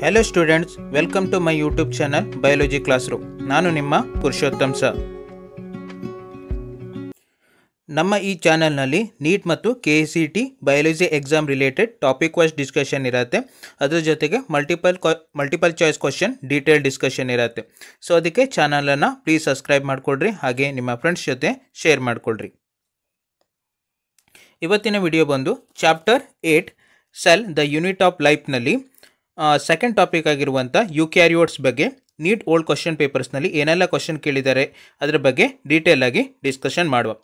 Hello students, welcome to my YouTube channel Biology Classroom. ನಾನು ನಿಮ್ಮ Purushottam sir. ನಮ್ಮ ಈ ಚಾನೆಲ್ನಲ್ಲಿ ನೀಟ್ ಮತ್ತು KCET biology exam related topic wise discussion ಇರುತ್ತೆ. ಅದರ ಜೊತೆಗೆ multiple choice question detail discussion ಇರುತ್ತೆ. ಸೊ ಅದಕ್ಕೆ ಚಾನಲನ್ನು ಪ್ಲೀಸ್ ಸಬ್ಸ್ಕ್ರೈಬ್ ಮಾಡಿಕೊಳ್ಳ್ರಿ, ಹಾಗೆ ನಿಮ್ಮ ಫ್ರೆಂಡ್ಸ್ ಜೊತೆ ಶೇರ್ ಮಾಡಿಕೊಳ್ಳ್ರಿ. ಇವತ್ತಿನ ವಿಡಿಯೋ ಬಂದು chapter 8 cell the unit of ಲೈಫ್ನಲ್ಲಿ ಸೆಕೆಂಡ್ ಟಾಪಿಕ್ ಆಗಿರುವಂಥ ಯುಕ್ಯಾರಿಯೋಟ್ಸ್ ಬಗ್ಗೆ ನೀಟ್ ಓಲ್ಡ್ ಕ್ವಶನ್ ಪೇಪರ್ಸ್ನಲ್ಲಿ ಏನೆಲ್ಲ ಕ್ವಶನ್ ಕೇಳಿದ್ದಾರೆ ಅದರ ಬಗ್ಗೆ ಡೀಟೇಲ್ ಆಗಿ ಡಿಸ್ಕಷನ್ ಮಾಡುವ.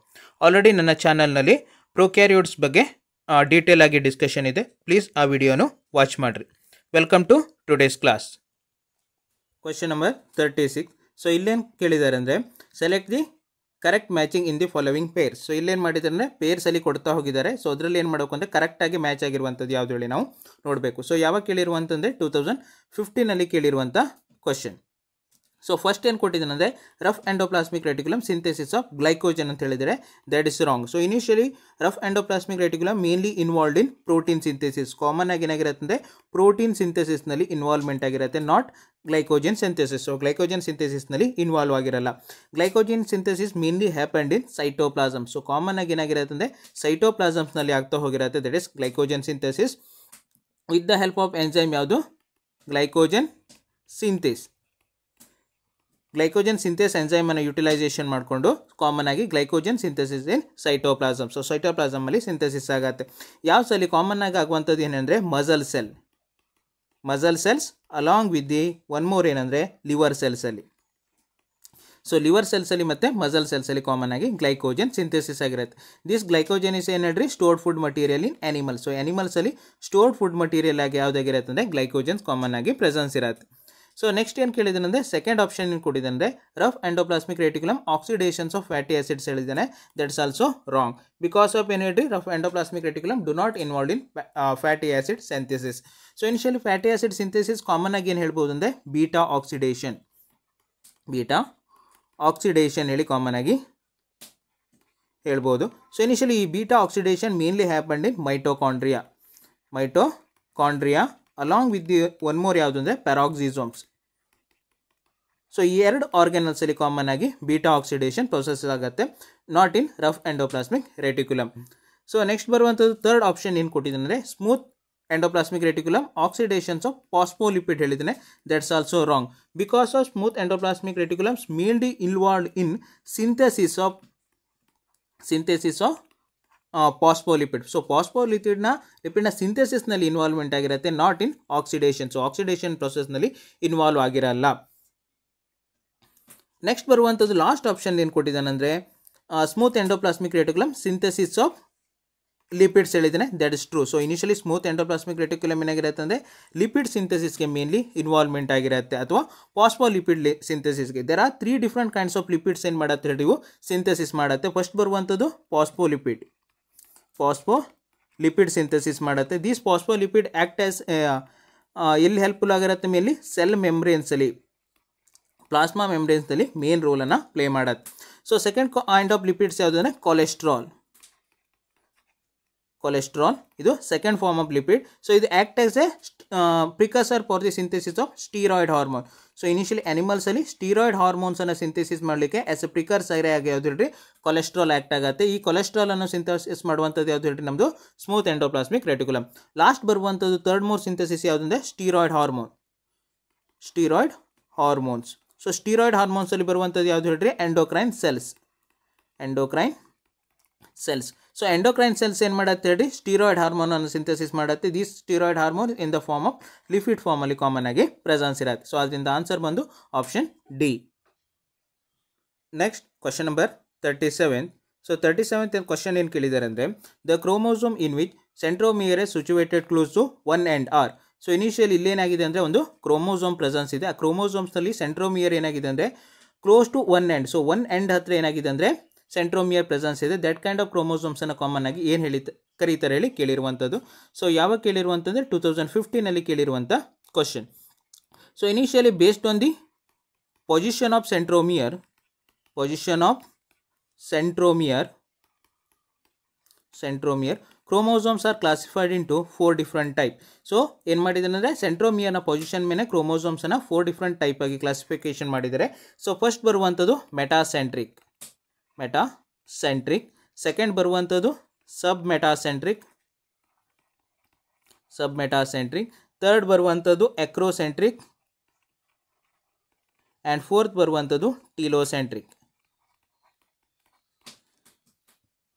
ಆಲ್ರೆಡಿ ನನ್ನ ಚಾನಲ್ನಲ್ಲಿ ಪ್ರೊಕ್ಯಾರಿಯೋಟ್ಸ್ ಬಗ್ಗೆ ಡೀಟೇಲ್ ಆಗಿ ಡಿಸ್ಕಷನ್ ಇದೆ. ಪ್ಲೀಸ್ ಆ ವಿಡಿಯೋನು ವಾಚ್ ಮಾಡಿರಿ. Welcome to today's class. Question number 36. So ಇಲ್ಲೇನು ಕೇಳಿದ್ದಾರೆ ಅಂದರೆ select the correct matching in the following pairs. So ಇಲ್ಲೇನು ಮಾಡಿದ್ದಾರೆ ಅಂದರೆ ಪೇರ್ಸಲ್ಲಿ ಕೊಡ್ತಾ ಹೋಗಿದ್ದಾರೆ. ಸೊ ಅದರಲ್ಲಿ ಏನು ಮಾಡಬೇಕು ಅಂದರೆ ಕರೆಕ್ಟಾಗಿ ಮ್ಯಾಚ್ ಆಗಿರುವಂಥದ್ದು ಯಾವುದು ಹೇಳಿ ನಾವು ನೋಡಬೇಕು. ಸೊ ಯಾವಾಗ ಕೇಳಿರುವಂತಂದರೆ 2015 ಕೇಳಿರುವಂಥ ಕ್ವಶನ್. ಸೊ ಫಸ್ಟ್ ಏನು ಕೊಟ್ಟಿದ್ದಾನೆ ಅಂದರೆ rough endoplasmic reticulum synthesis of glycogen ಅಂತ ಹೇಳಿದರೆ that is wrong. So initially rough endoplasmic reticulum mainly involved in protein synthesis. Common ಆಗಿ ಏನಾಗಿರುತ್ತೆ ಅಂದರೆ ಪ್ರೋಟೀನ್ ಸಿಂಥೆಸಿಸ್ನಲ್ಲಿ ಇನ್ವಾಲ್ವ್ಮೆಂಟ್ ಆಗಿರುತ್ತೆ, not glycogen synthesis. So glycogen ಸಿಂಥೆಸಿಸ್ನಲ್ಲಿ ಇನ್ವಾಲ್ವ್ ಆಗಿರಲ್ಲ. Glycogen synthesis mainly happened in cytoplasm. So common ಆಗಿ ಏನಾಗಿರುತ್ತೆ ಅಂದರೆ ಸೈಟೋಪ್ಲಾಸಮ್ಸ್ನಲ್ಲಿ ಆಗ್ತಾ ಹೋಗಿರುತ್ತೆ, that is glycogen synthesis with the help of enzyme ಯಾವುದು ಗ್ಲೈಕೋಜನ್ ಸಿಂಥೇಸ್. ಗ್ಲೈಕೋಜನ್ ಸಿಂಥೇಸ್ ಎಂಜೈಮನ್ನು ಯುಟಿಲೈಸೇಷನ್ ಮಾಡಿಕೊಂಡು ಕಾಮನ್ ಆಗಿ glycogen synthesis in cytoplasm. So ಸೈಟೋಪ್ಲಾಸಮಲ್ಲಿ ಸಿಂಥೆಸಿಸ್ ಆಗುತ್ತೆ. ಯಾವ ಸೆಲ್ಲಿ ಕಾಮನ್ ಆಗಿ ಆಗುವಂಥದ್ದು ಏನಂದರೆ muscle cell, muscle cells along with the one more ಏನಂದರೆ ಲಿವರ್ ಸೆಲ್ಸಲ್ಲಿ. ಸೊ ಲಿವರ್ ಸೆಲ್ಸಲ್ಲಿ ಮತ್ತು ಮಸಲ್ ಸೆಲ್ಸಲ್ಲಿ ಕಾಮನ್ ಆಗಿ ಗ್ಲೈಕೋಜನ್ ಸಿಂಥೆಸಿಸ್ ಆಗಿರುತ್ತೆ. ದಿಸ್ ಗ್ಲೈಕೋಜನ್ ಇಸ್ ಏನು ಹೇಳ್ರಿ stored food material in animals. So ಆ್ಯನಿಮಲ್ಸಲ್ಲಿ ಸ್ಟೋರ್ಡ್ ಫುಡ್ ಮಟೀರಿಯಲ್ ಆಗಿ ಯಾವುದಾಗಿರುತ್ತೆ ಅಂದರೆ ಗ್ಲೈಕೋಜನ್ಸ್ ಕಾಮನ್ ಆಗಿ ಪ್ರೆಸೆನ್ಸ್ ಇರುತ್ತೆ. ಸೊ ನೆಕ್ಸ್ಟ್ ಏನು ಕೇಳಿದ್ದಾನೆ ಸೆಕೆಂಡ್ ಆಪ್ಷನ್ ಏನು ಕೊಟ್ಟಿದ್ದಾನೆ rough endoplasmic reticulum oxidations of fatty acids ಹೇಳಿದ್ದಾನೆ. That's also wrong. Because of ಏನು ಹೇಳ್ರಿ rough endoplasmic reticulum do not involve in fatty acid synthesis. So initially fatty acid synthesis common ಆಗಿ ಏನು ಹೇಳ್ಬೋದು ಅಂದರೆ ಬೀಟಾ ಆಕ್ಸಿಡೇಷನ್, ಬೀಟಾ ಆಕ್ಸಿಡೇಷನ್ ಹೇಳಿ common ಆಗಿ ಹೇಳ್ಬೋದು. ಸೊ ಇನಿಷಿಯಲಿ ಈ beta oxidation mainly happened in mitochondria, mitochondria along with the one more ಯಾವುದು ಅಂದರೆ ಪ್ಯಾರಾಕ್ಸಿಸೋಮ್ಸ್. ಸೊ ಈ ಎರಡು ಆರ್ಗನಲ್ಸಲ್ಲಿ ಕಾಮನ್ ಆಗಿ ಬೀಟಾ ಆಕ್ಸಿಡೇಷನ್ ಪ್ರೊಸೆಸ್ ಆಗುತ್ತೆ, not in rough endoplasmic reticulum. So next ಬರುವಂಥದ್ದು ಥರ್ಡ್ ಆಪ್ಷನ್ ಏನು ಕೊಟ್ಟಿದ್ದಾನೆ ಅಂದರೆ smooth endoplasmic reticulum oxidations of phospholipid ಹೇಳಿದ್ದಾನೆ. That's also wrong. Because of smooth endoplasmic reticulums mainly involved in synthesis of phospholipid. So ಲಿಪಿಡ್ನ ಸಿಂಥೆಸಿಸ್ನಲ್ಲಿ involvement ಆಗಿರುತ್ತೆ, not in oxidation. So oxidation ಪ್ರೊಸೆಸ್ನಲ್ಲಿ involve ಆಗಿರಲ್ಲ. ನೆಕ್ಸ್ಟ್ ಬರುವಂಥದ್ದು ಲಾಸ್ಟ್ ಆಪ್ಷನ್ ಏನು ಕೊಟ್ಟಿದ್ದಾನೆ ಅಂದರೆ smooth endoplasmic reticulum synthesis of lipids ಹೇಳಿದ್ದಾನೆ. That is true. So initially smooth endoplasmic reticulum ಏನಾಗಿರುತ್ತೆ ಅಂದರೆ ಲಿಪಿಡ್ ಸಿಂಥೆಸಿಸ್ಗೆ ಮೇನ್ಲಿ ಇನ್ವಾಲ್ವ್ಮೆಂಟ್ ಆಗಿರುತ್ತೆ, ಅಥವಾ ಫಾಸ್ಫೋಲಿಪಿಡ್ ಸಿಂಥೆಸಿಸ್ಗೆ. There are 3 different kinds of lipids ಏನು ಮಾಡುತ್ತೆ ನೀವು ಸಿಂಥೆಸಿಸ್ ಮಾಡುತ್ತೆ. ಫಸ್ಟ್ ಬರುವಂಥದ್ದು ಫಾಸ್ಫೋಲಿಪಿಡ್ ಸಿಂಥೆಸಿಸ್ ಮಾಡುತ್ತೆ. ದೀಸ್ ಫಾಸ್ಫೋಲಿಪಿಡ್ ಆ್ಯಕ್ಟ್ ಆಸ್ ಎಲ್ಲಿ ಹೆಲ್ಪ್ಫುಲ್ ಆಗಿರುತ್ತೆ ಮೇನ್ಲಿ ಸೆಲ್ ಮೆಮ್ಬ್ರೇನ್ಸಲ್ಲಿ, ಪ್ಲಾಸ್ಮಾ ಮೆಮ್ಬ್ರೇನ್ಸ್ನಲ್ಲಿ ಮೇನ್ ರೋಲನ್ನು ಪ್ಲೇ ಮಾಡುತ್ತೆ. So second kind of lipids ಯಾವುದು ಅಂದರೆ ಕೊಲೆಸ್ಟ್ರಾಲ್ ಇದು second form of lipid. So ಇದು act as a precursor for the synthesis of steroid hormone. So initially ಆನಿಮಲ್ಸಲ್ಲಿ ಸ್ಟೀರಾಯ್ಡ್ ಹಾರ್ಮೋನ್ಸನ್ನು ಸಿಂಥೆಸಿಸ್ ಮಾಡಲಿಕ್ಕೆ ಆಸ್ ಎ ಪ್ರಿಕರ್ಸರ್ ಆಗಿ ಯಾವ್ದು ಹೇಳ್ರಿ ಕೊಲೆಸ್ಟ್ರಾಲ್ ಆ್ಯಕ್ಟ್ ಆಗುತ್ತೆ. ಈ ಕೊಲೆಸ್ಟ್ರಾಲನ್ನು ಸಿಂಥೆಸಿಸ್ ಮಾಡುವಂಥದ್ದು ಯಾವ್ದು ಹೇಳ್ರಿ ನಮ್ಮದು ಸ್ಮೂತ್ ಎಂಡೋಪ್ಲಾಸ್ಮಿಕ್ ರೆಟಿಕ್ಯುಲಮ್. ಲಾಸ್ಟ್ ಬರುವಂಥದ್ದು ಥರ್ಡ್ ಮೋರ್ ಸಿಂಥೆಸಿಸ್ ಯಾವುದಂದರೆ ಸ್ಟೀರಾಯ್ಡ್ ಹಾರ್ಮೋನ್ಸ್. ಸೊ ಸ್ಟೀರಾಯ್ಡ್ ಹಾರ್ಮೋನ್ಸಲ್ಲಿ ಬರುವಂಥದ್ದು ಯಾವುದು ಹೇಳ್ರಿ endocrine cells. So endocrine cells ಏನು ಮಾಡುತ್ತೆ ಹೇಳಿ ಸ್ಟೀರಾಯ್ಡ್ ಹಾರ್ಮೋನನ್ನು ಸಿಂಥೆಸಿಸ್ ಮಾಡುತ್ತೆ. These steroid hormone in the form of lipid ಫಾರ್ಮಲ್ಲಿ ಕಾಮನ್ ಆಗಿ ಪ್ರೆಸೆನ್ಸ್ ಇರುತ್ತೆ. ಸೊ ಅದರಿಂದ ಆನ್ಸರ್ ಬಂದು option D. Next question number 37. So 37th question ಏನು ಕೇಳಿದ್ದಾರೆ ಅಂದರೆ the chromosome in which centromere is situated close to one end are. So initial ಇಲ್ಲೇನಾಗಿದೆ ಅಂದರೆ ಒಂದು ಕ್ರೋಮೋಸೋಮ್ ಪ್ರೆಸೆನ್ಸ್ ಇದೆ. ಆ ಕ್ರೋಮೋಸೋಮ್ಸ್ನಲ್ಲಿ ಸೆಂಟ್ರೋಮಿಯರ್ ಏನಾಗಿದೆ ಅಂದರೆ close to one end. So one end ಹತ್ರ ಏನಾಗಿದೆ ಅಂದರೆ ಸೆಂಟ್ರೋಮಿಯರ್ ಪ್ರೆಸೆನ್ಸ್ ಇದೆ. ದಟ್ ಕೈಂಡ್ ಆಫ್ ಕ್ರೋಮೋಸೋಮ್ಸನ್ನು ಕಾಮನ್ ಆಗಿ ಏನು ಕರೀತಾರೆ ಹೇಳಿ ಕೇಳಿರುವಂಥದ್ದು. ಸೊ ಯಾವಾಗ ಕೇಳಿರುವಂಥದ್ದು 2015 ಕೇಳಿರುವಂಥ question. So initially based on the position of centromere chromosomes are classified into 4 different type. So ಏನು ಮಾಡಿದ್ದಾರೆ ಅಂದರೆ ಸೆಂಟ್ರೋಮಿಯರ್ನ ಪೊಸಿಷನ್ ಮೇಲೆ ಕ್ರೋಮೋಸೋಮ್ಸನ್ನು 4 ಡಿಫ್ರೆಂಟ್ ಟೈಪ್ ಆಗಿ ಕ್ಲಾಸಿಫಿಕೇಶನ್ ಮಾಡಿದ್ದಾರೆ. ಸೊ ಫಸ್ಟ್ ಬರುವಂಥದ್ದು ಮೆಟಾಸೆಂಟ್ರಿಕ್, ಸೆಕೆಂಡ್ ಬರುವಂಥದ್ದು ಸಬ್ ಮೆಟಾಸೆಂಟ್ರಿಕ್, ಥರ್ಡ್ ಬರುವಂಥದ್ದು ಎಕ್ರೋಸೆಂಟ್ರಿಕ್ ಆ್ಯಂಡ್ ಫೋರ್ತ್ ಬರುವಂಥದ್ದು ಟೀಲೋಸೆಂಟ್ರಿಕ್.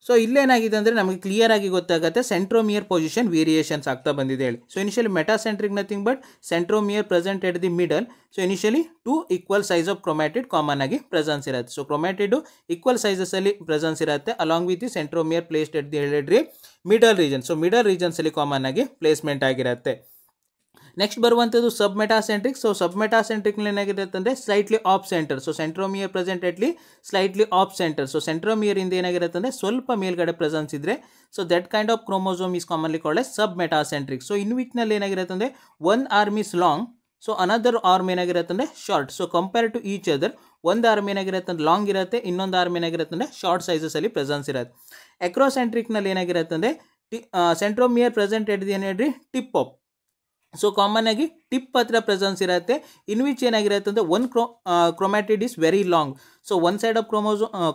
ಸೊ ಇಲ್ಲೇನಾಗಿದೆ ಅಂದರೆ ನಮಗೆ ಕ್ಲಿಯರ್ ಆಗಿ ಗೊತ್ತಾಗುತ್ತೆ ಸೆಂಟ್ರೋಮಿಯರ್ ಪೊಸಿಷನ್ ವೇರಿಯೇಷನ್ಸ್ ಆಗ್ತಾ ಬಂದಿದೆ ಹೇಳಿ. So initially metacentric nothing but centromere present at the middle. So initially 2 equal size of chromatid common ಆಗಿ ಪ್ರೆಸೆನ್ಸ್ ಇರುತ್ತೆ. ಸೊ ಕ್ರೊಮ್ಯಾಟಿಡ್ ಈಕ್ವಲ್ ಸೈಜಸಲ್ಲಿ ಪ್ರೆಸೆನ್ಸ್ ಇರುತ್ತೆ along with the centromere placed at the ಹೇಳಿದ್ರಿ middle region. So middle ರೀಜನ್ಸಲ್ಲಿ common ಆಗಿ placement ಆಗಿರುತ್ತೆ. Next ಬರುವಂಥದ್ದು sub metacentric. So sub ಮೆಟಾಸೆಂಟ್ರಿಕ್ನಲ್ಲಿ ಏನಾಗಿರುತ್ತೆ ಅಂದರೆ slightly off centre. So centromere present ಎಟ್ಲಿ slightly off centre. So centromere ಇಂದ ಏನಾಗಿರುತ್ತೆ ಅಂದರೆ ಸ್ವಲ್ಪ ಮೇಲ್ಗಡೆ ಪ್ರೆಸೆನ್ಸ್ ಇದ್ದರೆ so that kind of chromosome is commonly called as sub metacentric. So in ವಿಚ್ನಲ್ಲಿ ಏನಾಗಿರುತ್ತೆ ಅಂದರೆ one arm is long, so another arm ಏನಾಗಿರುತ್ತೆ ಅಂದರೆ short. So compare to each other ಒಂದು ಆರ್ಮ್ ಏನಾಗಿರುತ್ತೆ ಅಂದರೆ ಲಾಂಗ್ ಇರುತ್ತೆ, ಇನ್ನೊಂದು ಆರ್ಮ್ ಏನಾಗಿರುತ್ತೆ ಅಂದರೆ ಶಾರ್ಟ್ ಸೈಜಸಲ್ಲಿ ಪ್ರೆಸೆನ್ಸ್ ಇರುತ್ತೆ. ಎಕ್ರೋಸೆಂಟ್ರಿಕ್ನಲ್ಲಿ ಏನಾಗಿರುತ್ತೆ ಅಂದರೆ ಸೆಂಟ್ರೋಮಿಯರ್ ಪ್ರೆಸೆಂಟ್ ಎಟ್ ದಿ ಏನು ಹೇಳ್ರಿ ಟಿಪ್ ಆಫ್. ಸೊ ಕಾಮನ್ ಆಗಿ ಟಿಪ್ ಹತ್ರ ಪ್ರೆಸೆನ್ಸ್ ಇರುತ್ತೆ. ಇನ್ ವಿಚ್ ಏನಾಗಿರುತ್ತೆ ಅಂದರೆ one chromatid is very long. So one side of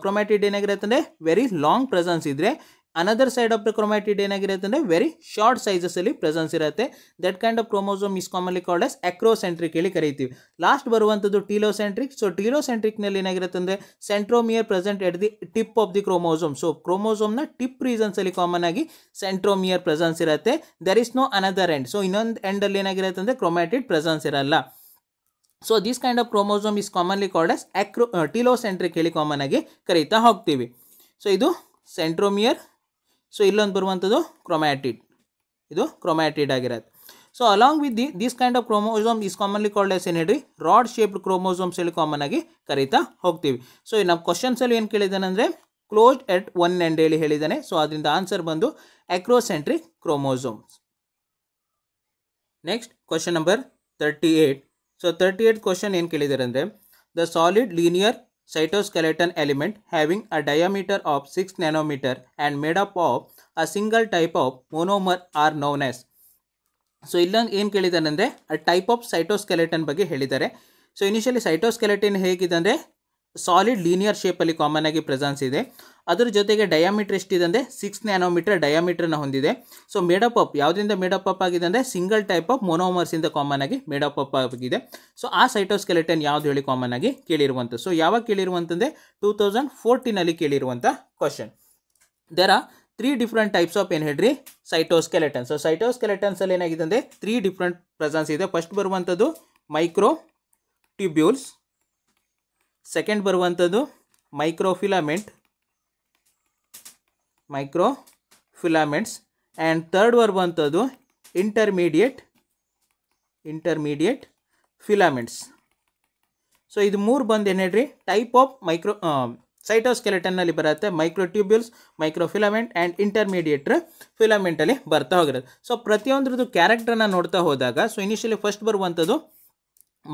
chromatid ಏನಾಗಿರುತ್ತೆ ಅಂದರೆ ವೆರಿ ಲಾಂಗ್ ಪ್ರೆಸೆನ್ಸ್ ಇದ್ದರೆ another side of the chromatid ಏನಾಗಿರುತ್ತೆ ಅಂದರೆ ವೆರಿ ಶಾರ್ಟ್ ಸೈಜಸಲ್ಲಿ ಪ್ರೆಸೆನ್ಸ್ ಇರುತ್ತೆ. That kind of chromosome is commonly called as acrocentric ಹೇಳಿ ಕರೀತೀವಿ. ಲಾಸ್ಟ್ ಬರುವಂಥದ್ದು ಟೀಲೋಸೆಂಟ್ರಿಕ್. ಸೊ ಟೀಲೋಸೆಂಟ್ರಿಕ್ನಲ್ಲಿ ಏನಾಗಿರುತ್ತೆ ಅಂದರೆ centromere present at the tip of the chromosome. So ಕ್ರೋಮೋಸೋಮ್ನ ಟಿಪ್ ರೀಸನ್ಸಲ್ಲಿ ಕಾಮನ್ ಆಗಿ ಸೆಂಟ್ರೋಮಿಯರ್ ಪ್ರೆಸೆನ್ಸ್ ಇರುತ್ತೆ. There is no another end. So ಇನ್ನೊಂದು ಎಂಡಲ್ಲಿ ಏನಾಗಿರುತ್ತೆ ಅಂದರೆ ಕ್ರೊಮ್ಯಾಟಿಡ್ ಪ್ರೆಸೆನ್ಸ್ ಇರಲ್ಲ. So this kind of chromosome is commonly called as telocentric ಹೇಳಿ ಕಾಮನ್ ಆಗಿ ಕರೀತಾ ಹೋಗ್ತೀವಿ. ಸೊ ಇದು ಸೆಂಟ್ರೋಮಿಯರ್. ಸೊ ಇಲ್ಲೊಂದು ಬರುವಂಥದ್ದು ಕ್ರೊಮ್ಯಾಟಿಡ್, ಇದು ಕ್ರೊಮ್ಯಾಟಿಡ್ ಆಗಿರುತ್ತೆ. So along with this kind of chromosome is commonly called as ಏನು ಹೇಳಿ ರಾಡ್ ಶೇಪ್ಡ್ ಕ್ರೋಮೋಸೋಮ್ಸ್ ಹೇಳಿ ಕಾಮನ್ ಆಗಿ ಕರೀತಾ ಹೋಗ್ತೀವಿ. ಸೊ ನಮ್ಮ ಕ್ವಶನ್ಸಲ್ಲಿ ಏನು ಕೇಳಿದ್ದಾನೆ ಅಂದರೆ ಕ್ಲೋಸ್ಡ್ ಎಟ್ ಒನ್ ಎಂಡ್ ಹೇಳಿ ಹೇಳಿದ್ದಾನೆ. ಸೊ ಅದರಿಂದ ಆನ್ಸರ್ ಬಂದು acrocentric chromosomes. Next question number 38. So 38 question ಏನು ಕೇಳಿದ್ದಾರೆ ಅಂದರೆ the solid linear cytoskeleton element having a diameter of 6 nanometer and made up of a single type of monomer are known as. So ಇಲ್ಲೊಂದು ಏನು ಕೇಳಿದ್ದಾನೆ ಅಂದರೆ ಆ type of ಸೈಟೋಸ್ಕೆಲೆಟನ್ ಬಗ್ಗೆ ಹೇಳಿದ್ದಾರೆ. ಸೊ ಇನಿಷಿಯಲಿ ಸೈಟೋಸ್ಕೆಲೆಟನ್ ಹೇಗಿದೆ ಅಂದರೆ ಸಾಲಿಡ್ ಲೀನಿಯರ್ ಶೇಪಲ್ಲಿ ಕಾಮನ್ ಆಗಿ ಪ್ರೆಸೆನ್ಸ್ ಇದೆ. ಅದ್ರ ಜೊತೆಗೆ ಡಯಾಮೀಟರ್ ಎಷ್ಟಿದೆ ಅಂದರೆ 6 ನ್ಯಾನೋಮೀಟರ್ ಡಯಾಮೀಟರ್ನ ಹೊಂದಿದೆ. ಸೊ ಮೇಡಪ್ ಅಪ್ ಯಾವುದರಿಂದ ಮೇಡಪ್ ಅಪ್ ಆಗಿದೆ ಅಂದರೆ ಸಿಂಗಲ್ ಟೈಪ್ ಆಫ್ ಮೊನೋಮರ್ಸಿಂದ ಕಾಮನ್ ಆಗಿ ಮೇಡಪ್ ಅಪ್ ಆಗಿದೆ. ಸೊ ಆ ಸೈಟೋಸ್ಕೆಲೆಟನ್ ಯಾವುದು ಹೇಳಿ ಕಾಮನ್ ಆಗಿ ಕೇಳಿರುವಂಥ. ಸೊ ಯಾವಾಗ ಕೇಳಿರುವಂತಂದರೆ 2014 ಕೇಳಿರುವಂಥ question. There are 3 different types of ಏನು ಹೇಳ್ರಿ ಸೈಟೋಸ್ಕೆಲೆಟನ್. ಸೊ ಸೈಟೋಸ್ಕೆಲೆಟನ್ಸಲ್ಲಿ ಏನಾಗಿದೆ ಅಂದರೆ 3 ಡಿಫ್ರೆಂಟ್ ಪ್ರೆಸೆನ್ಸ್ ಇದೆ. ಫಸ್ಟ್ ಬರುವಂಥದ್ದು ಮೈಕ್ರೋ ಟ್ಯೂಬ್ಯೂಲ್ಸ್, ಸೆಕೆಂಡ್ ಬರುವಂಥದ್ದು ಮೈಕ್ರೋಫಿಲಾಮೆಂಟ್ಸ್ ಆ್ಯಂಡ್ ಥರ್ಡ್ ಬರುವಂಥದ್ದು ಇಂಟರ್ಮೀಡಿಯೇಟ್ ಫಿಲಾಮೆಂಟ್ಸ್. ಸೊ ಇದು 3 ಬಂದು ಏನು ಹೇಳ್ರಿ ಟೈಪ್ ಆಫ್ ಸೈಟೋಸ್ಕೆಲೆಟನ್ನಲ್ಲಿ ಬರುತ್ತೆ. ಮೈಕ್ರೋಟ್ಯೂಬ್ಯೂಲ್ಸ್, ಮೈಕ್ರೋಫಿಲಾಮೆಂಟ್ ಆ್ಯಂಡ್ ಇಂಟರ್ಮೀಡಿಯೇಟ್ ಫಿಲಾಮೆಂಟಲ್ಲಿ ಬರ್ತಾ ಹೋಗಿರುತ್ತೆ. ಸೊ ಪ್ರತಿಯೊಂದ್ರದ್ದು ಕ್ಯಾರೆಕ್ಟರ್ನ ನೋಡ್ತಾ ಹೋದಾಗ ಸೊ ಇನಿಷಿಯಲಿ ಫಸ್ಟ್ ಬರುವಂಥದ್ದು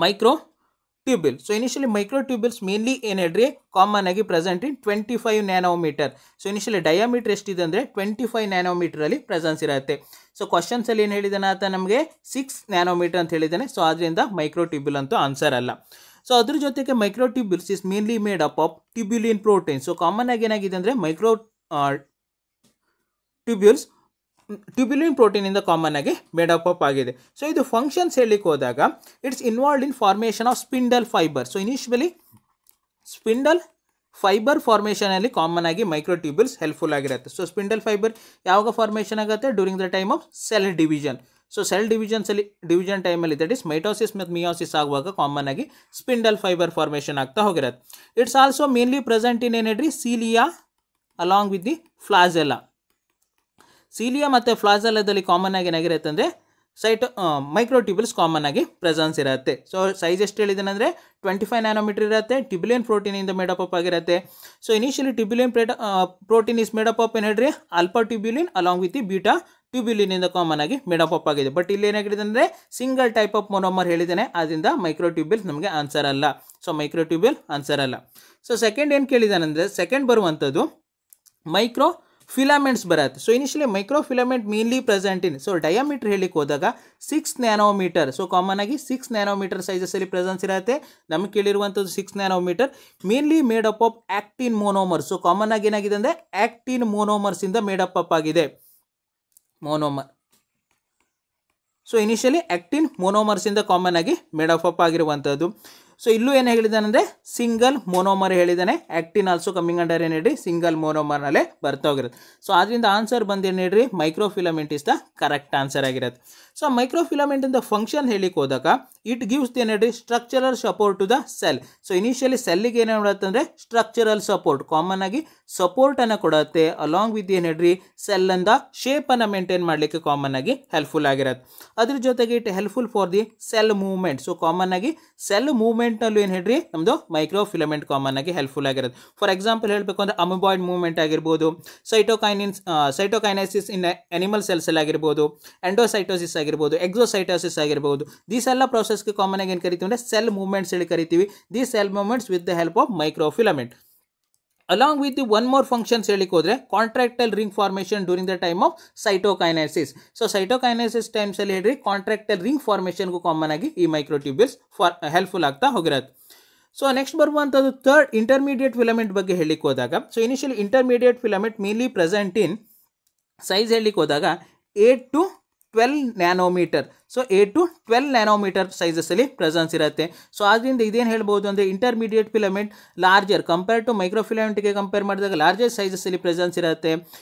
microtubule. So initially microtubules mainly ಏನು ಹೇಳ್ರಿ ಕಾಮನ್ ಆಗಿ present in 25 nanometre. So initially diameter ಎಷ್ಟಿದೆ ಅಂದರೆ 25 ನ್ಯಾನೋಮೀಟರಲ್ಲಿ ಪ್ರೆಸೆನ್ಸ್ ಇರುತ್ತೆ. ಸೊ ಕ್ವಶನ್ಸಲ್ಲಿ ಏನು ಹೇಳಿದ್ದಾನೆ ಆತ ನಮಗೆ 6 ನ್ಯಾನೋಮೀಟರ್ ಅಂತ ಹೇಳಿದ್ದಾನೆ. ಸೊ ಅದರಿಂದ ಮೈಕ್ರೋಟ್ಯೂಬ್ಯೂಲ್ ಅಂತೂ ಆನ್ಸರ್ ಅಲ್ಲ. ಸೊ ಅದ್ರ ಜೊತೆಗೆ microtubules is mainly made up of tubulin protein. So common ಆಗಿ ಏನಾಗಿದೆ ಅಂದರೆ ಟ್ಯೂಬ್ಯೂಲ್ಸ್ ಟ್ಯೂಬ್ಯುಲಿನ್ ಪ್ರೋಟೀನಿಂದ ಕಾಮನ್ ಆಗಿ ಮೇಡಪ್ ಅಪ್ ಆಗಿದೆ. ಸೊ ಇದು ಫಂಕ್ಷನ್ಸ್ ಹೇಳಲಿಕ್ಕೆ ಹೋದಾಗ it's involved in formation of spindle fibre. So initially spindle fibre ಫಾರ್ಮೇಷನಲ್ಲಿ ಕಾಮನ್ ಆಗಿ ಮೈಕ್ರೋಟ್ಯೂಬ್ಯೂಲ್ಸ್ ಹೆಲ್ಪ್ಫುಲ್ ಆಗಿರುತ್ತೆ. ಸೊ ಸ್ಪಿಂಡಲ್ ಫೈಬರ್ ಯಾವಾಗ ಫಾರ್ಮೇಷನ್ ಆಗುತ್ತೆ during the time of cell division. So cell division ಟೈಮಲ್ಲಿ ದಟ್ ಇಸ್ ಮೈಟೋಸಿಸ್ ಮತ್ತು meiosis ಆಗುವಾಗ common ಆಗಿ spindle fibre formation ಆಗ್ತಾ ಹೋಗಿರುತ್ತೆ. It's also mainly present in ಏನೇಳ್ರಿ cilia along with the flagella. Cilia ಮತ್ತು ಫ್ಲಾಜೆಲ್ಲಾದಲ್ಲಿ ಕಾಮನ್ ಆಗಿ ಏನಾಗಿರುತ್ತೆ ಅಂದರೆ ಮೈಕ್ರೋಟ್ಯೂಬ್ಯೂಲ್ಸ್ ಕಾಮನ್ ಆಗಿ ಪ್ರೆಸೆನ್ಸ್ ಇರುತ್ತೆ. ಸೊ ಸೈಜ್ ಎಷ್ಟು ಹೇಳಿದ್ದೇನೆ ಅಂದರೆ 25 ನ್ಯಾನೋಮೀಟರ್ ಇರುತ್ತೆ. ಟ್ಯೂಬ್ಯುಲಿನ್ ಪ್ರೋಟೀನಿಂದ ಮೇಡಪ್ ಅಪ್ ಆಗಿರುತ್ತೆ. So initially tubulin protein is made up up ಏನು ಹೇಳ್ರಿ alpha tubulin along with the beta ಟ್ಯೂಬ್ಯುಲಿನಿಂದ ಕಾಮನ್ ಆಗಿ ಮೇಡಪ್ ಅಪ್ ಆಗಿದೆ. ಬಟ್ ಇಲ್ಲಿ ಏನಾಗಿದೆ ಅಂದರೆ ಸಿಂಗಲ್ ಟೈಪ್ ಆಫ್ ಮೊನೋಮರ್ ಹೇಳಿದ್ದೇನೆ, ಅದರಿಂದ ಮೈಕ್ರೋಟ್ಯೂಬ್ಯೂಲ್ಸ್ ನಮಗೆ ಆನ್ಸರ್ ಅಲ್ಲ. ಸೊ ಮೈಕ್ರೋಟ್ಯೂಬ್ಯೂಲ್ ಆನ್ಸರ್ ಅಲ್ಲ. ಸೊ ಸೆಕೆಂಡ್ ಏನು ಕೇಳಿದಾನಂದರೆ ಸೆಕೆಂಡ್ ಬರುವಂಥದ್ದು ಫಿಲಾಮೆಂಟ್ಸ್ ಬರುತ್ತೆ. So initially micro filament mainly present ಇನ್, ಸೊ ಡಯಾಮೀಟರ್ ಹೇಳಿಕ್ಕೆ ಹೋದಾಗ 6 ನ್ಯಾನೋಮೀಟರ್. ಸೊ ಕಾಮನ್ ಆಗಿ 6 ನ್ಯಾನೋಮೀಟರ್ ಸೈಜಸ್ಸಲ್ಲಿ ಪ್ರೆಸೆನ್ಸ್ ಇರುತ್ತೆ. ನಮಗೆ ಕೇಳಿರುವಂಥದ್ದು 6 nanometre. Mainly made up of actin monomer. So common ಆಗಿ ಏನಾಗಿದೆ ಅಂದರೆ ಆಕ್ಟಿನ್ ಮೋನೋಮರ್ಸ್ ಇಂದ ಮೇಡಪ್ ಅಪ್ ಆಗಿದೆ, ಮೋನೋಮರ್. ಸೊ ಇನಿಷಿಯಲಿ ಆಕ್ಟಿನ್ ಮೋನೋಮರ್ಸ್ ಇಂದ ಕಾಮನ್ ಆಗಿ ಮೇಡಪ್ ಅಪ್ ಆಗಿರುವಂಥದ್ದು. ಸೊ ಇಲ್ಲೂ ಏನು ಹೇಳಿದಾನೆ ಅಂದರೆ ಸಿಂಗಲ್ ಮೋನೋಮರ್ ಹೇಳಿದ್ದಾನೆ. ಆಕ್ಟಿನ್ ಆಲ್ಸೋ ಕಮ್ಮಿಂಗ್ ಅಂಡರ್ ಏನು ಹೇಳ್ರಿ ಸಿಂಗಲ್ ಮೋನೋಮರ್ನಲ್ಲೇ ಬರ್ತಾ ಹೋಗಿರುತ್ತೆ. ಸೊ ಅದರಿಂದ ಆನ್ಸರ್ ಬಂದು ಏನು ಹೇಳ್ರಿ microfilament is the correct answer ಆಗಿರುತ್ತೆ. ಸೊ ಮೈಕ್ರೋಫಿಲಮೆಂಟ್ ಇಂದ ಫಂಕ್ಷನ್ ಹೇಳಿಕ್ಕೆ ಹೋದಾಗ ಇಟ್ ಗಿವ್ಸ್ ಏನು ಹೇಳ್ರಿ structural support to the cell. So initially ಸೆಲ್ಲಿಗೆ ಏನು ಮಾಡುತ್ತೆ ಅಂದರೆ ಸ್ಟ್ರಕ್ಚರಲ್ ಸಪೋರ್ಟ್, ಕಾಮನ್ ಆಗಿ ಸಪೋರ್ಟನ್ನು ಕೊಡುತ್ತೆ. ಅಲಾಂಗ್ ವಿತ್ ಏನು ಹೇಳ್ರಿ ಸೆಲ್ ಅಂದ ಶೇಪನ್ನು ಮೇಂಟೈನ್ ಮಾಡಲಿಕ್ಕೆ ಕಾಮನ್ ಆಗಿ ಹೆಲ್ಪ್ಫುಲ್ ಆಗಿರುತ್ತೆ. ಅದ್ರ ಜೊತೆಗೆ it helpful for the cell movement. So common ಆಗಿ ಸೆಲ್ ಮೂವ್ಮೆಂಟ್ನಲ್ಲೂ ಏನು ಹೇಳ್ರಿ ನಮ್ಮದು ಮೈಕ್ರೋಫಿಲಮೆಂಟ್ ಕಾಮನ್ ಆಗಿ ಹೆಲ್ಪ್ಫುಲ್ ಆಗಿರುತ್ತೆ. ಫಾರ್ ಎಕ್ಸಾಂಪಲ್ ಹೇಳಬೇಕು ಅಂದರೆ ಅಮೀಬಾಯ್ಡ್ ಮೂವ್ಮೆಂಟ್ ಆಗಿರ್ಬೋದು, ಸೈಟೋಕೈನೆಸಿಸ್ ಇನ್ ಅನಿಮಲ್ ಸೆಲ್ಸ್ ಅಲ್ಲಿ ಆಗಿರ್ಬೋದು, ಎಂಡೋಸೈಟೋಸಿಸ್ ಆಗಿರ್ಬೋದು, ಎಕ್ಸೋಸೈಟೋಸಿಸ್ ಆಗಿರ್ಬೋದು. ದೀಸ್ ಎಲ್ಲ ಪ್ರೋಸೆಸ್ಗೆ ಕಾಮನ್ ಆಗಿ ಏನು ಕರಿತೀವಿ ಅಂದರೆ ಸೆಲ್ ಮೂವ್ಮೆಂಟ್ಸ್ ಹೇಳಿ ಕರಿತೀವಿ. These cell movements with the help of microfilament. Along with the one more functions ಹೇಳಿಕ್ಕೆ ಹೋದರೆ contractile ring formation during the time of cytokinesis. So cytokinesis times ಅಲ್ಲಿ ಹೇಳ್ರಿ ಕಾಂಟ್ರಾಕ್ಟೈಲ್ ರಿಂಗ್ ಫಾರ್ಮೇಷನ್ಗೂ ಕಾಮನ್ ಆಗಿ ಈ ಮೈಕ್ರೋಟ್ಯೂಬ್ಯೂಲ್ಸ್ ಹೆಲ್ಪ್ಫುಲ್ ಆಗ್ತಾ ಹೋಗಿರುತ್ತೆ. ಸೊ ನೆಕ್ಸ್ಟ್ ಬರುವಂಥದ್ದು third intermediate filament ಬಗ್ಗೆ ಹೇಳಿಕ್ಕೆ ಹೋದಾಗ, so initially intermediate filament mainly present in size ಹೇಳಿಕ್ಕೆ ಹೋದಾಗ 8 to 12 nanometre. So 8 to 12 nanometre ಸೈಜಸ್ಸಲ್ಲಿ ಪ್ರೆಸೆನ್ಸ್ ಇರುತ್ತೆ. ಸೊ ಆದ್ದರಿಂದ ಇದೇನು ಹೇಳ್ಬೋದು ಅಂದರೆ intermediate filament larger compare to ಮೈಕ್ರೋಫಿಲಮೆಂಟ್ಗೆ ಕಂಪೇರ್ ಮಾಡಿದಾಗ ಲಾರ್ಜರ್ ಸೈಜಸ್ಸಲ್ಲಿ ಪ್ರೆಸೆನ್ಸ್ ಇರುತ್ತೆ.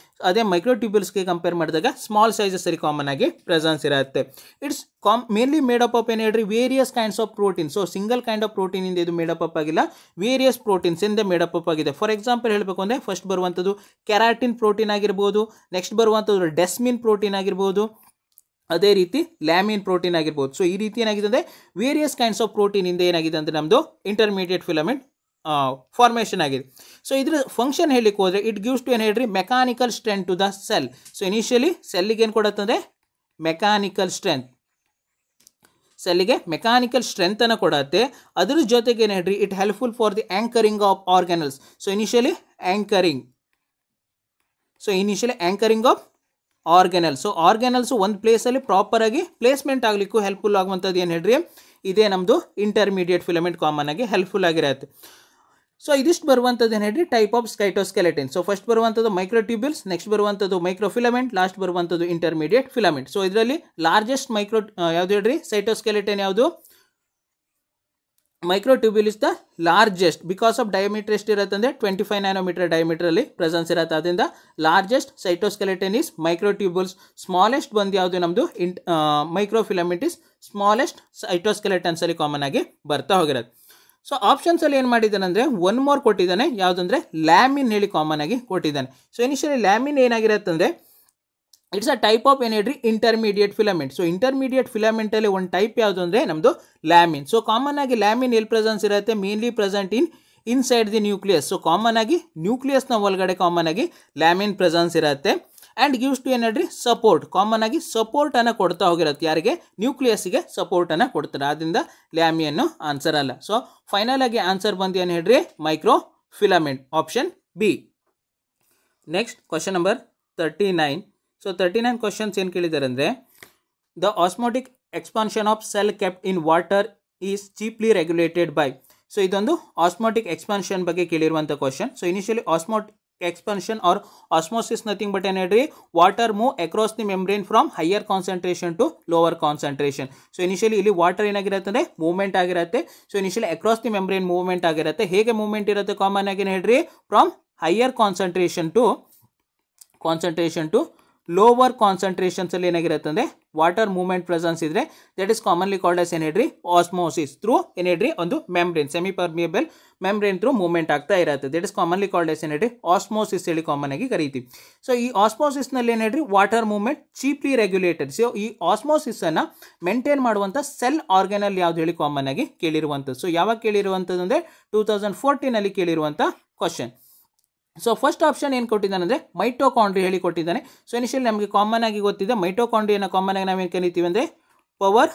ಅದೇ ಮೈಕ್ರೋಟ್ಯೂಬ್ಯೂಲ್ಸ್ಗೆ ಕಂಪೇರ್ ಮಾಡಿದಾಗ ಸ್ಮಾಲ್ ಸೈಜಸ್ಸಲ್ಲಿ ಕಾಮನ್ ಆಗಿ ಪ್ರೆಸೆನ್ಸ್ ಇರುತ್ತೆ. ಇಟ್ಸ್ ಮೇನ್ಲಿ ಮೇಡಪ್ ಅಪ್ ಏನು ಹೇಳ್ರಿ various kinds of protein. So single kind of protein ಇಂದ ಇದು ಮೇಡಪ್ ಅಪ್ ಆಗಿಲ್ಲ, ವೇರಿಯಸ್ ಪ್ರೋಟೀನ್ಸ್ ಇಂದ ಮೇಡಪ್ ಅಪ್ ಆಗಿದೆ. ಫಾರ್ ಎಕ್ಸಾಂಪಲ್ ಹೇಳಬೇಕು ಅಂದರೆ ಫಸ್ಟ್ ಬರುವಂಥದ್ದು ಕೆರಾಟಿನ್ ಪ್ರೋಟೀನ್ ಆಗಿರ್ಬೋದು, ನೆಕ್ಸ್ಟ್ ಬರುವಂಥದ್ದು ಡೆಸ್ಮಿನ್ ಪ್ರೋಟೀನ್ ಆಗಿರ್ಬೋದು, ಅದೇ ರೀತಿ ಲ್ಯಾಮಿನ್ ಪ್ರೋಟೀನ್ ಆಗಿರ್ಬೋದು. ಸೊ ಈ ರೀತಿ ಏನಾಗಿದೆ ಅಂದರೆ ವೇರಿಯಸ್ ಕೈಂಡ್ಸ್ ಆಫ್ ಪ್ರೋಟೀನ್ ಇಂದ ಏನಾಗಿದೆ ಅಂದರೆ ನಮ್ಮದು ಇಂಟರ್ಮೀಡಿಯೇಟ್ ಫಿಲಮೆಂಟ್ ಫಾರ್ಮೇಷನ್ ಆಗಿದೆ. ಸೊ ಇದ್ರ ಫಂಕ್ಷನ್ ಹೇಳಿಕ್ಕೆ ಹೋದರೆ ಇಟ್ ಗಿವ್ಸ್ ಟು ಏನು ಹೇಳ್ರಿ mechanical strength to the cell. So initially ಸೆಲ್ಲಿಗೆ ಏನು ಕೊಡುತ್ತಂದರೆ ಮೆಕ್ಯಾನಿಕಲ್ ಸ್ಟ್ರೆಂತ್, ಸೆಲ್ಲಿಗೆ ಮೆಕ್ಯಾನಿಕಲ್ ಸ್ಟ್ರೆಂತನ್ನು ಕೊಡುತ್ತೆ. ಅದ್ರ ಜೊತೆಗೆ ಏನು ಹೇಳ್ರಿ it helpful for the anchoring of organelles. So initially anchoring of organelle. So organelles ಒಂದು ಪ್ಲೇಸಲ್ಲಿ ಪ್ರಾಪರಾಗಿ ಪ್ಲೇಸ್ಮೆಂಟ್ ಆಗಲಿಕ್ಕೂ ಹೆಲ್ಪ್ಫುಲ್ ಆಗುವಂಥದ್ದು ಏನು ಹೇಳ್ರಿ ಇದೇ ನಮ್ಮದು ಇಂಟರ್ಮೀಡಿಯೇಟ್ ಫಿಲಮೆಂಟ್ ಕಾಮನ್ ಆಗಿ ಹೆಲ್ಪ್ಫುಲ್ ಆಗಿರುತ್ತೆ. ಸೊ ಇದಿಷ್ಟು ಬರುವಂಥದ್ದು ಏನು ಹೇಳ್ರಿ type of cytoskeleton. So first ಬರುವಂಥದ್ದು ಮೈಕ್ರೋಟ್ಯೂಬ್ಯೂಲ್ಸ್, ನೆಕ್ಸ್ಟ್ ಬರುವಂಥದ್ದು ಮೈಕ್ರೋಫಿಲಮೆಂಟ್, ಲಾಸ್ಟ್ ಬರುವಂಥದ್ದು ಇಂಟರ್ಮೀಡಿಯೇಟ್ ಫಿಲಮೆಂಟ್. ಸೊ ಇದರಲ್ಲಿ ಲಾರ್ಜೆಸ್ಟ್ ಯಾವುದು ಹೇಳ್ರಿ ಸೈಟೋಸ್ಕೆಲೆಟನ್ ಯಾವುದು microtubule is the largest because of diameter ಎಷ್ಟು ಇರುತ್ತೆ ಅಂದರೆ 25 ನ್ಯಾನೋಮೀಟರ್ ಡಯಾಮೀಟರಲ್ಲಿ ಪ್ರೆಸೆನ್ಸ್ ಇರುತ್ತೆ. ಅದರಿಂದ largest cytoskeleton is microtubules. Smallest ಬಂದು ಯಾವುದು ನಮ್ಮದು ಮೈಕ್ರೋಫಿಲಮೆಂಟ್ ಇಸ್ ಸ್ಮಾಲೆಸ್ಟ್ ಸೈಟೋಸ್ಕೆಲೆಟನ್ಸಲ್ಲಿ ಕಾಮನ್ ಆಗಿ ಬರ್ತಾ ಹೋಗಿರೋದು. ಸೊ ಆಪ್ಷನ್ಸಲ್ಲಿ ಏನು ಮಾಡಿದ್ದಾನೆ ಅಂದರೆ ಒನ್ ಮೋರ್ ಕೊಟ್ಟಿದ್ದಾನೆ, ಯಾವುದಂದರೆ ಲ್ಯಾಮಿನ್ ಹೇಳಿ ಕಾಮನ್ ಆಗಿ ಕೊಟ್ಟಿದ್ದಾನೆ. ಸೊ ಇನಿಷಿಯಲಿ ಲ್ಯಾಮಿನ್ ಏನಾಗಿರುತ್ತೆ ಅಂದರೆ ಇಟ್ಸ್ ಅ ಟೈಪ್ ಆಫ್ ಏನು ಹೇಳ್ರಿ ಇಂಟರ್ಮೀಡಿಯೇಟ್ ಫಿಲಮೆಂಟ್. ಸೊ ಇಂಟರ್ಮೀಡಿಯೇಟ್ ಫಿಲಮೆಂಟಲ್ಲಿ ಒಂದು ಟೈಪ್ ಯಾವುದು ಅಂದರೆ ನಮ್ಮದು ಲ್ಯಾಮಿನ್. ಸೊ ಕಾಮನ್ ಆಗಿ ಲ್ಯಾಮಿನ್ ಎಲ್ಲಿ ಪ್ರೆಸೆನ್ಸ್ ಇರುತ್ತೆ mainly present inside the nucleus. So common ಆಗಿ ನ್ಯೂಕ್ಲಿಯಸ್ನ ಒಳಗಡೆ ಕಾಮನ್ ಆಗಿ ಲ್ಯಾಮಿನ್ ಪ್ರೆಸೆನ್ಸ್ ಇರುತ್ತೆ. ಆ್ಯಂಡ್ ಗಿವ್ಸ್ ಟು ಏನು ಹೇಳ್ರಿ ಸಪೋರ್ಟ್, ಕಾಮನ್ ಆಗಿ ಸಪೋರ್ಟನ್ನು ಕೊಡ್ತಾ ಹೋಗಿರುತ್ತೆ. ಯಾರಿಗೆ ನ್ಯೂಕ್ಲಿಯಸ್ಗೆ ಸಪೋರ್ಟನ್ನು ಕೊಡ್ತಾರೆ. ಆದ್ದರಿಂದ ಲ್ಯಾಮಿಯನ್ನು ಆನ್ಸರ್ ಅಲ್ಲ. ಸೊ ಫೈನಲ್ ಆಗಿ ಆನ್ಸರ್ ಬಂದು ಏನು ಹೇಳ್ರಿ microfilament, option B. Next question number 39. So 39 questions ಏನು ಕೇಳಿದ್ದಾರೆ ಅಂದರೆ the osmotic expansion of cell kept in water is cheaply regulated by. So ಇದೊಂದು ಆಸ್ಮೋಟಿಕ್ ಎಕ್ಸ್ಪಾನ್ಷನ್ ಬಗ್ಗೆ ಕೇಳಿರುವಂಥ question. So initially osmotic expansion or osmosis nothing but an water move across the membrane from higher concentration to lower concentration. So initially ಇಲ್ಲಿ water ಏನಾಗಿರುತ್ತೆ ಅಂದರೆ movement ಆಗಿರುತ್ತೆ. So initially across the membrane movement ಆಗಿರುತ್ತೆ. ಹೇಗೆ movement ಇರುತ್ತೆ common ಆಗಿ ಹೇಳ್ರಿ from higher concentration to lower concentrations ಅಲ್ಲಿ ಏನಾಗಿರುತ್ತೆ ಅಂದರೆ ವಾಟರ್ ಮೂವ್ಮೆಂಟ್ ಪ್ರೆಸೆನ್ಸ್ ಇದ್ರೆ that is commonly called as ಏನು ಹೇಳ್ರಿ ಆಸ್ಮೋಸಿಸ್ ಥ್ರೂ ಏನು ಹೇಳ್ರಿ ಒಂದು membrane semi permeable membrane through movement ಆಗ್ತಾ ಇರುತ್ತೆ. That is commonly called as ಏನು ಹೇಳ್ರಿ ಆಸ್ಮೋಸಿಸ್ ಹೇಳಿ ಕಾಮನ್ ಆಗಿ ಕರಿತೀವಿ. ಸೊ ಈ ಆಸ್ಮೋಸಿಸ್ನಲ್ಲಿ ಏನು ಹೇಳ್ರಿ ವಾಟರ್ ಮೂವ್ಮೆಂಟ್ ಚೀಪ್ಲಿ ರೆಗ್ಯುಲೇಟೆಡ್. ಸೊ ಈ ಆಸ್ಮೋಸಿಸನ್ನು ಮೇಂಟೈನ್ ಮಾಡುವಂಥ ಸೆಲ್ ಆರ್ಗನಲ್ ಯಾವ್ದು ಹೇಳಿ ಕಾಮನ್ ಆಗಿ ಕೇಳಿರುವಂಥದ್ದು. ಸೊ ಯಾವಾಗ ಕೇಳಿರುವಂಥದ್ದು ಅಂದರೆ 2014 ಕೇಳಿರುವಂಥ ಕ್ವಶನ್. ಸೊ ಫಸ್ಟ್ ಆಪ್ಷನ್ ಏನು ಕೊಟ್ಟಿದ್ದಾನೆ ಅಂದರೆ ಮೈಟೋಕಾಂಡ್ರಿ ಹೇಳಿ ಕೊಟ್ಟಿದ್ದಾನೆ. ಸೊ ಇನಿಷಿಯಲಿ ನಮಗೆ ಕಾಮನ್ ಆಗಿ ಗೊತ್ತಿದೆ ಮೈಟೋಕಾಂಡ್ರಿಯನ್ನು ಕಾಮನ್ ಆಗಿ ನಾವೇನು ಕರಿತೀವಿ ಅಂದರೆ power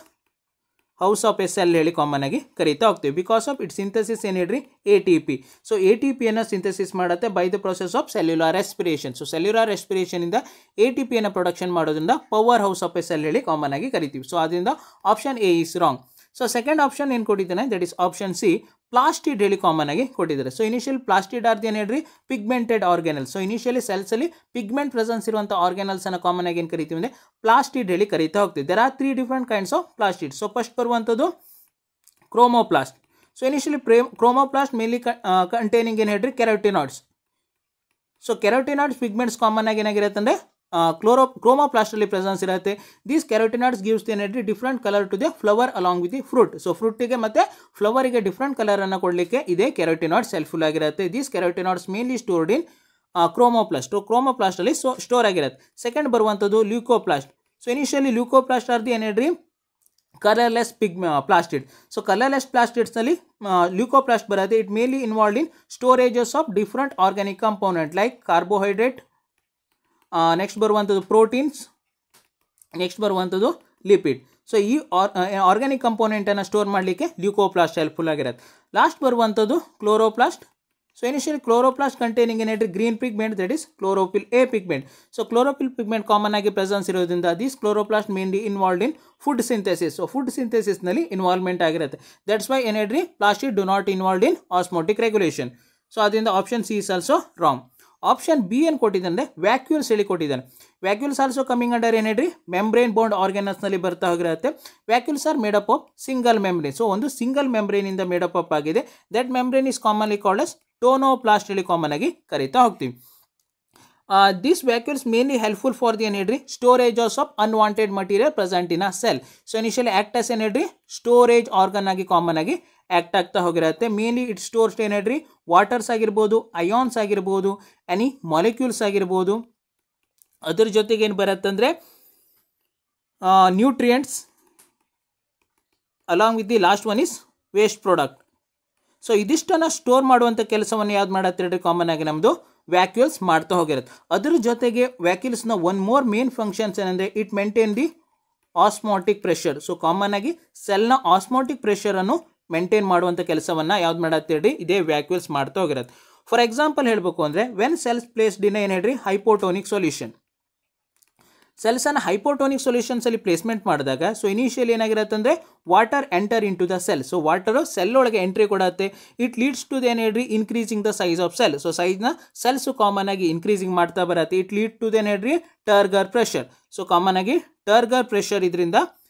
house of a cell ಹೇಳಿ ಕಾಮನ್ ಆಗಿ ಕರೀತಾ ಹೋಗ್ತೀವಿ. ಬಿಕಾಸ್ ಆಫ್ ಇಟ್ ಸಿಂಥಸಿಸ್ ಏನು ಹೇಳ್ರಿ ATP. ಸೊ ATPಯನ್ನು ಸಿಂಥಸಿಸ್ ಮಾಡುತ್ತೆ by the process of cellular respiration. So cellular respiration ಇಂದ ATPಯನ್ನು ಪ್ರೊಡಕ್ಷನ್ ಮಾಡೋದ್ರಿಂದ power house of a cell ಹೇಳಿ ಕಾಮನ್ ಆಗಿ ಕರಿತೀವಿ. ಸೊ ಅದರಿಂದ option A is wrong. So second option ಏನು ಕೊಟ್ಟಿದ್ದಾನೆ, ದಟ್ ಇಸ್ ಆಪ್ಷನ್ C, ಪ್ಲಾಸ್ಟಿಡ್ ಹೇಳಿ ಕಾಮನ್ ಆಗಿ ಕೊಟ್ಟಿದ್ದಾರೆ. ಸೊ ಇನಿಷಿಯಲ್ ಪ್ಲಾಸ್ಟಿಡ್ ಆರ್ ಏನು ಹೇಳ್ರಿ ಪಿಗ್ಮೆಂಟೆಡ್ ಆರ್ಗ್ಯಾನಲ್ಸ್. ಸೊ ಇನಿಷಿಯಲಿ ಸೆಲ್ಸ್ ಅಲ್ಲಿ ಪಿಗ್ಮೆಂಟ್ ಪ್ರೆಸೆನ್ಸ್ ಇರುವಂಥ ಆರ್ಗ್ಯಾನಲ್ಸ್ ಅನ್ನು ಕಾಮನ್ ಆಗಿ ಏನು ಕರಿತೀವಿ ಅಂದರೆ ಪ್ಲಾಸ್ಟಿಡ್ ಹೇಳಿ ಕರೀತಾ ಹೋಗ್ತೀವಿ. There are 3 different kinds of plastid. So first ಬರುವಂಥದ್ದು chromoplast. So initially chromoplast mainly containing ಏನು ಹೇಳ್ರಿ carotenoids. So carotenoids pigments common ಆಗಿ ಏನಾಗಿರುತ್ತೆ ಅಂದರೆ ಕ್ರೋಮೋಪ್ಲಾಸ್ಟ್ ಅಲ್ಲಿ ಪ್ರೆಸೆನ್ಸ್ ಇರುತ್ತೆ. ದೀಸ್ ಕೆರಾಟಿನಾಯ್ಡ್ಸ್ ಗಿವ್ಸ್ ದಿ ಏನ್ರಿ different colour to the flower along with the fruit. So ಫ್ರೂಟಿಗೆ ಮತ್ತೆ ಫ್ಲವರಿಗೆ ಡಿಫ್ರೆಂಟ್ ಕಲರ್ ಅನ್ನು ಕೊಡಲಿಕ್ಕೆ ಇದೇ ಕೆರಾಟಿನಾಯ್ಡ್ಸ್ ಹೆಲ್ಪ್ಫುಲ್ ಆಗಿರುತ್ತೆ. These carotenoids mainly stored in chromoplast. Chromoplast ಅಲ್ಲಿ ಸ್ಟೋರ್ ಆಗಿರುತ್ತೆ. ಸೆಕೆಂಡ್ ಬರುವಂಥದ್ದು leucoplast. So initially leucoplast are the ಏನ್ರಿ ಕಲರ್ಲೆಸ್ ಪ್ಲಾಸ್ಟಿಡ್. ಸೊ ಕಲರ್ಲೆಸ್ ಪ್ಲಾಸ್ಟಿಡ್ಸ್ನಲ್ಲಿ ಲ್ಯೂಕೋಪ್ಲಾಸ್ಟ್ ಬರುತ್ತೆ. It mainly involved in storages of different organic component like carbohydrate, next ಬರುವಂಥದ್ದು proteins, next ಬರುವಂಥದ್ದು lipid. So ಈ organic ಕಂಪೋನೆಂಟನ್ನು ಸ್ಟೋರ್ ಮಾಡಲಿಕ್ಕೆ ಲ್ಯೂಕೋಪ್ಲಾಸ್ಟ್ ಹೆಲ್ಪ್ಫುಲ್ ಆಗಿರುತ್ತೆ. Last ಬರುವಂಥದ್ದು chloroplast. So initially chloroplast containing ಏನ್ರಿ green pigment, that is chlorophyll A pigment. So chlorophyll pigment common ಆಗಿ presence ಇರೋದ್ರಿಂದ this chloroplast mainly involved in food synthesis. So food ಸಿಂಥೆಸಿಸ್ನಲ್ಲಿ involvement ಆಗಿರುತ್ತೆ. That's why ಏನ್ರಿ plastid do not involved in osmotic regulation. So ಅದರಿಂದ option C is also wrong. Option B ಏನು ಕೊಟ್ಟಿದ್ದಾನೆ, vacuoles ಹೇಳಿ ಕೊಟ್ಟಿದ್ದಾನೆ. ವ್ಯಾಕ್ಯೂಲ್ಸ್ ಆಲ್ಸೋ ಕಮಿಂಗ್ ಅಂಡರ್ ಏನ್ರಿ membrane bound ಆರ್ಗ್ಯಾನಲ್ಸ್ನಲ್ಲಿ ಬರ್ತಾ ಹೋಗಿರುತ್ತೆ. Vacuoles are made up of single membrane. So ಒಂದು ಸಿಂಗಲ್ ಮೆಂಬ್ರೇನ್ ಇಂದ ಮೇಡಪ್ ಅಪ್ ಆಗಿದೆ. That membrane is commonly called as tonoplast ಹೇಳಿ ಕಾಮನ್ ಆಗಿ ಕರೀತಾ ಹೋಗ್ತೀವಿ. These vacuoles mainly helpful for the energy storages of unwanted material present in a cell. So initially act as energy storage organ ಆಗಿ common ಆಗಿ act ಆಗ್ತಾ ಹೋಗಿರುತ್ತೆ. Mainly it stores energy waters ಆಗಿರ್ಬೋದು, ions ಆಗಿರ್ಬೋದು, any molecules ಆಗಿರ್ಬೋದು. ಅದ್ರ ಜೊತೆಗೆ ಏನು ಬರುತ್ತಂದರೆ nutrients along with the last one is waste product. So ಇದಿಷ್ಟನ್ನು ಸ್ಟೋರ್ ಮಾಡುವಂಥ ಕೆಲಸವನ್ನು ಯಾವ್ದು ಮಾಡತ್ತೆ ಕಾಮನ್ ಆಗಿ ನಮ್ಮದು ವ್ಯಾಕ್ಯೂಲ್ಸ್ ಮಾಡ್ತಾ ಹೋಗಿರುತ್ತೆ. ಅದ್ರ ಜೊತೆಗೆ ವ್ಯಾಕ್ಯೂಲ್ಸ್ನ ಒನ್ ಮೋರ್ ಮೇನ್ ಫಂಕ್ಷನ್ಸ್ ಏನಂದರೆ it maintain the osmotic pressure. So common ಆಗಿ ಸೆಲ್ನ ಆಸ್ಮೋಟಿಕ್ ಪ್ರೆಷರನ್ನು ಮೇಂಟೈನ್ ಮಾಡುವಂಥ ಕೆಲಸವನ್ನು ಯಾವ್ದು ಮಾಡತ್ತೇಳಿ ಇದೇ ವ್ಯಾಕ್ಯೂಲ್ಸ್ ಮಾಡ್ತಾ ಹೋಗಿರುತ್ತೆ. ಫಾರ್ ಎಕ್ಸಾಂಪಲ್ ಹೇಳಬೇಕು ಅಂದರೆ ವೆನ್ ಸೆಲ್ಸ್ ಪ್ಲೇಸ್ಡ್ ಇನ್ ಏನು ಹೇಳ್ರಿ ಹೈಪೋಟೋನಿಕ್ ಸೊಲ್ಯೂಷನ್. ಸೆಲ್ಸನ್ನು ಹೈಪೋಟೋನಿಕ್ ಸೊಲ್ಯೂಷನ್ಸಲ್ಲಿ ಪ್ಲೇಸ್ಮೆಂಟ್ ಮಾಡಿದಾಗ ಸೊ ಇನಿಷಿಯಲಿ ಏನಾಗಿರುತ್ತೆ ಅಂದರೆ water enter into the cell. So water cell ಒಳಗೆ ಎಂಟ್ರಿ ಕೊಡುತ್ತೆ. ಇಟ್ ಲೀಡ್ಸ್ ಟು ಏನು ಹೇಳ್ರಿ increasing the size of cell. So ಸೈಜ್ನ ಸೆಲ್ಸು ಕಾಮನ್ ಆಗಿ ಇನ್ಕ್ರೀಸಿಂಗ್ ಮಾಡ್ತಾ ಬರುತ್ತೆ. ಇಟ್ ಲೀಡ್ ಟು ಏನು ಹೇಳ್ರಿ ಟರ್ಗರ್ ಪ್ರೆಷರ್. ಸೊ ಕಾಮನ್ ಆಗಿ ಟರ್ಗರ್ ಪ್ರೆಷರ್ ಇದರಿಂದ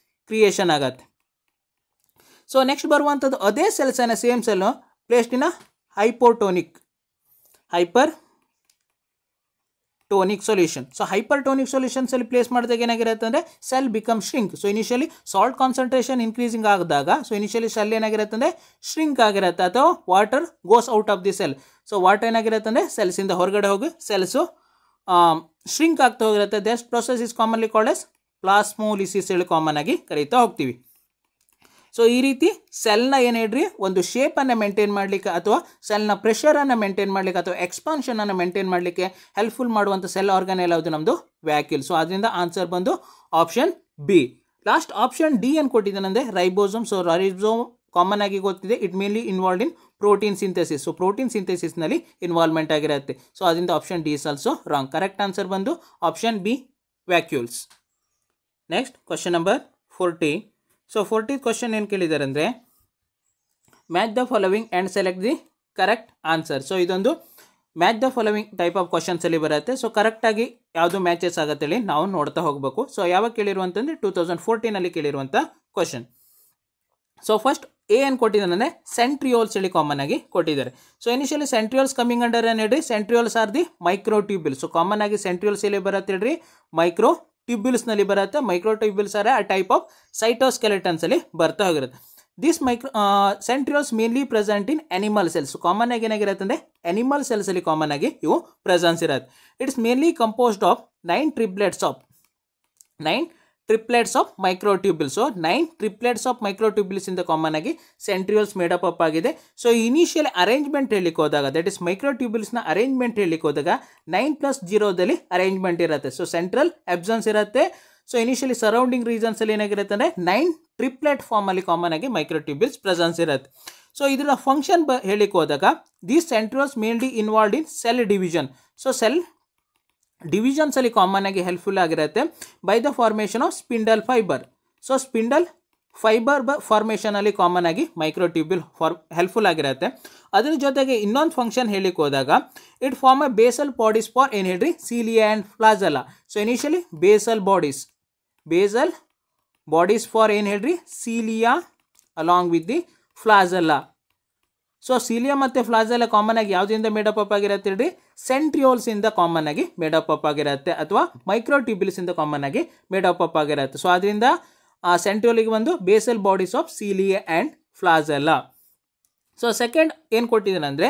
ಕ್ರಿಯೇಷನ್ ಆಗತ್ತೆ. ಸೊ ನೆಕ್ಸ್ಟ್ ಬರುವಂಥದ್ದು ಅದೇ ಸೆಲ್ಸನ್ನು same cell placed in hypotonic tonic solution. So hypertonic solutions ಅಲ್ಲಿ ಪ್ಲೇಸ್ ಮಾಡಿದಾಗ ಏನಾಗಿರುತ್ತೆ ಅಂದರೆ cell become shrink. So initially salt concentration increasing ಆಗಿದಾಗ ಸೊ ಇನಿಷಿಯಲಿ ಸೆಲ್ ಏನಾಗಿರುತ್ತೆ ಅಂದರೆ ಶ್ರಿಂಕ್ ಆಗಿರುತ್ತೆ ಅಥವಾ water goes out of the cell. So water ಏನಾಗಿರುತ್ತೆ ಅಂದರೆ ಸೆಲ್ಸಿಂದ ಹೊರಗಡೆ ಹೋಗಿ ಸೆಲ್ಸು ಶ್ರಿಂಕ್ ಆಗ್ತಾ ಹೋಗಿರುತ್ತೆ. This process is commonly called as ಪ್ಲಾಸ್ಮೋಲಿಸಿಸ್ ಹೇಳಿ ಕಾಮನ್ ಆಗಿ ಕರೀತಾ ಹೋಗ್ತೀವಿ. ಸೊ ಈ ರೀತಿ ಸೆಲ್ನ ಏನು ಹೇಳ್ರಿ ಒಂದು ಶೇಪನ್ನು ಮೇಂಟೈನ್ ಮಾಡಲಿಕ್ಕೆ ಅಥವಾ ಸೆಲ್ನ ಪ್ರೆಷರನ್ನು ಮೇಂಟೈನ್ ಮಾಡಲಿಕ್ಕೆ ಅಥವಾ ಎಕ್ಸ್ಪಾನ್ಷನನ್ನು ಮೇಂಟೈನ್ ಮಾಡಲಿಕ್ಕೆ ಹೆಲ್ಪ್ಫುಲ್ ಮಾಡುವಂಥ ಸೆಲ್ ಆರ್ಗನ್ ಯಾವುದು ನಮ್ಮದು ವ್ಯಾಕ್ಯೂಲ್. ಸೊ ಅದರಿಂದ ಆನ್ಸರ್ ಬಂದು option B. Last option D ಏನು ಕೊಟ್ಟಿದ್ದಾನೆ ರೈಬೋಸೋಮ್. ಸೊ ರೈಬೋಸೋಮ್ ಕಾಮನ್ ಆಗಿ ಗೊತ್ತಿದೆ it mainly involved in protein synthesis. So protein ಸಿಂಥೆಸಿಸ್ನಲ್ಲಿ ಇನ್ವಾಲ್ವ್ಮೆಂಟ್ ಆಗಿರುತ್ತೆ. ಸೊ ಅದರಿಂದ option D is also wrong. Correct answer ಬಂದು option B vacuoles. Next question number 40. So 40th question ಏನು ಕೇಳಿದ್ದಾರೆ ಅಂದರೆ match the following and select the correct answer. So ಇದೊಂದು match the following type of ಕ್ವಶನ್ಸಲ್ಲಿ ಬರುತ್ತೆ. So ಕರೆಕ್ಟಾಗಿ ಯಾವುದು matches ಆಗುತ್ತೇಳಿ ನಾವು ನೋಡ್ತಾ ಹೋಗಬೇಕು. ಸೊ ಯಾವಾಗ ಕೇಳಿರುವಂತಂದರೆ 2014 ಕೇಳಿರುವಂಥ ಕ್ವಶನ್. ಸೊ ಫಸ್ಟ್ ಎ ಏನು ಕೊಟ್ಟಿದ್ದಾನೆ ಅಂದರೆ ಸೆಂಟ್ರಿಯೋಲ್ಸ್ ಹೇಳಿ ಕಾಮನ್ ಆಗಿ ಕೊಟ್ಟಿದ್ದಾರೆ. So initially centrioles coming under ಏನು ಹೇಳ್ರಿ centrioles are the microtubule. So common ಆಗಿ ಸೆಂಟ್ರಿಯೋಲ್ಸ್ ಎಲ್ಲಿ ಬರುತ್ತೆ ಹೇಳ್ರಿ ಮೈಕ್ರೋ ಟ್ಯೂಬ್ಯೂಲ್ಸ್ನಲ್ಲಿ ಬರುತ್ತೆ. ಮೈಕ್ರೋಟ್ಯೂಬ್ಯೂಲ್ಸ್ ಆರ್ ಆ ಟೈಪ್ ಆಫ್ ಸೈಟೋಸ್ಕೆಲೆಟನ್ಸ್ ಅಲ್ಲಿ ಬರ್ತಾ ಹೋಗಿರುತ್ತೆ. This centrioles mainly present in animal cells. Common ಆಗಿ ಏನಾಗಿರುತ್ತೆ ಅಂದರೆ ಅನಿಮಲ್ ಸೆಲ್ಸ್ ಅಲ್ಲಿ ಕಾಮನ್ ಆಗಿ ಇವು ಪ್ರೆಸೆನ್ಸ್ ಇರುತ್ತೆ. It's mainly composed of 9 triplets of microtubules. So 9 triplets of microtubules ಇಂದ ಕಾಮನ್ ಆಗಿ ಸೆಂಟ್ರಿಯೋಲ್ಸ್ ಮೇಡಪ್ ಅಪ್ ಆಗಿದೆ. ಸೊ ಇನಿಷಿಯಲ್ ಅರೇಂಜ್ಮೆಂಟ್ ಹೇಳಲಿಕ್ಕೆ ಹೋದಾಗ ದಟ್ ಇಸ್ ಮೈಕ್ರೋಟ್ಯೂಬ್ಯೂಲ್ಸ್ನ ಅರೇಂಜ್ಮೆಂಟ್ ಹೇಳಲಿಕ್ಕೆ ಹೋದಾಗ 9+0 ಅರೇಂಜ್ಮೆಂಟ್ ಇರುತ್ತೆ. ಸೊ ಸೆಂಟ್ರಲ್ ಅಬ್ಸೆನ್ಸ್ ಇರುತ್ತೆ. ಸೊ ಇನಿಷಿಯಲಿ ಸರೌಂಡಿಂಗ್ ರೀಜನ್ಸ್ ಅಲ್ಲಿ ಏನಾಗಿರುತ್ತೆ ಅಂದರೆ 9 ಟ್ರಿಪ್ಲೆಟ್ ಫಾರ್ಮಲ್ಲಿ ಕಾಮನ್ ಆಗಿ ಮೈಕ್ರೋಟ್ಯೂಬ್ಯೂಲ್ಸ್ ಪ್ರೆಸೆನ್ಸ್ ಇರುತ್ತೆ. ಸೊ ಇದರ ಫಂಕ್ಷನ್ ಹೇಳಿಕ್ಕೆ ಹೋದಾಗ these centrioles mainly involved in cell division. So cell divisions ಅಲ್ಲಿ ಕಾಮನ್ ಆಗಿ ಹೆಲ್ಪ್ಫುಲ್ ಆಗಿರುತ್ತೆ by the formation of spindle fibre. So spindle fibre formation ಅಲ್ಲಿ ಕಾಮನ್ ಆಗಿ ಮೈಕ್ರೋಟ್ಯೂಬ್ಯೂಲ್ ಹೆಲ್ಪ್ಫುಲ್ ಆಗಿರುತ್ತೆ. ಅದರ ಜೊತೆಗೆ ಇನ್ನೊಂದು ಫಂಕ್ಷನ್ ಹೇಳಿಕ್ಕೆ ಹೋದಾಗ it form a basal bodies for ಏನು ಹೇಳ್ರಿ cilia and flagella. So initially basal bodies for ಏನು ಹೇಳ್ರಿ cilia along with the flagella. So cilia ಮತ್ತು ಫ್ಲಾಜೆಲ್ಲಾ ಕಾಮನ್ ಆಗಿ ಯಾವುದರಿಂದ ಮೇಡಪ್ ಅಪ್ ಆಗಿರುತ್ತೆ ಹೇಳ್ರಿ ಸೆಂಟ್ರಿಯೋಲ್ಸ್ ಇಂದ ಕಾಮನ್ ಆಗಿ ಮೇಡಪ್ ಅಪ್ ಆಗಿರುತ್ತೆ ಅಥವಾ ಮೈಕ್ರೋಟ್ಯೂಬ್ಯೂಲ್ಸ್ ಇಂದ ಕಾಮನ್ ಆಗಿ ಮೇಡಪ್ ಅಪ್ ಆಗಿರುತ್ತೆ. ಸೊ ಅದರಿಂದ ಸೆಂಟ್ರಿಯೋಲಿಗೆ ಒಂದು basal bodies of cilia and flagella. So second ಏನು ಕೊಟ್ಟಿದ್ದಾನೆ ಅಂದರೆ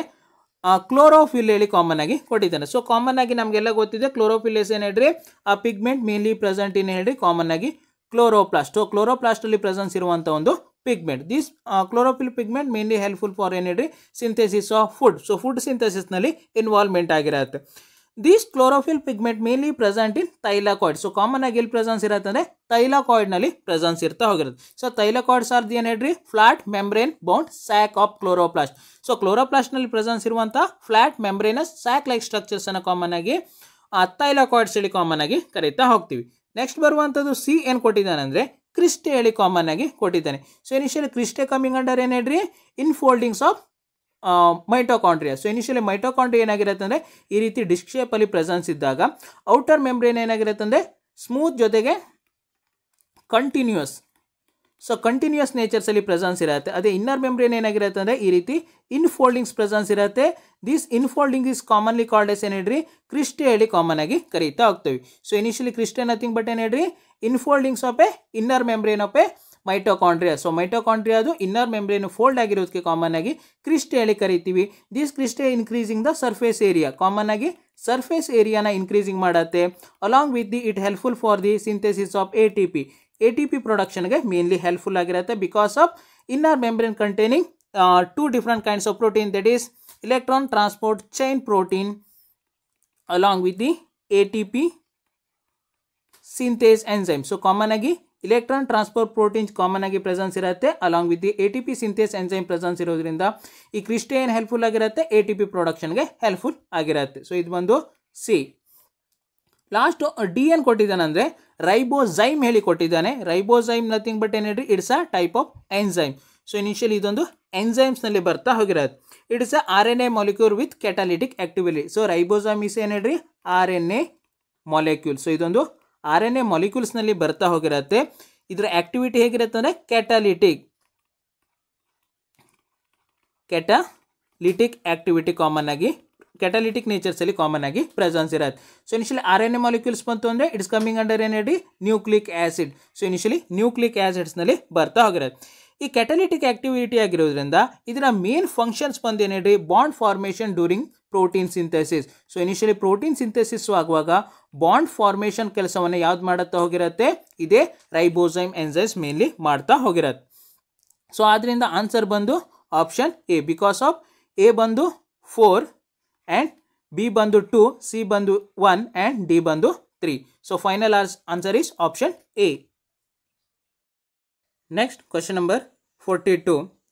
ಕ್ಲೋರೋಫಿಲ್ ಹೇಳಿ ಕಾಮನ್ ಆಗಿ ಕೊಟ್ಟಿದ್ದಾನೆ. ಸೊ ಕಾಮನ್ ಆಗಿ ನಮಗೆಲ್ಲ ಗೊತ್ತಿದೆ ಕ್ಲೋರೋಫಿಲ್ ಏನು ಹೇಳ್ರಿ ಆ ಪಿಗ್ಮೆಂಟ್ ಮೇನ್ಲಿ ಪ್ರೆಸೆಂಟ್ ಏನು ಹೇಳ್ರಿ ಕಾಮನ್ ಆಗಿ ಕ್ಲೋರೋಪ್ಲಾಸ್ಟ್. ಸೊ ಕ್ಲೋರೋಪ್ಲಾಸ್ಟ್ ಅಲ್ಲಿ ಪ್ರೆಸೆನ್ಸ್ ಇರುವಂಥ ಒಂದು pigment. This chlorophyll pigment mainly helpful for ಏನು ಹೇಳ್ರಿ synthesis of food. So food ಸಿಂಥೆಸಿಸ್ನಲ್ಲಿ ಇನ್ವಾಲ್ವ್ಮೆಂಟ್ ಆಗಿರುತ್ತೆ. This chlorophyll pigment mainly present in thylakoid. So common ಆಗಿ ಎಲ್ಲಿ ಪ್ರೆಸೆನ್ಸ್ ಇರುತ್ತೆ ಅಂದರೆ ಥೈಲಾಕಾಯ್ಡ್ನಲ್ಲಿ ಪ್ರೆಸೆನ್ಸ್ ಇರ್ತಾ ಹೋಗಿರುತ್ತೆ. ಸೊ ಥೈಲಾಕಾಯ್ಡ್ಸ್ ಆರ್ ದಿ ಏನು ಹೇಳ್ರಿ flat membrane bound sac of chloroplast. So ಕ್ಲೋರೋಪ್ಲಾಸ್ಟ್ನಲ್ಲಿ ಪ್ರೆಸೆನ್ಸ್ ಇರುವಂಥ ಫ್ಲಾಟ್ ಮೆಂಬ್ರೇನಸ್ ಸ್ಯಾಕ್ ಲೈಕ್ ಸ್ಟ್ರಕ್ಚರ್ಸನ್ನು ಕಾಮನ್ ಆಗಿ ಥೈಲಾಕಾಯ್ಡ್ಸ್ ಹೇಳಿ ಕಾಮನ್ ಆಗಿ ಕರೀತಾ ಹೋಗ್ತೀವಿ. ನೆಕ್ಸ್ಟ್ ಬರುವಂಥದ್ದು ಸಿ ಏನು ಕೊಟ್ಟಿದ್ದಾನೆ ಅಂದರೆ ಕ್ರಿಸ್ಟೆ ಹೇಳಿ ಕಾಮನ್ ಆಗಿ ಕೊಟ್ಟಿದ್ದಾನೆ. So initially cristae coming under ಏನು ಹೇಳ್ರಿ infoldings of mitochondria. So initially mitochondria ಏನಾಗಿರುತ್ತೆ ಅಂದರೆ ಈ ರೀತಿ ಡಿಸ್ಕ್ ಶೇಪಲ್ಲಿ ಪ್ರೆಸೆನ್ಸ್ ಇದ್ದಾಗ ಔಟರ್ ಮೆಂಬ್ರೇನ್ ಏನಾಗಿರುತ್ತೆ ಅಂದರೆ ಸ್ಮೂತ್ ಜೊತೆಗೆ ಕಂಟಿನ್ಯೂಯಸ್. ಸೊ ಕಂಟಿನ್ಯೂಯಸ್ ನೇಚರ್ಸಲ್ಲಿ ಪ್ರೆಸೆನ್ಸ್ ಇರುತ್ತೆ. ಅದೇ ಇನ್ನರ್ ಮೆಂಬ್ರೇನ್ ಏನಾಗಿರುತ್ತೆ ಅಂದರೆ ಈ ರೀತಿ ಇನ್ಫೋಲ್ಡಿಂಗ್ಸ್ ಪ್ರೆಸೆನ್ಸ್ ಇರುತ್ತೆ. This infolding is commonly called as ಏನು ಹೇಳ್ರಿ ಕ್ರಿಸ್ಟೆ ಹೇಳಿ ಕಾಮನ್ ಆಗಿ ಕರೀತಾ ಹೋಗ್ತೀವಿ. So initially cristae nothing but ಏನು ಹೇಳ್ರಿ infoldings of a inner membrane of a mitochondria. So ಮೈಟೋಕಾಂಡ್ರಿಯಾದು ಇನ್ನರ್ ಮೆಂಬ್ರೇನ್ ಫೋಲ್ಡ್ ಆಗಿರೋದಕ್ಕೆ ಕಾಮನ್ ಆಗಿ ಕ್ರಿಸ್ಟೆ ಹೇಳಿ ಕರಿತೀವಿ. This cristae increasing the surface area. Common ಆಗಿ ಸರ್ಫೇಸ್ ಏರಿಯಾನ ಇನ್ಕ್ರೀಸಿಂಗ್ ಮಾಡುತ್ತೆ. Along with the it helpful for the synthesis of ATP ಪ್ರೊಡಕ್ಷನ್ಗೆ mainly helpful ಆಗಿರುತ್ತೆ because of inner membrane containing 2 different kinds of protein, that is electron transport chain protein along with the ATP synthase enzyme. So common agi electron transport proteins common agi presence irutte along with the ATP synthase enzyme presence irodrinda ee ಕ್ರಿಸ್ಟೇನ್ helpful ಆಗಿರುತ್ತೆ ATP production ಗೆ helpful ಆಗಿರುತ್ತೆ. So ಇದು ಬಂದು C. Last D ಏನು ಕೊಟ್ಟಿದ್ದಾನೆ ಅಂದರೆ ರೈಬೋಸೈಮ್ ಹೇಳಿ ಕೊಟ್ಟಿದ್ದಾನೆ. ರೈಬೋಸೈಮ್ ನಥಿಂಗ್ ಬಟ್ ಏನು ಹೇಳ್ರಿ it's a type of enzyme. So initially ಇದೊಂದು ಎಂಜೈಮ್ಸ್ನಲ್ಲಿ ಬರ್ತಾ ಹೋಗಿರೋದು. It's a RNA molecule with catalytic activity. So ribozyme is ಏನು ಹೇಳ್ರಿ RNA ಮಾಲಿಕ್ಯೂಲ್. ಸೊ ಇದೊಂದು RNA ಮಾಲಿಕ್ಯೂಲ್ಸ್ನಲ್ಲಿ ಬರ್ತಾ ಹೋಗಿರುತ್ತೆ. ಇದರ ಆಕ್ಟಿವಿಟಿ ಹೇಗಿರುತ್ತೆ ಅಂದರೆ ಕ್ಯಾಟಾಲಿಟಿಕ್ ಆಕ್ಟಿವಿಟಿ ಕಾಮನ್ ಆಗಿ ಕ್ಯಾಟಾಲಿಟಿಕ್ ನೇಚರ್ಸಲ್ಲಿ ಕಾಮನ್ ಆಗಿ ಪ್ರೆಸೆನ್ಸ್ ಇರುತ್ತೆ. ಸೊ ಇನಿಷಿಯಲಿ RNA ಮಾಲಿಕ್ಯೂಲ್ಸ್ ಬಂತು ಅಂದರೆ ಇಟ್ಸ್ ಕಮಿಂಗ್ ಅಂಡರ್ ಏನು ಹೇಳಿ nucleic acid. So initially nucleic ಆ್ಯಸಿಡ್ಸ್ನಲ್ಲಿ ಬರ್ತಾ ಹೋಗಿರುತ್ತೆ. ಈ ಕ್ಯಾಟಾಲಿಟಿಕ್ ಆಕ್ಟಿವಿಟಿ ಆಗಿರೋದ್ರಿಂದ ಇದರ ಮೇನ್ ಫಂಕ್ಷನ್ಸ್ ಬಂದು ಏನು ಹೇಳಿ bond formation during protein synthesis. So initially protein synthesis ಆಗುವಾಗ ಬಾಂಡ್ ಫಾರ್ಮೇಷನ್ ಕೆಲಸವನ್ನು ಯಾವ್ದು ಮಾಡುತ್ತಾ ಹೋಗಿರುತ್ತೆ ಇದೇ ರೈಬೋಸೈಮ್ ಎಂಜೈಮ್ಸ್ ಮೇನ್ಲಿ ಮಾಡ್ತಾ ಹೋಗಿರುತ್ತೆ. ಸೊ ಆದ್ದರಿಂದ ಆನ್ಸರ್ ಬಂದು option A. Because of A ಬಂದು 4 ಆ್ಯಂಡ್ ಬಿ ಬಂದು 2, ಸಿ ಬಂದು 1 ಆ್ಯಂಡ್ ಡಿ ಬಂದು 3. So final answer is option A. Next question number 42.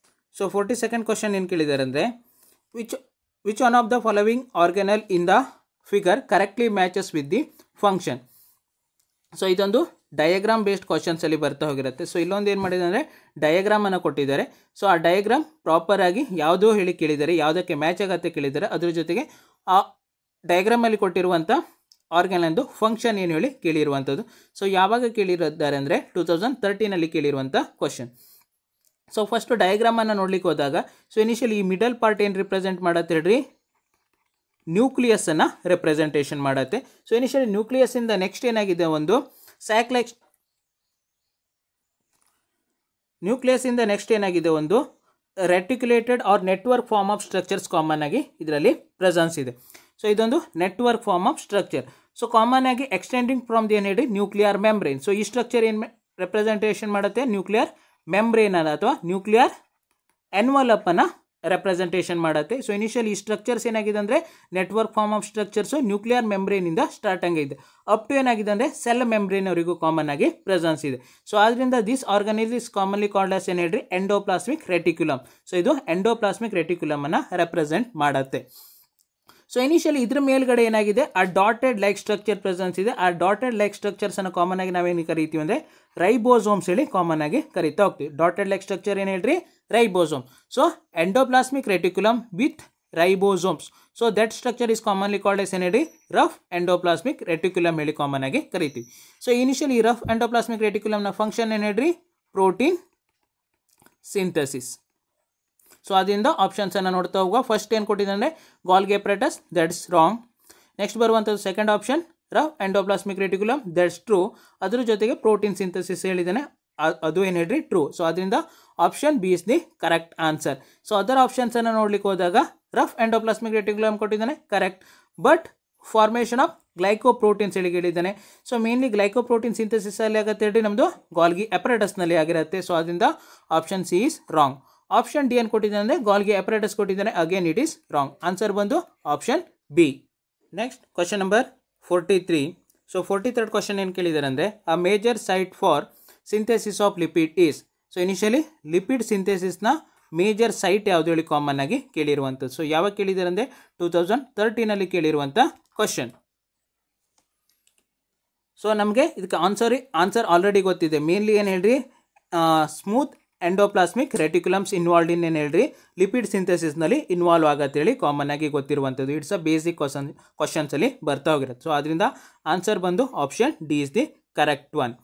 So 42nd question ಏನು ಕೇಳಿದ್ದಾರೆ ಅಂದರೆ which one of the following organelle in the figure correctly matches with the function. So ಇದೊಂದು diagram based ಕ್ವಶನ್ಸಲ್ಲಿ ಬರ್ತಾ ಹೋಗಿರುತ್ತೆ. So ಇಲ್ಲೊಂದು ಏನು ಮಾಡಿದೆ ಅಂದರೆ ಡಯಾಗ್ರಾಮನ್ನು ಕೊಟ್ಟಿದ್ದಾರೆ. ಸೊ ಆ ಡಯಾಗ್ರಾಮ್ ಪ್ರಾಪರ್ ಆಗಿ ಯಾವುದೋ ಹೇಳಿ ಕೇಳಿದ್ದಾರೆ, ಯಾವುದಕ್ಕೆ ಮ್ಯಾಚ್ ಆಗತ್ತೆ ಕೇಳಿದ್ದಾರೆ. ಅದ್ರ ಜೊತೆಗೆ ಆ ಡಯಾಗ್ರಾಮಲ್ಲಿ ಕೊಟ್ಟಿರುವಂಥ ಆರ್ಗನಲ್ದು ಫಂಕ್ಷನ್ ಏನು ಹೇಳಿ ಕೇಳಿರುವಂಥದ್ದು. ಸೊ ಯಾವಾಗ ಕೇಳಿದ್ದಾರೆ ಅಂದರೆ 2013 ಕೇಳಿರುವಂಥ ಕ್ವಶನ್. ಸೊ ಫಸ್ಟು ಡಯಾಗ್ರಾಮನ್ನು ನೋಡ್ಲಿಕ್ಕೆ ಹೋದಾಗ ಸೊ ಇನಿಷಿಯಲಿ ಈ ಮಿಡಲ್ ಪಾರ್ಟ್ ಏನು ರಿಪ್ರೆಸೆಂಟ್ ಮಾಡತ್ತೆ ಹೇಳ್ರಿ ನ್ಯೂಕ್ಲಿಯಸ್ಸನ್ನು ರೆಪ್ರೆಸೆಂಟೇಷನ್ ಮಾಡುತ್ತೆ. ಸೊ ಇನಿಷಿಯಲಿ ನ್ಯೂಕ್ಲಿಯಸ್ಸಿಂದ ನೆಕ್ಸ್ಟ್ ಏನಾಗಿದೆ ಒಂದು ಸ್ಯಾಕ್ಲೈಕ್ ನ್ಯೂಕ್ಲಿಯಸ್ಸಿಂದ ನೆಕ್ಸ್ಟ್ ಏನಾಗಿದೆ ಒಂದು reticulated or network form of structures common ಆಗಿ ಇದರಲ್ಲಿ ಪ್ರೆಸೆನ್ಸ್ ಇದೆ. ಸೊ ಇದೊಂದು network form of structure. So common ಆಗಿ ಎಕ್ಸ್ಟೆಂಡಿಂಗ್ ಫ್ರಮ್ ದಿ ಏನು ಹೇಳಿ ನ್ಯೂಕ್ಲಿಯರ್ ಮೆಂಬ್ರೇನ್. ಸೊ ಈ ಸ್ಟ್ರಕ್ಚರ್ ಏನು ರೆಪ್ರೆಸೆಂಟೇಷನ್ ಮಾಡುತ್ತೆ ನ್ಯೂಕ್ಲಿಯರ್ ಮೆಂಬ್ರೇನ್ ಅನ್ನು ಅಥವಾ ನ್ಯೂಕ್ಲಿಯರ್ ಎನ್ವಲಪ್ ಅನ್ನು ರೆಪ್ರೆಸೆಂಟೇಷನ್ ಮಾಡುತ್ತೆ. ಸೊ ಇನಿಷಿಯಲ್ ಈ ಸ್ಟ್ರಕ್ಚರ್ಸ್ ಏನಾಗಿದೆ ಅಂದರೆ network form of structures nuclear ಮೆಂಬ್ರೇನಿಂದ ಸ್ಟಾರ್ಟ್ ಆಗಿದೆ, ಅಪ್ ಟು ಏನಾಗಿದೆ ಅಂದರೆ ಸೆಲ್ ಮೆಂಬ್ರೇನ್ ಅವರಿಗೂ ಕಾಮನ್ ಆಗಿ ಪ್ರೆಸೆನ್ಸ್ ಇದೆ. ಸೊ ಆದ್ದರಿಂದ this organelles is commonly called as ಏನು ಹೇಳ್ರಿ ಎಂಡೋಪ್ಲಾಸ್ಮಿಕ್ ರೆಟಿಕ್ಯುಲಮ್. ಸೊ ಇದು ಎಂಡೋಪ್ಲಾಸ್ಮಿಕ್ ರೆಟಿಕ್ಯುಲಮ್ ಅನ್ನು ರೆಪ್ರೆಸೆಂಟ್ ಮಾಡುತ್ತೆ. ಸೊ ಇನಿಷಿಯಲಿ ಇದ್ರ ಮೇಲ್ಗಡೆ ಏನಾಗಿದೆ ಆ ಡಾಟೆಡ್ ಲೈಕ್ ಸ್ಟ್ರಕ್ಚರ್ ಪ್ರೆಸೆನ್ಸ್ ಇದೆ. ಆ ಡಾಟೆಡ್ ಲೈಕ್ ಸ್ಟ್ರಕ್ಚರ್ಸ್ ಅನ್ನು ಕಾಮನ್ ಆಗಿ ನಾವೇನು ಕರಿತೀವಿ ಅಂದರೆ ರೈಬೋಸೋಮ್ಸ್ ಹೇಳಿ ಕಾಮನ್ ಆಗಿ ಕರಿತಾ ಹೋಗ್ತೀವಿ. ಡಾಟೆಡ್ ಲೈಕ್ ಸ್ಟ್ರಕ್ಚರ್ ಏನು ಹೇಳ್ರಿ ribosome. So endoplasmic reticulum with ribosomes. So that structure is commonly called as ಏನು ಹೇಳಿ ರಫ್ ಎಂಡೋಪ್ಲಾಸ್ಮಿಕ್ ರೆಟಿಕ್ಯುಲಮ್ ಹೇಳಿ ಕಾಮನ್ ಆಗಿ ಕರಿತೀವಿ. ಸೊ ಇನಿಷಿಯಲಿ ಈ ರಫ್ ಎಂಡೋಪ್ಲಾಸ್ಮಿಕ್ ರೆಟಿಕ್ಯುಲಮ್ನ ಫಂಕ್ಷನ್ ಏನು ಹೇಳ್ರಿ ಪ್ರೋಟೀನ್ ಸಿಂಥಸಿಸ್. ಸೊ ಅದರಿಂದ ಆಪ್ಷನ್ಸನ್ನು ನೋಡ್ತಾ ಹೋಗುವ. ಫಸ್ಟ್ ಏನು ಕೊಟ್ಟಿದ್ದಾನೆ Golgi apparatus, that's wrong. Next ಬರುವಂಥದ್ದು second option rough endoplasmic reticulum, that's true. ಅದ್ರ ಜೊತೆಗೆ ಪ್ರೋಟೀನ್ ಸಿಂಥಸಿಸ್ ಹೇಳಿದ್ದಾನೆ, ಅದು ಏನು ಹೇಳ್ರಿ ಟ್ರೂ. ಸೊ ಅದರಿಂದ option B is the correct answer. So other ಆಪ್ಷನ್ಸನ್ನು ನೋಡ್ಲಿಕ್ಕೆ ಹೋದಾಗ ರಫ್ ಎಂಡೋಪ್ಲಾಸ್ಮಿಕ್ ರೆಟಿಕ್ಯುಲಮ್ ಕೊಟ್ಟಿದ್ದಾನೆ correct, but formation of glycoproteins ಹೇಳಿ ಹೇಳಿದ್ದಾನೆ. ಸೊ ಮೇನ್ಲಿ ಗ್ಲೈಕೋಪ್ರೋಟೀನ್ ಸಿಂಥಸಿಸ್ ಅಲ್ಲಿ ಆಗುತ್ತೆ ಹೇಳಿ ನಮ್ಮದು ಗಾಲ್ಗಿ ಅಪರೇಟಸ್ನಲ್ಲಿ ಆಗಿರುತ್ತೆ. ಸೊ ಅದರಿಂದ option C is wrong. Option D ಏನು ಕೊಟ್ಟಿದ್ದಾನೆ ಅಂದರೆ ಗಾಲ್ಗಿ ಅಪರೇಟಸ್ ಕೊಟ್ಟಿದ್ದಾನೆ, again it is wrong. Answer ಬಂದು option B. Next question number 43. So 43rd question ಏನು ಕೇಳಿದ್ದಾರೆ ಅಂದರೆ a major site for synthesis of lipid is. So initially lipid ಸಿಂಥೆಸಿಸ್ನ major site ಯಾವುದು ಹೇಳಿ ಕಾಮನ್ ಆಗಿ ಕೇಳಿರುವಂಥದ್ದು. ಸೊ ಯಾವಾಗ ಕೇಳಿದ್ದಾರೆ ಅಂದರೆ 2013 ಕೇಳಿರುವಂಥ ಕ್ವಶನ್. ಸೊ ನಮಗೆ ಇದಕ್ಕೆ ಆನ್ಸರ್ ಆಲ್ರೆಡಿ ಗೊತ್ತಿದೆ. ಮೇನ್ಲಿ ಏನು ಹೇಳ್ರಿ ಸ್ಮೂತ್ ಎಂಡೋಪ್ಲಾಸ್ಮಿಕ್ ರೆಟಿಕ್ಯುಲಮ್ಸ್ ಇನ್ವಾಲ್ವ್ಡ್ ಇನ್ ಏನು ಹೇಳ್ರಿ ಲಿಪಿಡ್ ಸಿಂಥೆಸಿಸ್ನಲ್ಲಿ ಇನ್ವಾಲ್ವ್ ಆಗತ್ತೆ ಹೇಳಿ ಕಾಮನ್ ಆಗಿ ಗೊತ್ತಿರುವಂಥದ್ದು. ಇಟ್ಸ್ ಅ ಬೇಸಿಕ್ ಕ್ವಶನ್ಸಲ್ಲಿ ಬರ್ತಾ ಹೋಗಿರುತ್ತೆ. ಸೊ ಅದರಿಂದ ಆನ್ಸರ್ ಬಂದು option D is the correct one.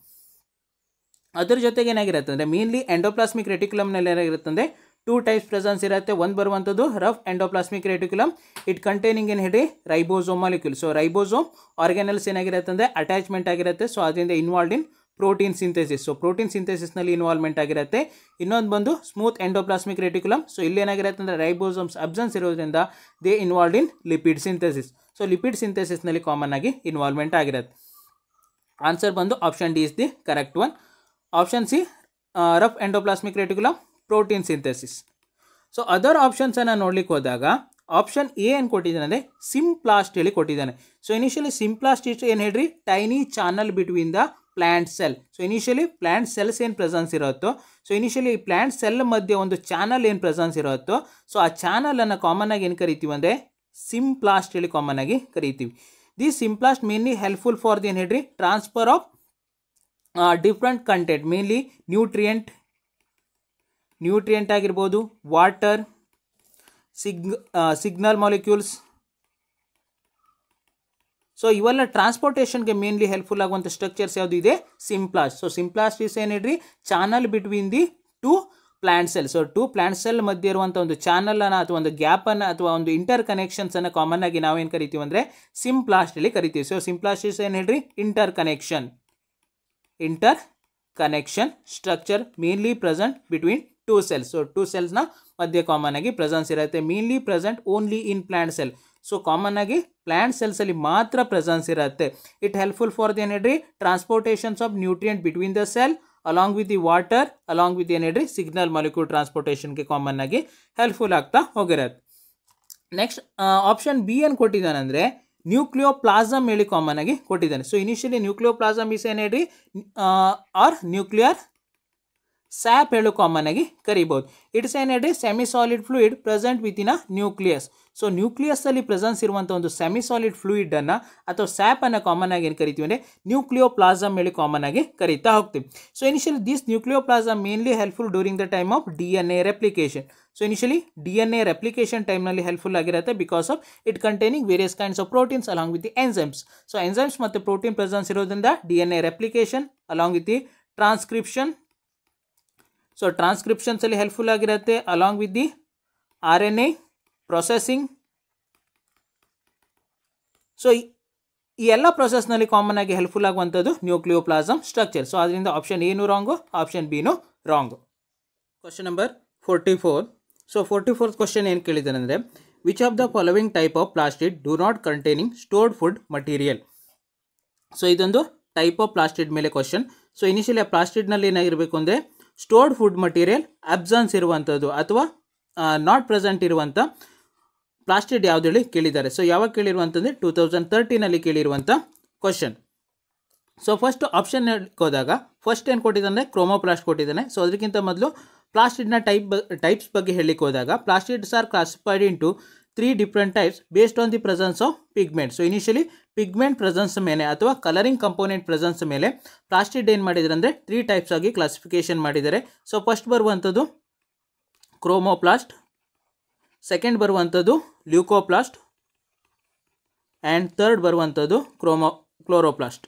ಅದ್ರ ಜೊತೆಗೆ ಏನಾಗಿರುತ್ತೆ ಅಂದರೆ ಮೇನ್ಲಿ ಎಂಡೋಪ್ಲಾಸ್ಮಿಕ್ ರೆಟಿಕ್ಯುಲಮ್ನಲ್ಲಿ ಏನಾಗಿರುತ್ತೆ ಅಂದರೆ 2 ಟೈಪ್ಸ್ ಪ್ರೆಸೆನ್ಸ್ ಇರುತ್ತೆ. ಒಂದು ಬರುವಂಥದ್ದು rough endoplasmic reticulum, it containing ಏನು ಹೇಳಿ ribosome molecule. So ribosome organelles ಏನಾಗಿರುತ್ತೆ ಅಂದರೆ ಅಟ್ಯಾಚ್ಮೆಂಟ್ ಆಗಿರುತ್ತೆ. ಸೊ ಅದರಿಂದ involved in protein synthesis. So protein ಸಿಂಥೆಸಿಸ್ನಲ್ಲಿ ಇನ್ವಾಲ್ವ್ಮೆಂಟ್ ಆಗಿರುತ್ತೆ. ಇನ್ನೊಂದು ಬಂದು ಸ್ಮೂತ್ ಎಂಡೋಪ್ಲಾಸ್ಮಿಕ್ ರೆಟಿಕ್ಯುಲಮ್. ಸೊ ಇಲ್ಲಿ ಏನಾಗಿರುತ್ತೆ ಅಂದರೆ ರೈಬೋಸೋಮ್ಸ್ ಅಬ್ಸೆನ್ಸ್ ಇರೋದ್ರಿಂದ they involved in lipid synthesis. So lipid ಸಿಂಥೆಸಿಸ್ನಲ್ಲಿ ಕಾಮನ್ ಆಗಿ ಇನ್ವಾಲ್ವ್ಮೆಂಟ್ ಆಗಿರುತ್ತೆ. ಆನ್ಸರ್ ಬಂದು option D is the correct one. Option C rough endoplasmic reticulum protein synthesis. So other ಆಪ್ಷನ್ಸನ್ನು ನೋಡ್ಲಿಕ್ಕೆ ಹೋದಾಗ ಆಪ್ಷನ್ ಎ ಏನು ಕೊಟ್ಟಿದ್ದಾನೆ ಅಂದರೆ ಸಿಂಪ್ಲಾಸ್ಟ್ ಹೇಳಿ ಕೊಟ್ಟಿದ್ದಾನೆ. ಸೊ ಇನಿಷಿಯಲಿ ಸಿಂಪ್ಲಾಸ್ಟ್ ಇಷ್ಟು ಏನು ಹೇಳ್ರಿ tiny channel between the plant cell. So initially plant cells ಏನು ಪ್ರೆಸೆನ್ಸ್ ಇರುತ್ತೋ, ಸೊ ಇನಿಷಿಯಲಿ ಪ್ಲಾಂಟ್ ಸೆಲ್ ಮಧ್ಯೆ ಒಂದು ಚಾನಲ್ ಏನು ಪ್ರೆಸೆನ್ಸ್ ಇರುತ್ತೋ, ಸೊ ಆ ಚಾನಲನ್ನು ಕಾಮನ್ ಆಗಿ ಏನು ಕರಿತೀವಿ ಅಂದರೆ ಸಿಂಪ್ಲಾಸ್ಟ್ ಹೇಳಿ ಕಾಮನ್ ಆಗಿ ಕರಿತೀವಿ. This symplast mainly helpful for the ಏನು ಹೇಳ್ರಿ transfer of different content, mainly nutrient ಆಗಿರ್ಬೋದು, ವಾಟರ್, ಸಿಗ್ನಲ್ ಮಾಲಿಕ್ಯೂಲ್ಸ್. ಸೊ ಇವೆಲ್ಲ ಟ್ರಾನ್ಸ್ಪೋರ್ಟೇಷನ್ಗೆ ಮೇನ್ಲಿ ಹೆಲ್ಪ್ಫುಲ್ ಆಗುವಂಥ ಸ್ಟ್ರಕ್ಚರ್ಸ್ ಯಾವುದು ಇದೆ ಸಿಂಪ್ಲಾಸ್ಟ್. ಸೊ ಸಿಂಪ್ಲಾಸ್ಟ್ ಇಸ್ ಏನು ಹೇಳ್ರಿ channel between the 2 plant cell. So 2 plant cell ಮಧ್ಯೆ ಇರುವಂಥ ಒಂದು ಚಾನಲನ್ನು ಅಥವಾ ಒಂದು ಗ್ಯಾಪನ್ನು ಅಥವಾ ಒಂದು ಇಂಟರ್ ಕನೆಕ್ಷನ್ಸನ್ನು ಕಾಮನ್ ಆಗಿ ನಾವೇನು ಕರಿತೀವಿ ಅಂದರೆ ಸಿಂಪ್ಲಾಸ್ಟ್ ಹೇಳಿ ಕರಿತೀವಿ. ಸೊ ಸಿಂಪ್ಲಾಸ್ಟ್ ಇಸ್ ಏನು ಹೇಳ್ರಿ inter connection structure mainly present between 2 cells. So 2 ಸೆಲ್ಸ್ನ ಮಧ್ಯೆ ಕಾಮನ್ ಆಗಿ ಪ್ರೆಸೆನ್ಸ್ ಇರುತ್ತೆ. Mainly present only in plant cell. So common ಆಗಿ ಪ್ಲಾಂಟ್ ಸೆಲ್ಸಲ್ಲಿ ಮಾತ್ರ ಪ್ರೆಸೆನ್ಸ್ ಇರುತ್ತೆ. ಇಟ್ ಹೆಲ್ಪ್ಫುಲ್ ಫಾರ್ ದಿ ಏನು ಹೇಳ್ರಿ transportations of nutrient between the cell along with the water along with ಏನು ಹೇಳ್ರಿ ಸಿಗ್ನಲ್ ಮಾಲಿಕ್ಯೂಲ್ ಟ್ರಾನ್ಸ್ಪೋರ್ಟೇಷನ್ಗೆ ಕಾಮನ್ ಆಗಿ ಹೆಲ್ಪ್ಫುಲ್ ಆಗ್ತಾ ಹೋಗಿರುತ್ತೆ. ನೆಕ್ಸ್ಟ್ ಆಪ್ಷನ್ ಬಿ ಏನು ಕೊಟ್ಟಿದ್ದಾನೆ ಅಂದರೆ ನ್ಯೂಕ್ಲಿಯೋಪ್ಲಾಸಮ್ ಹೇಳಿ ಕಾಮನ್ ಆಗಿ ಕೊಟ್ಟಿದ್ದಾನೆ. ಸೊ ಇನಿಷಿಯಲಿ ನ್ಯೂಕ್ಲಿಯೋಪ್ಲಾಸಮ್ ಇಸ್ ಏನು ಹೇಳ್ರಿ ಆರ್ ನ್ಯೂಕ್ಲಿಯರ್ ಸ್ಯಾಪ್ ಹೇಳು ಕಾಮನ್ ಆಗಿ ಕರಿಬಹುದು. ಇಟ್ಸ್ ಏನು ಹೇಳ್ರಿ semi solid fluid present with in a nucleus. So ನ್ಯೂಕ್ಲಿಯಸ್ಸಲ್ಲಿ ಪ್ರೆಸೆನ್ಸ್ ಇರುವಂಥ ಒಂದು ಸೆಮಿ ಸಾಲಿಡ್ ಫ್ಲೂಯಿಡನ್ನು ಅಥವಾ ಸ್ಯಾಪನ್ನು ಕಾಮನ್ ಆಗಿ ಏನು ಕರಿತೀವಿ ಅಂದರೆ ನ್ಯೂಕ್ಲಿಯೋಪ್ಲಾಸಮ್ ಹೇಳಿ ಕಾಮನ್ ಆಗಿ ಕರಿತಾ ಹೋಗ್ತೀವಿ. So initially this nucleoplasm mainly helpful during the time of DNA replication. So initially DNA replication ಟೈಮ್ನಲ್ಲಿ ಹೆಲ್ಪ್ಫುಲ್ ಆಗಿರುತ್ತೆ because of it containing various kinds of proteins along with the enzymes. So enzymes ಮತ್ತು protein presence ಇರೋದ್ರಿಂದ DNA replication along with the transcription. So ಟ್ರಾನ್ಸ್ಕ್ರಿಪ್ಷನ್ಸಲ್ಲಿ helpful ಆಗಿರುತ್ತೆ along with the RNA processing. So ಈ ಎಲ್ಲ ಪ್ರೊಸೆಸ್ನಲ್ಲಿ common ಆಗಿ helpful ಆಗುವಂಥದ್ದು nucleoplasm structure. So ಅದರಿಂದ ಆಪ್ಷನ್ ಏನು ರಾಂಗು, ಆಪ್ಷನ್ ಬಿನು wrong. Question number 44. So 44th question ಏನು ಕೇಳಿದ್ದಾನೆ ಅಂದರೆ which of the following type of plastid do not containing stored food material. So ಇದೊಂದು ಟೈಪ್ ಆಫ್ ಪ್ಲಾಸ್ಟಿಡ್ ಮೇಲೆ ಕ್ವಶನ್. ಸೊ ಇನಿಷಿಯಲಿ ಆ ಪ್ಲಾಸ್ಟಿಡ್ನಲ್ಲಿ ಏನಾಗಿರಬೇಕು ಅಂದರೆ ಸ್ಟೋರ್ಡ್ ಫುಡ್ ಮಟೀರಿಯಲ್ ಅಬ್ಸೆನ್ಸ್ ಇರುವಂಥದ್ದು ಅಥವಾ ನಾಟ್ ಪ್ರೆಸೆಂಟ್ ಇರುವಂಥ ಪ್ಲಾಸ್ಟಿಡ್ ಯಾವ್ದು ಹೇಳಿ ಕೇಳಿದ್ದಾರೆ. ಸೊ ಯಾವಾಗ ಕೇಳಿರುವಂತಂದ್ರೆ 2013 ಕೇಳಿರುವಂಥ ಕ್ವಶನ್. ಸೊ ಫಸ್ಟ್ ಆಪ್ಷನ್ ಹೋದಾಗ ಫಸ್ಟ್ ಏನು ಕೊಟ್ಟಿದ್ದಾನೆ, ಕ್ರೋಮೋಪ್ಲಾಸ್ಟ್ ಕೊಟ್ಟಿದ್ದಾನೆ. ಸೊ ಅದಕ್ಕಿಂತ ಮೊದಲು ಪ್ಲಾಸ್ಟಿಡ್ನ ಟೈಪ್ಸ್ ಬಗ್ಗೆ ಹೇಳಲಿಕ್ಕೆ ಹೋದಾಗ plastids R classified into 3 different types based on the presence of pigment. So initially pigment presence ಮೇಲೆ ಅಥವಾ ಕಲರಿಂಗ್ ಕಂಪೋನೆಂಟ್ ಪ್ರೆಸೆನ್ಸ್ ಮೇಲೆ ಪ್ಲಾಸ್ಟಿಡ್ ಏನು ಮಾಡಿದ್ದಾರೆ ಅಂದರೆ 3 ಟೈಪ್ಸ್ ಆಗಿ ಕ್ಲಾಸಿಫಿಕೇಶನ್ ಮಾಡಿದ್ದಾರೆ. ಸೊ ಫಸ್ಟ್ ಬರುವಂಥದ್ದು ಕ್ರೋಮೋಪ್ಲಾಸ್ಟ್, ಸೆಕೆಂಡ್ ಬರುವಂಥದ್ದು ಲ್ಯೂಕೋಪ್ಲಾಸ್ಟ್ ಆ್ಯಂಡ್ ಥರ್ಡ್ ಬರುವಂಥದ್ದು ಕ್ಲೋರೋಪ್ಲಾಸ್ಟ್.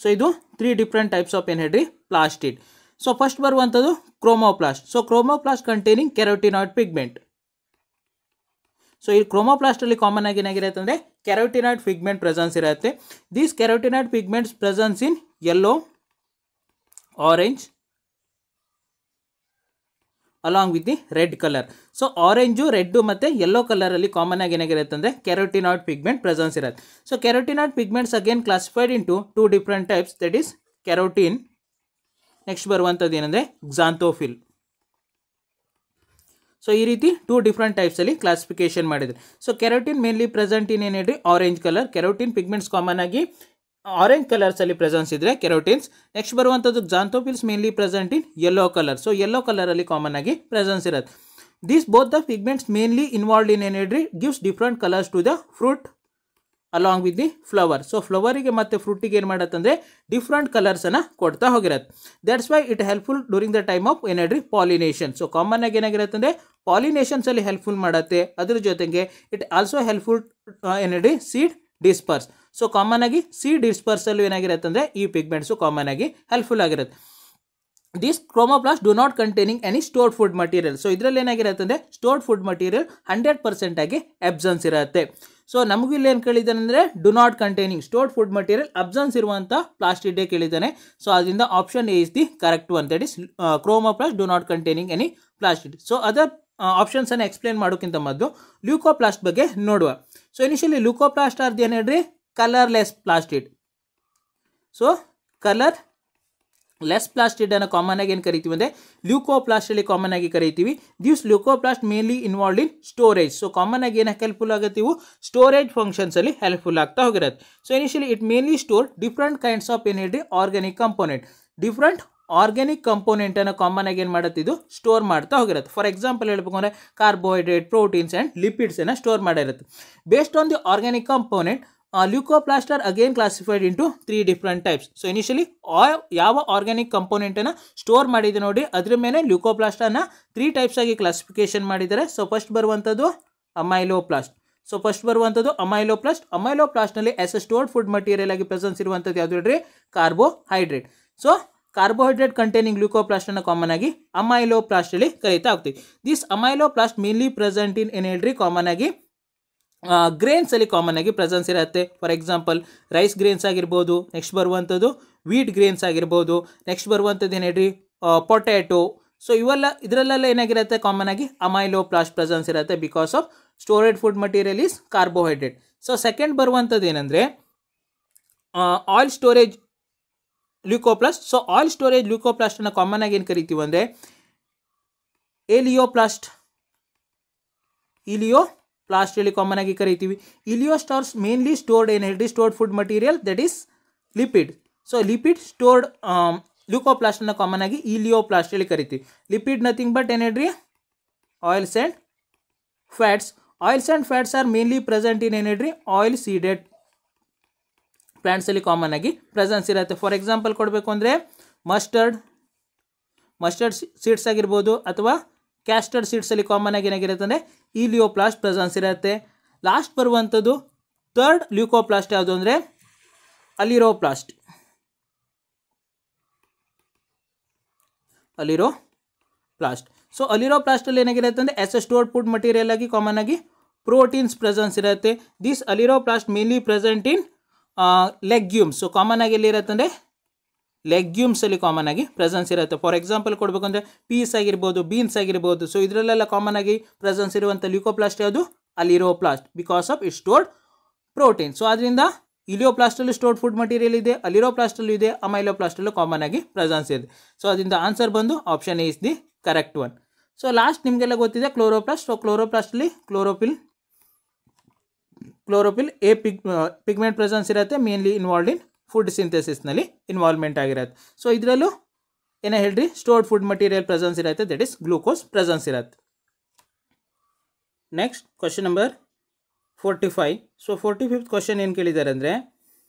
ಸೊ ಇದು 3 ಡಿಫ್ರೆಂಟ್ ಟೈಪ್ಸ್ ಆಫ್ ಏನು ಹೇಳ್ರಿ ಪ್ಲಾಸ್ಟಿಡ್. ಸೊ ಫಸ್ಟ್ ಬರುವಂಥದ್ದು chromoplast. So chromoplast containing carotenoid pigment. So ಈ ಕ್ರೋಮೋಪ್ಲಾಸ್ಟಲ್ಲಿ ಕಾಮನ್ ಆಗಿ ಏನಾಗಿರುತ್ತೆ ಅಂದರೆ ಕೆರೋಟಿನಾಯ್ಡ್ ಪಿಗ್ಮೆಂಟ್ ಪ್ರೆಸೆನ್ಸ್ ಇರುತ್ತೆ. These carotenoid pigments presence in yellow, orange along with the red colour. So orange, red ಮತ್ತು ಯೆಲ್ಲೋ ಕಲರಲ್ಲಿ ಕಾಮನ್ ಆಗಿ ಏನಾಗಿರುತ್ತೆ ಅಂದರೆ ಕೆರೋಟಿನಾಯ್ಡ್ ಪಿಗ್ಮೆಂಟ್ ಪ್ರೆಸೆನ್ಸ್ ಇರುತ್ತೆ. So carotenoid pigments again classified into 2 different types, that is carotene. Next ಬರುವಂಥದ್ದು ಏನಂದರೆ xanthophyll. So ಈ ರೀತಿ 2 ಡಿಫ್ರೆಂಟ್ ಟೈಪ್ಸಲ್ಲಿ ಕ್ಲಾಸಿಫಿಕೇಶನ್ ಮಾಡಿದರೆ. So carotene mainly present in ಏನು ಹೇಳಿ orange colour. Carotene pigments common ಆಗಿ ಆರೆಂಜ್ ಕಲರ್ಸಲ್ಲಿ ಪ್ರೆಸೆನ್ಸ್ ಇದ್ರೆ ಕೆರೋಟಿನ್ಸ್. ನೆಕ್ಸ್ಟ್ ಬರುವಂಥದ್ದು xanthophylls mainly present in yellow colour. So yellow ಕಲರಲ್ಲಿ ಕಾಮನ್ ಆಗಿ ಪ್ರೆಸೆನ್ಸ್ ಇರುತ್ತೆ. These both the pigments mainly involved in ಏನು ಹೇಳ್ರಿ gives different colours to the fruit along with the flower. So ಫ್ಲವರಿಗೆ ಮತ್ತು ಫ್ರೂಟಿಗೆ ಏನು ಮಾಡತ್ತಂದರೆ ಡಿಫ್ರೆಂಟ್ ಕಲರ್ಸನ್ನು ಕೊಡ್ತಾ ಹೋಗಿರತ್ತೆ. That's why it helpful during the time of ಏನು ಹೇಳ್ರಿ ಪಾಲಿನೇಷನ್. ಸೊ ಕಾಮನ್ ಆಗಿ ಏನಾಗಿರುತ್ತೆ ಅಂದರೆ ಪಾಲಿನೇಷನ್ಸಲ್ಲಿ ಹೆಲ್ಪ್ಫುಲ್ ಮಾಡುತ್ತೆ. ಅದ್ರ ಜೊತೆಗೆ ಇಟ್ ಆಲ್ಸೋ ಹೆಲ್ಪ್ಫುಲ್ ಏನು ಹೇಳ್ರಿ ಸೀಡ್ ಡಿಸ್ಪರ್ಸ್. ಸೊ ಕಾಮನ್ ಆಗಿ ಸೀಡ್ ಡಿಸ್ಪರ್ಸಲ್ಲೂ ಏನಾಗಿರುತ್ತೆ ಅಂದರೆ ಈ ಪಿಗ್ಮೆಂಟ್ಸು ಕಾಮನ್ ಆಗಿ ಹೆಲ್ಪ್ಫುಲ್ ಆಗಿರುತ್ತೆ. This chromoplast do not containing any stored food material. So ಇದರಲ್ಲಿ ಏನಾಗಿರುತ್ತೆ ಅಂದರೆ ಸ್ಟೋರ್ಡ್ ಫುಡ್ ಮಟೀರಿಯಲ್ 100% ಆಗಿ ಅಬ್ಸೆನ್ಸ್ ಇರುತ್ತೆ. ಸೊ ನಮಗೂ ಇಲ್ಲಿ ಏನು ಕೇಳಿದ್ದಾನೆ ಅಂದರೆ do not containing stored food material absence ಇರುವಂಥ ಪ್ಲಾಸ್ಟಿಡೇ ಕೇಳಿದ್ದಾನೆ. ಸೊ ಅದರಿಂದ option A is the correct one, that is chromoplast do not containing any plastid. So other ಆಪ್ಷನ್ಸನ್ನು ಎಕ್ಸ್ಪ್ಲೇನ್ ಮಾಡೋಕ್ಕಿಂತ ಮೊದಲು ಲ್ಯೂಕೋಪ್ಲಾಸ್ಟ್ ಬಗ್ಗೆ ನೋಡುವ. ಸೊ ಇನಿಷಿಯಲಿ ಲ್ಯೂಕೋಪ್ಲಾಸ್ಟ್ ಆರ್ ಏನು ಹೇಳ್ರಿ colourless plastid. So colour less ಪ್ಲಾಸ್ಟಿಡ್ ಅನ್ನು ಕಾಮನ್ ಆಗಿ ಏನು ಕರಿತೀವಿ ಅಂದರೆ ಲ್ಯೂಕೋಪ್ಲಾಸ್ಟಲ್ಲಿ ಕಾಮನ್ ಆಗಿ ಕರಿತೀವಿ. This leucoplast mainly involved in storage. So common ಆಗಿ ಏನಕ್ಕೆ ಹೆಲ್ಪ್ಫುಲ್ ಆಗುತ್ತೆ, ಇವು ಸ್ಟೋರೇಜ್ ಫಂಕ್ಷನ್ಸಲ್ಲಿ ಹೆಲ್ಪ್ಫುಲ್ ಆಗ್ತಾ ಹೋಗಿರುತ್ತೆ. So initially it mainly store different kinds of ಏನು ಹೇಳ್ರಿ ಆರ್ಗ್ಯಾನಿಕ್ ಕಂಪೋನೆಂಟ್. ಡಿಫ್ರೆಂಟ್ ಆರ್ಗ್ಯಾನಿಕ್ ಕಂಪೋನೆಂಟನ್ನು ಕಾಮನ್ ಆಗಿ ಏನು ಮಾಡುತ್ತೆ, ಇದು ಸ್ಟೋರ್ ಮಾಡ್ತಾ ಹೋಗಿರುತ್ತೆ. ಫಾರ್ ಎಕ್ಸಾಂಪಲ್ ಹೇಳ್ಬೇಕು ಅಂದರೆ ಕಾರ್ಬೋಹೈಡ್ರೇಟ್, ಪ್ರೋಟೀನ್ಸ್ ಆ್ಯಂಡ್ ಲಿಪಿಡ್ಸನ್ನು ಸ್ಟೋರ್ ಮಾಡಿರುತ್ತೆ. Based on the organic component leucoplast are again classified into 3 different types. So initially ಯಾವ ಆರ್ಗ್ಯಾನಿಕ್ ಕಂಪೋನೆಂಟನ್ನು ಸ್ಟೋರ್ ಮಾಡಿದೆ ನೋಡಿ ಅದ್ರ ಮೇಲೆ ಲ್ಯೂಕೋಪ್ಲಾಸ್ಟನ್ನು 3 ಟೈಪ್ಸ್ ಆಗಿ ಕ್ಲಾಸಿಫಿಕೇಶನ್ ಮಾಡಿದ್ದಾರೆ. ಸೊ ಫಸ್ಟ್ ಬರುವಂಥದ್ದು ಅಮೈಲೋಪ್ಲಾಸ್ಟ್. ಸೊ ಫಸ್ಟ್ ಬರುವಂಥದ್ದು ಅಮೈಲೋಪ್ಲಾಸ್ಟ್. ಅಮೈಲೋಪ್ಲಾಸ್ಟ್ನಲ್ಲಿ as a stored food material ಆಗಿ ಪ್ರೆಸೆನ್ಸ್ ಇರುವಂಥದ್ದು ಯಾವುದು ಹೇಳ್ರಿ ಕಾರ್ಬೋಹೈಡ್ರೇಟ್. ಸೊ ಕಾರ್ಬೋಹೈಡ್ರೇಟ್ ಕಂಟೈನಿಂಗ್ ಲ್ಯೂಕೋಪ್ಲಾಸ್ಟನ್ನು ಕಾಮನ್ ಆಗಿ ಅಮೈಲೋಪ್ಲಾಸ್ಟಲ್ಲಿ ಕರೀತಾ ಹೋಗ್ತೀವಿ. ದಿಸ್ ಅಮೈಲೋಪ್ಲಾಸ್ಟ್ ಮೇನ್ಲಿ ಪ್ರೆಸೆಂಟ್ ಇನ್ ಏನು ಹೇಳ್ರಿ ಕಾಮನ್ ಆಗಿ ಗ್ರೇನ್ಸಲ್ಲಿ ಕಾಮನ್ ಆಗಿ ಪ್ರೆಸೆನ್ಸ್ ಇರುತ್ತೆ. ಫಾರ್ ಎಕ್ಸಾಂಪಲ್ ರೈಸ್ ಗ್ರೇನ್ಸ್ ಆಗಿರ್ಬೋದು, ನೆಕ್ಸ್ಟ್ ಬರುವಂಥದ್ದು ವೀಟ್ ಗ್ರೇನ್ಸ್ ಆಗಿರ್ಬೋದು, ನೆಕ್ಸ್ಟ್ ಬರುವಂಥದ್ದು ಏನು ಹೇಳ್ರಿ ಪೊಟ್ಯಾಟೊ. ಸೊ ಇದರಲ್ಲೆಲ್ಲ ಏನಾಗಿರುತ್ತೆ ಕಾಮನ್ ಆಗಿ ಅಮೈಲೋಪ್ಲಾಸ್ಟ್ ಪ್ರೆಸೆನ್ಸ್ ಇರುತ್ತೆ because of stored food material is carbohydrate. So second ಬರುವಂಥದ್ದು ಏನಂದರೆ oil storage leucoplast. So oil storage ಲ್ಯೂಕೋಪ್ಲಾಸ್ಟನ್ನು ಕಾಮನ್ ಆಗಿ ಏನು ಕರಿತೀವಿ ಅಂದರೆ ಇಲಿಯೋಪ್ಲಾಸ್ಟ್ ಹೇಳಿ ಕಾಮನ್ ಆಗಿ ಕರಿತೀವಿ. ಇಲಿಯೋಸ್ಟಾರ್ಸ್ ಮೇನ್ಲಿ ಸ್ಟೋರ್ಡ್ ಏನು ಹೇಳ್ರಿ stored food material that is lipid. So lipid stored ಲ್ಯೂಕೋಪ್ಲಾಸ್ಟನ್ನು ಕಾಮನ್ ಆಗಿ ಇಲಿಯೋಪ್ಲಾಸ್ಟ್ ಹೇಳಿ ಕರಿತೀವಿ. ಲಿಪಿಡ್ ನಥಿಂಗ್ ಬಟ್ ಏನು ಹೇಳ್ರಿ oils and fats. Oils and fats are mainly present in ಏನು ಹೇಳ್ರಿ ಆಯಿಲ್ ಸೀಡೆಡ್ ಪ್ಲಾಂಟ್ಸಲ್ಲಿ ಕಾಮನ್ ಆಗಿ ಪ್ರೆಸೆನ್ಸ್ ಇರುತ್ತೆ. ಫಾರ್ ಎಕ್ಸಾಂಪಲ್ ಕೊಡಬೇಕು ಅಂದರೆ ಮಸ್ಟರ್ಡ್ ಸೀಡ್ಸ್ ಆಗಿರ್ಬೋದು ಅಥವಾ ಕ್ಯಾಸ್ಟರ್ಡ್ ಸೀಡ್ಸಲ್ಲಿ ಕಾಮನ್ ಆಗಿ ಏನಾಗಿರುತ್ತೆ ಅಂದರೆ ಇಲಿಯೋಪ್ಲಾಸ್ಟ್ ಪ್ರೆಸೆನ್ಸ್ ಇರುತ್ತೆ. ಲಾಸ್ಟ್ ಬರುವಂಥದ್ದು ಥರ್ಡ್ ಲ್ಯೂಕೋಪ್ಲಾಸ್ಟ್ ಯಾವುದು ಅಂದರೆ ಅಲಿರೋಪ್ಲಾಸ್ಟ್. ಸೊ ಅಲಿರೋಪ್ಲಾಸ್ಟಲ್ಲಿ ಏನಾಗಿರುತ್ತೆ ಅಂದರೆ as a stored food material ಆಗಿ ಕಾಮನ್ ಆಗಿ ಪ್ರೋಟೀನ್ಸ್ ಪ್ರೆಸೆನ್ಸ್ ಇರುತ್ತೆ. This aleuroplast mainly present in legumes. So common ಆಗಿ ಎಲ್ಲಿರುತ್ತೆ ಅಂದರೆ ಲೆಗ್ಯೂಮ್ಸಲ್ಲಿ ಕಾಮನ್ ಆಗಿ ಪ್ರೆಸೆನ್ಸ್ ಇರುತ್ತೆ. ಫಾರ್ ಎಕ್ಸಾಂಪಲ್ ಕೊಡಬೇಕು ಅಂದರೆ ಪೀಸ್ ಆಗಿರ್ಬೋದು, ಬೀನ್ಸ್ ಆಗಿರ್ಬೋದು. ಸೊ ಇದರಲ್ಲೆಲ್ಲ ಕಾಮನ್ ಆಗಿ ಪ್ರೆಸೆನ್ಸ್ ಇರುವಂಥ ಲ್ಯೂಕೋಪ್ಲಾಸ್ಟ್ ಯಾವುದು aleuroplast because of it stored protein. So ಅದರಿಂದ ಇಲಿಯೋಪ್ಲಾಸ್ಟಲ್ಲೂ ಸ್ಟೋರ್ಡ್ ಫುಡ್ ಮಟೀರಿಯಲ್ ಇದೆ, ಅಲಿರೋಪ್ಲಾಸ್ಟಲ್ಲೂ ಇದೆ, ಅಮೈಲೋಪ್ಲಾಸ್ಟಲ್ಲೂ ಕಾಮನ್ ಆಗಿ ಪ್ರೆಸೆನ್ಸ್ ಇದೆ. ಸೊ ಅದರಿಂದ ಆನ್ಸರ್ ಬಂದು option A is the correct one. So last ನಿಮಗೆಲ್ಲ ಗೊತ್ತಿದೆ ಕ್ಲೋರೋಪ್ಲಾಸ್ಟ್. ಸೊ ಕ್ಲೋರೋಪ್ಲಾಸ್ಟಲ್ಲಿ ಕ್ಲೋರೋಫಿಲ್ ಎ ಪಿಗ್ಮೆಂಟ್ ಪ್ರೆಸೆನ್ಸ್ ಇರುತ್ತೆ, ಮೇನ್ಲಿ ಇನ್ವಾಲ್ವ್ಡ್ ಇನ್ ಫುಡ್ ಸಿಂಥೆಸಿಸ್ನಲ್ಲಿ ಇನ್ವಾಲ್ವ್ಮೆಂಟ್ ಆಗಿರುತ್ತೆ. ಸೊ ಇದರಲ್ಲೂ ಏನೇ ಹೇಳ್ರಿ ಸ್ಟೋರ್ಡ್ ಫುಡ್ ಮಟೀರಿಯಲ್ ಪ್ರೆಸೆನ್ಸ್ ಇರುತ್ತೆ, ದಟ್ ಈಸ್ ಗ್ಲೂಕೋಸ್ ಪ್ರೆಸೆನ್ಸ್ ಇರುತ್ತೆ. Next question number 45. So 45th question ಏನು ಕೇಳಿದ್ದಾರೆ ಅಂದರೆ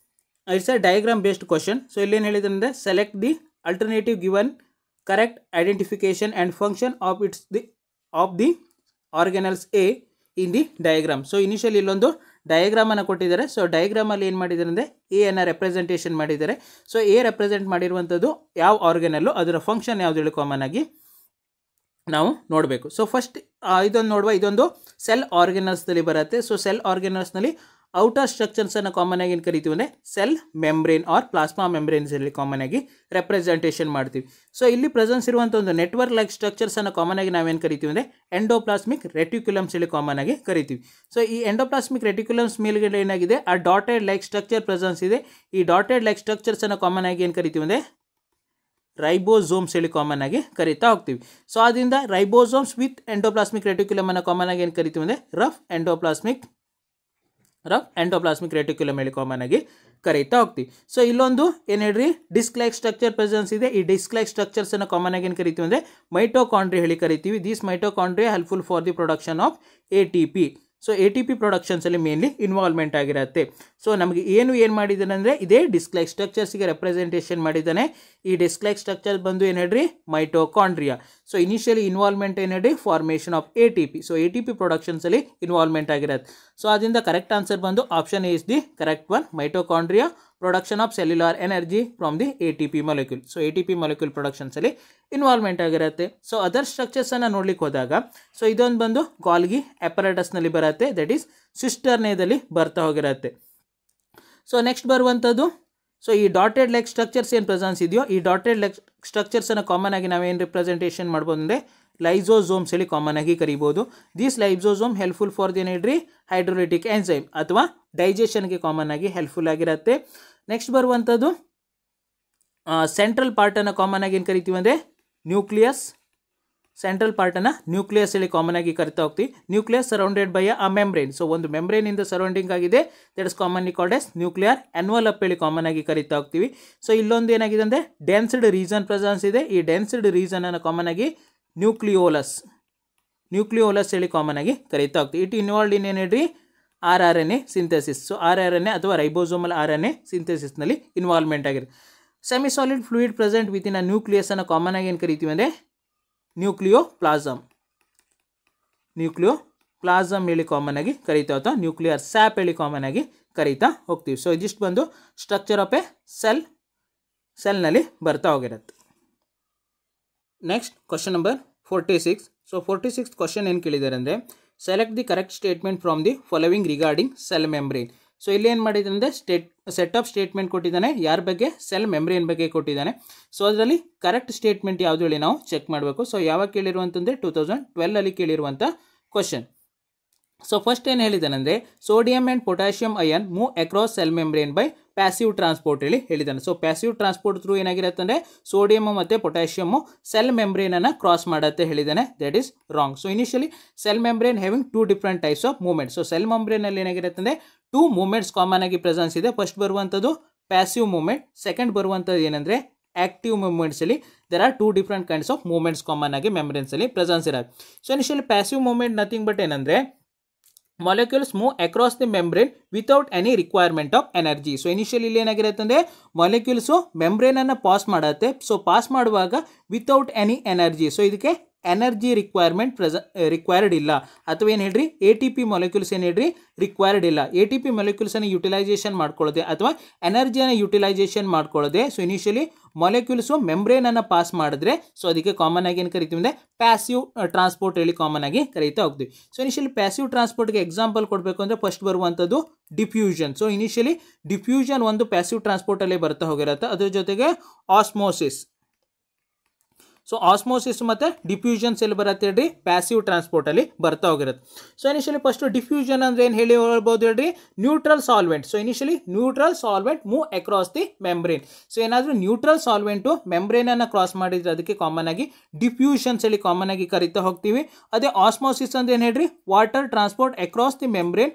it's a diagram based question. So ಇಲ್ಲೇನು ಹೇಳಿದ್ದಾರೆ ಅಂದರೆ select the alternative given correct identification and function of the organelles A in the diagram. So initial ಇಲ್ಲೊಂದು ಡಯಾಗ್ರಾಮನ್ನು ಕೊಟ್ಟಿದ್ದಾರೆ. So ಡಯಾಗ್ರಾಮಲ್ಲಿ ಏನು ಮಾಡಿದ್ದಾರೆ ಅಂದರೆ ಎ ಅನ್ನು ರೆಪ್ರೆಸೆಂಟೇಷನ್ ಮಾಡಿದ್ದಾರೆ. ಸೊ ಎ ರೆಪ್ರೆಸೆಂಟ್ ಮಾಡಿರುವಂಥದ್ದು ಯಾವ ಆರ್ಗನಲ್ಲು, ಅದರ ಫಂಕ್ಷನ್ ಯಾವುದು ಹೇಳಿ ಕಾಮನ್ ಆಗಿ ನಾವು ನೋಡಬೇಕು. ಸೊ ಫಸ್ಟ್ ಇದೊಂದು ನೋಡುವ, ಇದೊಂದು ಸೆಲ್ ಆರ್ಗನಲ್ಸ್ನಲ್ಲಿ ಬರುತ್ತೆ. ಸೊ ಸೆಲ್ ಆರ್ಗನಲ್ಸ್ನಲ್ಲಿ ಔಟರ್ ಸ್ಟ್ರಕ್ಚರ್ಸನ್ನು ಕಾಮನ್ ಆಗಿ ಏನು ಕರಿತೀವಿ ಅಂದರೆ ಸೆಲ್ ಮೆಂಬ್ರೇನ್ ಆರ್ ಪ್ಲಾಸ್ಮಾ ಮೆಂಬ್ರೇನ್ಸಲ್ಲಿ ಕಾಮನ್ ಆಗಿ ರೆಪ್ರೆಸೆಂಟೇಷನ್ ಮಾಡ್ತೀವಿ. ಸೊ ಇಲ್ಲಿ ಪ್ರೆಸೆನ್ಸ್ ಇರುವಂಥ ಒಂದು ನೆಟ್ವರ್ಕ್ ಲೈಕ್ ಸ್ಟ್ರಕ್ಚರ್ಸನ್ನು ಕಾಮನ್ ಆಗಿ ನಾವೇನು ಕರಿತೀವಿ ಅಂದರೆ ಎಂಡೋಪ್ಲಾಸ್ಮಿಕ್ ರೆಟಿಕ್ಯುಲಮ್ಸ್ ಹೇಳಿ ಕಾಮನ್ ಆಗಿ ಕರಿತೀವಿ. ಸೊ ಈ ಎಂಡೋಪ್ಲಾಸ್ಮಿಕ್ ರೆಟಿಕ್ಯುಲಮ್ಸ್ ಮೇಲ್ಗಡೆ ಏನಾಗಿದೆ ಆ ಡಾಟೆಡ್ ಲೈಕ್ ಸ್ಟ್ರಕ್ಚರ್ ಪ್ರೆಸೆನ್ಸ್ ಇದೆ. ಈ ಡಾಟೆಡ್ ಲೈಕ್ ಸ್ಟ್ರಕ್ಚರ್ಸನ್ನು ಕಾಮನ್ ಆಗಿ ಏನು ಕರಿತೀವಿ ಅಂದರೆ ರೈಬೋಸೋಮ್ಸ್ ಹೇಳಿ ಕಾಮನ್ ಆಗಿ ಕರಿತಾ ಹೋಗ್ತೀವಿ. ಸೊ ಅದರಿಂದ ರೈಬೋಸೋಮ್ಸ್ ವಿತ್ ಎಂಡೋಪ್ಲಾಸ್ಮಿಕ್ ರೆಟಿಕ್ಯುಲಮ್ ಅನ್ನು ಕಾಮನ್ ಆಗಿ ಏನು ಕರಿತೀವಿ ಅಂದರೆ ರಫ್ ಎಂಡೋಪ್ಲಾಸ್ಮಿಕ್ ರೆಟಿಕ್ಯುಲಮ್ ಹೇಳಿ ಕಾಮನ್ ಆಗಿ ಕರೀತಾ ಹೋಗ್ತೀವಿ. ಸೊ ಇಲ್ಲೊಂದು ಏನು ಹೇಳ್ರಿ ಡಿಸ್ಕ್ ಲೈಕ್ ಸ್ಟ್ರಕ್ಚರ್ ಪ್ರೆಸೆನ್ಸ್ ಇದೆ. ಈ ಡಿಸ್ಕ್ ಲೈಕ್ ಸ್ಟ್ರಕ್ಚರ್ಸ್ ಅನ್ನು ಕಾಮನ್ ಆಗಿ ಏನು ಕರಿತೀವಿ ಅಂದರೆ ಮೈಟೋಕಾಂಡ್ರಿಯಾ ಹೇಳಿ ಕರಿತೀವಿ. This mitochondria helpful for the production of ATP. So ATP ಪ್ರೊಡಕ್ಷನ್ಸಲ್ಲಿ ಮೇನ್ಲಿ ಇನ್ವಾಲ್ವ್ಮೆಂಟ್ ಆಗಿರುತ್ತೆ. ಸೊ ನಮಗೆ ಏನು ಮಾಡಿದ್ದಾನೆ ಅಂದರೆ ಇದೇ ಡಿಸ್ಕ್ ಲೈಕ್ ಸ್ಟ್ರಕ್ಚರ್ಸ್ಗೆ ರೆಪ್ರೆಸೆಂಟೇಷನ್ ಮಾಡಿದ್ದಾನೆ. ಈ ಡಿಸ್ಕ್ ಲೈಕ್ ಸ್ಟ್ರಕ್ಚರ್ ಬಂದು ಏನು ಹೇಳ್ರಿ ಮೈಟೋಕಾಂಡ್ರಿಯಾ. ಸೊ ಇನಿಷಿಯಲಿ ಇನ್ವಾಲ್ವ್ಮೆಂಟ್ ಏನು ಹೇಳ್ರಿ formation of ATP. So ATP ಪ್ರೊಡಕ್ಷನ್ಸಲ್ಲಿ ಇನ್ವಾಲ್ವ್ಮೆಂಟ್ ಆಗಿರುತ್ತೆ. ಸೊ ಅದರಿಂದ ಕರೆಕ್ಟ್ ಆನ್ಸರ್ ಬಂದು option A is the correct one. Mitochondria production of cellular energy from the ATP molecule. So ATP molecule ಪ್ರೊಡಕ್ಷನ್ಸಲ್ಲಿ involvement ಆಗಿರುತ್ತೆ. So other ಸ್ಟ್ರಕ್ಚರ್ಸನ್ನು ನೋಡ್ಲಿಕ್ಕೆ ಹೋದಾಗ ಸೊ ಇದೊಂದು ಬಂದು ಗಾಲ್ಗಿ ಅಪರೇಟಸ್ನಲ್ಲಿ ಬರುತ್ತೆ, ದಟ್ ಈಸ್ ಸಿಸ್ಟರ್ನೇದಲ್ಲಿ ಬರ್ತಾ ಹೋಗಿರುತ್ತೆ. ಸೊ ನೆಕ್ಸ್ಟ್ ಬರುವಂಥದ್ದು ಸೊ ಈ ಡಾಟೆಡ್ ಲೈಕ್ ಸ್ಟ್ರಕ್ಚರ್ಸ್ ಏನು ಪ್ರೆಸೆನ್ಸ್ ಇದೆಯೋ ಈ ಡಾಟೆಡ್ ಲೈಕ್ ಸ್ಟ್ರಕ್ಚರ್ಸನ್ನು ಕಾಮನ್ ಆಗಿ ನಾವೇನು ರಿಪ್ರೆಸೆಂಟೇಷನ್ ಮಾಡ್ಬೋದು ಅಂದರೆ ಲೈಸೋಸೋಮ್ಸ್ ಹೇಳಿ ಕಾಮನ್ ಆಗಿ ಕರಿಬೋದು. This lysosome helpful for the ಏನು ಹೇಳ್ರಿ ಹೈಡ್ರೋಲಿಟಿಕ್ ಎನ್ಸೈಮ್ ಅಥವಾ ಡೈಜೆಷನ್ಗೆ ಕಾಮನ್ ಆಗಿ ಹೆಲ್ಪ್ಫುಲ್ ಆಗಿರುತ್ತೆ. ನೆಕ್ಸ್ಟ್ ಬರುವಂಥದ್ದು ಸೆಂಟ್ರಲ್ ಪಾರ್ಟನ್ನು ಕಾಮನ್ ಆಗಿ ಏನು ಕರಿತೀವಿ ಅಂದರೆ ನ್ಯೂಕ್ಲಿಯಸ್. ಸೆಂಟ್ರಲ್ ಪಾರ್ಟನ್ನು ನ್ಯೂಕ್ಲಿಯಸ್ ಹೇಳಿ ಕಾಮನ್ ಆಗಿ ಕರಿತಾ ಹೋಗ್ತೀವಿ. Nucleus surrounded by a membrane. So ಒಂದು ಮೆಂಬ್ರೇನಿಂದ ಸರೌಂಡಿಂಗ್ ಆಗಿದೆ, that is commonly called S nuclear envelope ಹೇಳಿ ಕಾಮನ್ ಆಗಿ ಕರಿತಾ ಹೋಗ್ತೀವಿ. ಸೊ ಇಲ್ಲೊಂದು ಏನಾಗಿದೆ ಅಂದರೆ ಡೆನ್ಸ್ಡ್ ರೀಜನ್ ಪ್ರೆಸೆನ್ಸ್ ಇದೆ. ಈ ಡೆನ್ಸ್ಡ್ ರೀಜನನ್ನು ಕಾಮನ್ ಆಗಿ ನ್ಯೂಕ್ಲಿಯೋಲಸ್ ಹೇಳಿ ಕಾಮನ್ ಆಗಿ ಕರಿತಾ ಹೋಗ್ತೀವಿ. ಇಟ್ ಇನ್ವಾಲ್ವ್ಡ್ ಇನ್ ಏನು ಹೇಳ್ರಿ RNA ಸಿಂಥೆಸಿಸ್. ಸೊ RNA ಅಥವಾ ರೈಬೋಸೋಮಲ್ RNA ಸಿಂಥೆಸಿಸ್ನಲ್ಲಿ ಇನ್ವಾಲ್ವ್ಮೆಂಟ್ ಆಗಿರುತ್ತೆ. Semisolid fluid present within a nucleus ಅನ್ನು ಕಾಮನ್ ಆಗಿ ಏನು ಕರಿತೀವಿ ಅಂದರೆ ನ್ಯೂಕ್ಲಿಯೋಪ್ಲಾಸಮ್ ಹೇಳಿ ಕಾಮನ್ ಆಗಿ ಕರಿತಾ ಅಥವಾ ನ್ಯೂಕ್ಲಿಯರ್ ಸ್ಯಾಪ್ ಹೇಳಿ ಕಾಮನ್ ಆಗಿ ಕರಿತಾ ಹೋಗ್ತೀವಿ. ಸೊ ಇದಿಷ್ಟು ಬಂದು ಸ್ಟ್ರಕ್ಚರ್ ಆಫ್ ಎ ಸೆಲ್ನಲ್ಲಿ ಬರ್ತಾ ಹೋಗಿರುತ್ತೆ. Next question number 46. So 46th question ಏನು ಕೇಳಿದ್ದಾರೆ ಅಂದರೆ select the correct statement from the following regarding cell membrane. So ಇಲ್ಲಿ ಏನು ಮಾಡಿದ್ದಾನೆ ಅಂದರೆ ಸೆಟ್ ಆಫ್ ಸ್ಟೇಟ್ಮೆಂಟ್ ಕೊಟ್ಟಿದ್ದಾನೆ. ಯಾರ ಬಗ್ಗೆ? ಸೆಲ್ ಮೆಂಬ್ರೇನ್ ಬಗ್ಗೆ ಕೊಟ್ಟಿದ್ದಾನೆ. ಸೊ ಅದರಲ್ಲಿ ಕರೆಕ್ಟ್ ಸ್ಟೇಟ್ಮೆಂಟ್ ಯಾವುದು ಹೇಳಿ ನಾವು ಚೆಕ್ ಮಾಡಬೇಕು. ಸೊ ಯಾವಾಗ ಕೇಳಿರುವಂತಂದರೆ 2012 ಕೇಳಿರುವಂಥ ಕ್ವಶನ್. ಸೊ ಫಸ್ಟ್ ಏನು ಹೇಳಿದ್ದಾನೆ ಅಂದರೆ sodium and potassium ion move across cell membrane by passive transport ಹೇಳಿ ಹೇಳಿದ್ದಾನೆ. ಸೊ ಪ್ಯಾಸಿವ್ ಟ್ರಾನ್ಸ್ಪೋರ್ಟ್ ಥ್ರೂ ಏನಾಗಿರುತ್ತೆ ಅಂದರೆ ಸೋಡಿಯಮ್ ಮತ್ತು ಪೊಟ್ಯಾಷಿಯಮ್ ಸೆಲ್ ಮೆಂಬ್ರೇನನ್ನು ಕ್ರಾಸ್ ಮಾಡುತ್ತೆ ಹೇಳಿದ್ದಾನೆ. That is wrong. So initially cell membrane having 2 different types of movement. So cell ಮೆಂಬ್ರೇನಲ್ಲಿ ಏನಾಗಿರುತ್ತೆ ಅಂದರೆ 2 ಮೂವ್ಮೆಂಟ್ಸ್ ಕಾಮನ್ ಆಗಿ ಪ್ರೆಸೆನ್ಸ್ ಇದೆ. ಫಸ್ಟ್ ಬರುವಂಥದ್ದು ಪ್ಯಾಸಿವ್ ಮೂವ್ಮೆಂಟ್, ಸೆಕೆಂಡ್ ಬರುವಂಥದ್ದು ಏನಂದರೆ ಆಕ್ಟಿವ್ ಮೂವ್ಮೆಂಟ್ಸಲ್ಲಿ there are 2 different kinds of movements common ಆಗಿ ಮೆಂಬ್ರೇನ್ಸಲ್ಲಿ ಪ್ರೆಸೆನ್ಸ್ ಇರುತ್ತೆ. So initially passive movement nothing but ಏನಂದರೆ molecules move across the membrane without any requirement of energy. So initially ಇಲ್ಲಿ ಏನಾಗಿರುತ್ತೆ ಅಂದರೆ ಮಾಲಿಕ್ಯೂಲ್ಸು ಮೆಂಬ್ರೇನನ್ನು ಪಾಸ್ ಮಾಡುತ್ತೆ. ಸೊ ಪಾಸ್ ಮಾಡುವಾಗ ವಿತೌಟ್ ಎನಿ ಎನರ್ಜಿ. ಸೊ ಇದಕ್ಕೆ ಎನರ್ಜಿ ರಿಕ್ವೈರ್ಡ್ ಇಲ್ಲ. ಅಥವಾ ಏನು ಹೇಳ್ರಿ ATP ಮಾಲಿಕ್ಯೂಲ್ಸ್ ಏನು ಹೇಳ್ರಿ ರಿಕ್ವೈರ್ಡ್ ಇಲ್ಲ. ATP ಮಾಲಿಕ್ಯೂಲ್ಸನ್ನು ಯುಟಿಲೈಸೇಷನ್ ಮಾಡ್ಕೊಳ್ಳೋದೆ ಅಥವಾ ಎನರ್ಜಿಯನ್ನು ಯುಟಿಲೈಸೇಷನ್ ಮಾಡ್ಕೊಳ್ಳೋದೆ. ಸೊ ಇನಿಷಿಯಲಿ ಮಾಲಿಕ್ಯೂಲ್ಸು ಮೆಂಬ್ರೇನನ್ನು ಪಾಸ್ ಮಾಡಿದ್ರೆ ಸೊ ಅದಕ್ಕೆ ಕಾಮನ್ ಆಗಿ ಏನು ಕರಿತೀವಿ ಅಂದರೆ ಪ್ಯಾಸಿವ್ ಟ್ರಾನ್ಸ್ಪೋರ್ಟ್ ಹೇಳಿ ಕಾಮನ್ ಆಗಿ ಕರೀತಾ ಹೋಗ್ತೀವಿ. ಸೊ ಇನಿಷಿಯಲಿ ಪ್ಯಾಸಿವ್ ಟ್ರಾನ್ಸ್ಪೋರ್ಟ್ಗೆ ಎಕ್ಸಾಂಪಲ್ ಕೊಡಬೇಕು ಅಂದರೆ ಫಸ್ಟ್ ಬರುವಂಥದ್ದು ಡಿಫ್ಯೂಷನ್. ಸೊ ಇನಿಷಿಯಲಿ ಡಿಫ್ಯೂಷನ್ ಒಂದು ಪ್ಯಾಸಿವ್ ಟ್ರಾನ್ಸ್ಪೋರ್ಟಲ್ಲೇ ಬರ್ತಾ ಹೋಗಿರುತ್ತೆ. ಅದ್ರ ಜೊತೆಗೆ ಆಸ್ಮೋಸಿಸ್. ಸೊ ಆಸ್ಮೋಸಿಸ್ ಮತ್ತು ಡಿಫ್ಯೂಷನ್ಸ್ ಎಲ್ಲಿ ಬರುತ್ತೆ ಹೇಳ್ರಿ, ಪ್ಯಾಸಿವ್ ಟ್ರಾನ್ಸ್ಪೋರ್ಟಲ್ಲಿ ಬರ್ತಾ ಹೋಗಿರುತ್ತೆ. ಸೊ ಇನಿಷಿಯಲಿ ಫಸ್ಟು ಡಿಫ್ಯೂಷನ್ ಅಂದರೆ ಏನು ಹೇಳಿ ಹೇಳ್ಬೋದು ಹೇಳ್ರಿ, neutral solvent. So initially neutral solvent move across the membrane. So ಏನಾದರೂ ನ್ಯೂಟ್ರಲ್ ಸಾಲ್ವೆಂಟು ಮೆಂಬ್ರೇನನ್ನು ಕ್ರಾಸ್ ಮಾಡಿದರೆ ಅದಕ್ಕೆ ಕಾಮನ್ ಆಗಿ ಡಿಫ್ಯೂಷನ್ಸ್ ಅಲ್ಲಿ ಕಾಮನ್ ಆಗಿ ಕರಿತಾ ಹೋಗ್ತೀವಿ. ಅದೇ ಆಸ್ಮೋಸಿಸ್ ಅಂದ್ರೆ ಏನು ಹೇಳ್ರಿ, water transport across the membrane,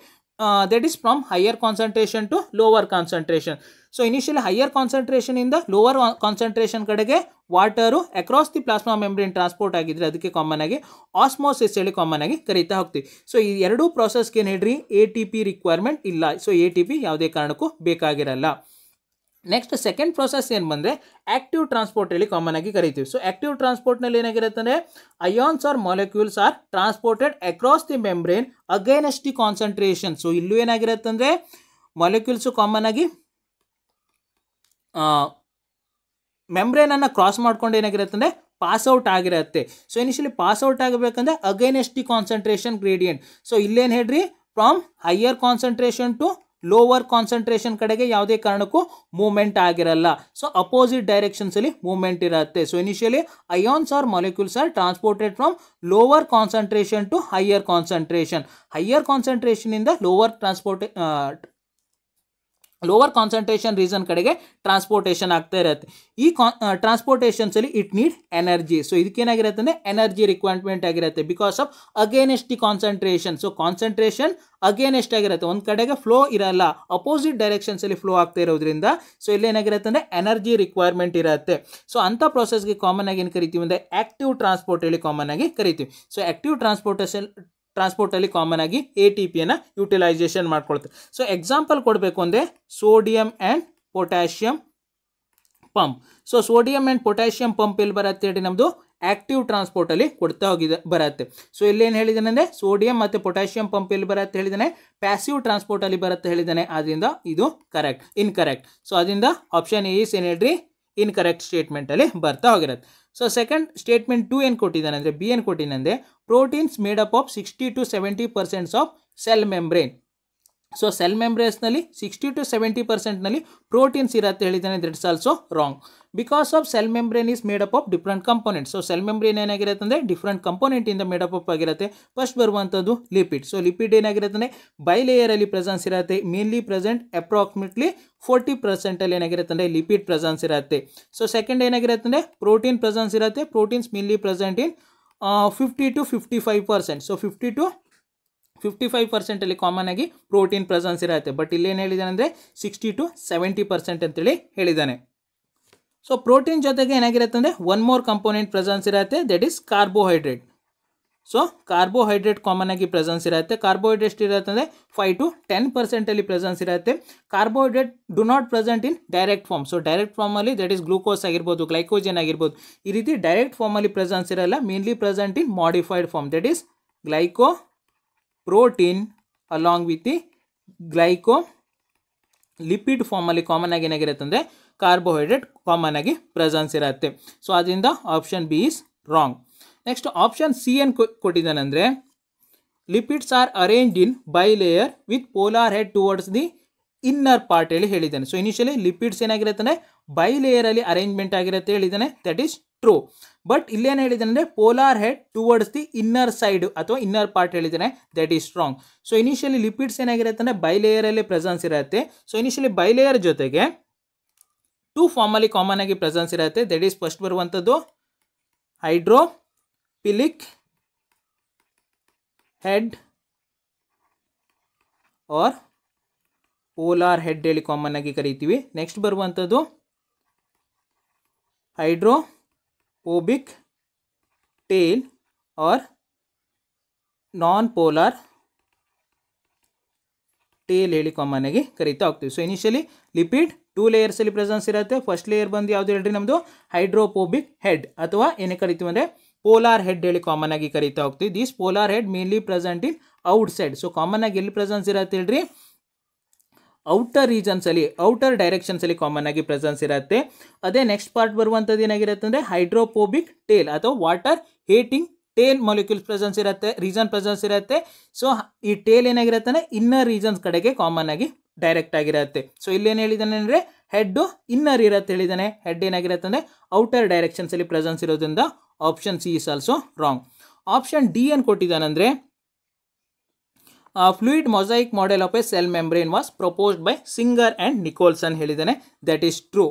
that is from higher concentration to lower concentration. So initially higher concentration ಇಂದ lower concentration ಕಡೆಗೆ water across the plasma membrane transport ಆಗಿದ್ರೆ ಅದಕ್ಕೆ ಕಾಮನ್ ಆಗಿ ಆಸ್ಮೋಸಿಸ್ ಹೇಳಿ ಕಾಮನ್ ಆಗಿ ಕರೀತಾ ಹೋಗ್ತೀವಿ. ಸೊ ಈ ಎರಡೂ ಪ್ರಾಸೆಸ್ಗೆ ಏನು ಹೇಳ್ರಿ, ATP ರಿಕ್ವೈರ್ಮೆಂಟ್ ಇಲ್ಲ. ಸೊ ATP ಯಾವುದೇ ಕಾರಣಕ್ಕೂ ಬೇಕಾಗಿರಲ್ಲ. ನೆಕ್ಸ್ಟ್ ಸೆಕೆಂಡ್ ಪ್ರೊಸೆಸ್ ಏನು ಬಂದರೆ ಆಕ್ಟಿವ್ ಟ್ರಾನ್ಸ್ಪೋರ್ಟ್ ಹೇಳಿ ಕಾಮನ್ ಆಗಿ ಕರಿತೀವಿ. ಸೊ ಆಕ್ಟಿವ್ ಟ್ರಾನ್ಸ್ಪೋರ್ಟ್ನಲ್ಲಿ ಏನಾಗಿರುತ್ತೆ ಅಂದರೆ ions are molecules are transported across the membrane against the concentration. So ಇಲ್ಲೂ ಏನಾಗಿರುತ್ತೆ ಅಂದರೆ ಮಾಲಿಕ್ಯೂಲ್ಸು ಕಾಮನ್ ಆಗಿ ಮೆಂಬ್ರೇನನ್ನು ಕ್ರಾಸ್ ಮಾಡ್ಕೊಂಡು ಏನಾಗಿರುತ್ತೆ ಅಂದರೆ ಪಾಸ್ಔಟ್ ಆಗಿರುತ್ತೆ. ಸೊ ಇನಿಷಿಯಲಿ ಪಾಸ್ಔಟ್ ಆಗಬೇಕಂದ್ರೆ against the concentration gradient. So ಇಲ್ಲೇನು ಹೇಳ್ರಿ, from higher concentration to lower concentration ಕಡೆಗೆ ಯಾವುದೇ ಕಾರಣಕ್ಕೂ ಮೂವ್ಮೆಂಟ್ ಆಗಿರಲ್ಲ. ಸೊ ಅಪೋಸಿಟ್ ಡೈರೆಕ್ಷನ್ಸ್ ಅಲ್ಲಿ ಮೂವ್ಮೆಂಟ್ ಇರುತ್ತೆ. So initially ions are molecules are transported from lower concentration to higher concentration. Higher concentration ಇಂದ lower concentration reason ಕಡೆಗೆ ಟ್ರಾನ್ಸ್ಪೋರ್ಟೇಷನ್ ಆಗ್ತಾ ಇರುತ್ತೆ. ಈ ಟ್ರಾನ್ಸ್ಪೋರ್ಟೇಷನ್ಸ್ ಅಲ್ಲಿ ಇಟ್ ನೀಡ್ ಎನರ್ಜಿ. ಸೊ ಇದಕ್ಕೇನಾಗಿರುತ್ತೆ ಅಂದರೆ ಎನರ್ಜಿ ರಿಕ್ವೈರ್ಮೆಂಟ್ ಆಗಿರುತ್ತೆ because of against the concentration. So concentration against ಆಗಿರುತ್ತೆ, ಒಂದು ಕಡೆಗೆ ಫ್ಲೋ ಇರಲ್ಲ, ಅಪೋಸಿಟ್ ಡೈರೆಕ್ಷನ್ಸ್ ಅಲ್ಲಿ ಫ್ಲೋ ಆಗ್ತಾ ಇರೋದ್ರಿಂದ ಸೊ ಇಲ್ಲಿ ಏನಾಗಿರುತ್ತೆ ಅಂದರೆ ಎನರ್ಜಿ ರಿಕ್ವೈರ್ಮೆಂಟ್ ಇರುತ್ತೆ. ಸೊ ಅಂಥ ಪ್ರೊಸೆಸ್ಗೆ ಕಾಮನ್ ಆಗಿ ಏನು ಕರಿತೀವಿ ಅಂದರೆ ಆಕ್ಟಿವ್ ಟ್ರಾನ್ಸ್ಪೋರ್ಟ್ ಹೇಳಿ ಕಾಮನ್ ಆಗಿ ಕರಿತೀವಿ. ಸೊ ಆಕ್ಟಿವ್ ಟ್ರಾನ್ಸ್ಪೋರ್ಟಲ್ಲಿ ಕಾಮನ್ ಆಗಿ ATPಯನ್ನು ಯುಟಿಲೈಸೇಷನ್ ಮಾಡ್ಕೊಳ್ತಾರೆ. ಸೊ ಎಕ್ಸಾಂಪಲ್ ಕೊಡಬೇಕು ಅಂದರೆ sodium and potassium pump. So sodium and potassium pump ಎಲ್ಲಿ ಬರುತ್ತೆ ಹೇಳಿ, ನಮ್ಮದು ಆಕ್ಟಿವ್ ಟ್ರಾನ್ಸ್ಪೋರ್ಟಲ್ಲಿ ಕೊಡ್ತಾ ಬರುತ್ತೆ. ಸೊ ಇಲ್ಲೇನು ಹೇಳಿದ್ದಾನೆ ಅಂದರೆ ಸೋಡಿಯಂ ಮತ್ತು ಪೊಟ್ಯಾಷಿಯಂ ಪಂಪ್ ಎಲ್ಲಿ ಬರುತ್ತೆ ಹೇಳಿದ್ದಾನೆ, ಪ್ಯಾಸಿವ್ ಟ್ರಾನ್ಸ್ಪೋರ್ಟಲ್ಲಿ ಬರುತ್ತೆ ಹೇಳಿದ್ದಾನೆ. ಆದ್ದರಿಂದ ಇದು ಇನ್ಕರೆಕ್ಟ್. ಸೊ ಅದರಿಂದ ಆಪ್ಷನ್ ಎ ಏನು ಹೇಳ್ರಿ, ಇನ್ಕರೆಕ್ಟ್ ಸ್ಟೇಟ್ಮೆಂಟಲ್ಲಿ ಬರ್ತಾ ಹೋಗಿರುತ್ತೆ. ಸೊ ಸೆಕೆಂಡ್ ಸ್ಟೇಟ್ಮೆಂಟ್ 2 ಏನು ಕೊಟ್ಟಿದ್ದಾನೆ ಅಂದರೆ ಬಿ ಏನು ಕೊಟ್ಟಿದ್ದಾನೆ ಅಂದರೆ proteins made up of 60 to 70% of cell membrane. So cell ಮೆಂಬ್ರೇನ್ಸ್ನಲ್ಲಿ 60 to 70% ಪ್ರೋಟೀನ್ಸ್ ಇರುತ್ತೆ ಹೇಳಿದ್ದಾನೆ. That's also wrong because of cell membrane is made up of different components. So cell membrane ಏನಾಗಿರುತ್ತೆ ಅಂದರೆ ಡಿಫ್ರೆಂಟ್ ಕಂಪೋನೆಂಟಿಂದ ಮೇಡ್ ಅಪ್ ಆಗಿರುತ್ತೆ. First ಬರುವಂಥದ್ದು lipid. So lipid ಏನಾಗಿರುತ್ತೆ ಅಂದರೆ ಬೈ ಲೇಯರಲ್ಲಿ ಪ್ರೆಸೆನ್ಸ್ ಇರುತ್ತೆ, ಮೇನ್ಲಿ ಪ್ರೆಸೆಂಟ್ ಅಪ್ರಾಕ್ಸಿಮೇಟ್ಲಿ 40% ಏನಾಗಿರುತ್ತೆ ಅಂದರೆ ಲಿಪಿಡ್ ಪ್ರೆಸೆನ್ಸ್ ಇರುತ್ತೆ. ಸೊ ಸೆಕೆಂಡ್ ಏನಾಗಿರುತ್ತೆ ಅಂದರೆ ಪ್ರೋಟೀನ್ ಪ್ರೆಸೆನ್ಸ್ ಇರುತ್ತೆ. Proteins mainly present in 50 to 55%. So 50 to 55% ಅಲ್ಲಿ ಕಾಮನ್ ಆಗಿ ಪ್ರೋಟೀನ್ ಪ್ರೆಸೆನ್ಸ್ ಇರುತ್ತೆ. ಬಟ್ ಇಲ್ಲೇನು ಹೇಳಿದಾನೆ ಅಂದರೆ 60 to 70% ಅಂತೇಳಿ ಹೇಳಿದ್ದಾನೆ. ಸೊ ಪ್ರೋಟೀನ್ ಜೊತೆಗೆ ಏನಾಗಿರುತ್ತೆ ಅಂದರೆ ಒನ್ ಮೋರ್ ಕಂಪೋನೆಂಟ್ ಪ್ರೆಸೆನ್ಸ್ ಇರುತ್ತೆ, that is carbohydrate. So carbohydrate common ಆಗಿ ಪ್ರೆಸೆನ್ಸ್ ಇರುತ್ತೆ. ಕಾರ್ಬೋಹೈಡ್ರೇಟ್ ಇರುತ್ತೆ ಅಂದರೆ 5 to 10% ಅಲ್ಲಿ ಪ್ರೆಸೆನ್ಸ್ ಇರುತ್ತೆ. Carbohydrate do not present in direct form. So direct ಫಾರ್ಮಲ್ಲಿ ದಟ್ ಈಸ್ ಗ್ಲೂಕೋಸ್ ಆಗಿರ್ಬೋದು, ಗ್ಲೈಕೋಜನ್ ಆಗಿರ್ಬೋದು, ಈ ರೀತಿ ಡೈರೆಕ್ಟ್ ಫಾರ್ಮಲ್ಲಿ ಪ್ರೆಸೆನ್ಸ್ ಇರಲ್ಲ. Mainly present in modified form, that is glycoprotein along with the glycolipid ಫಾರ್ಮಲ್ಲಿ ಕಾಮನ್ ಆಗಿ ಏನಾಗಿರುತ್ತೆ ಅಂದರೆ ಕಾರ್ಬೋಹೈಡ್ರೇಟ್ ಕಾಮನ್ ಆಗಿ ಪ್ರೆಸೆನ್ಸ್ ಇರುತ್ತೆ. ಸೊ ಅದರಿಂದ option B is wrong. Next option C ಏನು ಕೊಟ್ಟಿದ್ದಾನೆ ಅಂದರೆ lipids are arranged in by layer with polar head towards the inner part ಹೇಳಿ ಹೇಳಿದ್ದಾನೆ. ಸೊ ಇನಿಷಿಯಲಿ ಲಿಪಿಡ್ಸ್ ಏನಾಗಿರುತ್ತೆ ಅಂದರೆ ಬೈ ಲೇಯರಲ್ಲಿ ಅರೇಂಜ್ಮೆಂಟ್ ಆಗಿರುತ್ತೆ ಹೇಳಿದ್ದಾನೆ, ದಟ್ ಈಸ್ ಟ್ರೂ. ಬಟ್ ಇಲ್ಲೇನು ಹೇಳಿದ್ದಾನೆ ಅಂದರೆ polar head towards the inner side ಅಥವಾ ಇನ್ನರ್ ಪಾರ್ಟ್ ಹೇಳಿದ್ದಾನೆ, that is wrong. So initially lipids ಏನಾಗಿರುತ್ತೆ ಅಂದರೆ ಬೈ ಲೇಯರಲ್ಲಿ ಪ್ರೆಸೆನ್ಸ್ ಇರುತ್ತೆ. ಸೊ ಇನಿಷಿಯಲಿ ಬೈ ಲೇಯರ್ ಜೊತೆಗೆ 2 ಫಾರ್ಮಲ್ಲಿ ಕಾಮನ್ ಆಗಿ ಪ್ರೆಸೆನ್ಸ್ ಇರುತ್ತೆ, ದಟ್ ಈಸ್ ಫಸ್ಟ್ ಬರುವಂಥದ್ದು hydrophilic head or polar head ಹೇಳಿ ಕಾಮನ್ ಆಗಿ ಕರಿತೀವಿ. ನೆಕ್ಸ್ಟ್ ಬರುವಂಥದ್ದು hydrophobic tail or non polar tail ಹೇಳಿ ಕಾಮನ್ ಆಗಿ ಕರಿತಾ ಹೋಗ್ತೀವಿ. ಸೊ ಇನಿಷಿಯಲಿ ಲಿಪಿಡ್ 2 ಲೇಯರ್ಸಲ್ಲಿ ಪ್ರೆಸೆನ್ಸ್ ಇರುತ್ತೆ. ಫಸ್ಟ್ ಲೇಯರ್ ಬಂದು ಯಾವುದು ಹೇಳ್ರಿ, ನಮ್ಮದು ಹೈಡ್ರೋಫೋಬಿಕ್ ಹೆಡ್ ಅಥವಾ ಏನೇ ಕರಿತೀವಿ ಅಂದರೆ ಪೋಲಾರ್ ಹೆಡ್ ಹೇಳಿ ಕಾಮನ್ ಆಗಿ ಕರಿತಾ ಹೋಗ್ತೀವಿ. This polar head mainly present in outside. So common ಆಗಿ ಎಲ್ಲಿ ಪ್ರೆಸೆನ್ಸ್ ಇರುತ್ತೆ ಹೇಳ್ರಿ, ಔಟರ್ ರೀಜನ್ಸ್ ಅಲ್ಲಿ, ಔಟರ್ ಡೈರೆಕ್ಷನ್ಸ್ ಅಲ್ಲಿ ಕಾಮನ್ ಆಗಿ ಪ್ರೆಸೆನ್ಸ್ ಇರುತ್ತೆ. ಅದೇ ನೆಕ್ಸ್ಟ್ ಪಾರ್ಟ್ ಬರುವಂಥದ್ದು ಏನಾಗಿರುತ್ತೆ ಅಂದರೆ ಹೈಡ್ರೋಫೋಬಿಕ್ ಟೇಲ್ ಅಥವಾ water hating tail molecules presence ಇರುತ್ತೆ, ರೀಜನ್ ಪ್ರೆಸೆನ್ಸ್ ಇರುತ್ತೆ. ಸೊ ಈ ಟೇಲ್ ಏನಾಗಿರುತ್ತೆ ಅಂದರೆ ಇನ್ನರ್ ರೀಜನ್ಸ್ ಕಡೆಗೆ ಕಾಮನ್ ಆಗಿ ಡೈರೆಕ್ಟ್ ಆಗಿರುತ್ತೆ. ಸೊ ಇಲ್ಲೇನು ಹೇಳಿದಾನೆ ಅಂದರೆ ಹೆಡ್ ಇನ್ನರ್ ಇರುತ್ತೆ ಹೇಳಿದಾನೆ, ಹೆಡ್ ಏನಾಗಿರುತ್ತೆ ಅಂದರೆ ಔಟರ್ ಡೈರೆಕ್ಷನ್ಸ್ ಅಲ್ಲಿ ಪ್ರೆಸೆನ್ಸ್ ಇರೋದ್ರಿಂದ option C is also wrong. Option D ಏನು ಕೊಟ್ಟಿದ್ದಾನಂದರೆ fluid mosaic model of a cell membrane was proposed by Singer and Nicolson ಹೇಳಿದ್ದಾನೆ. That is true.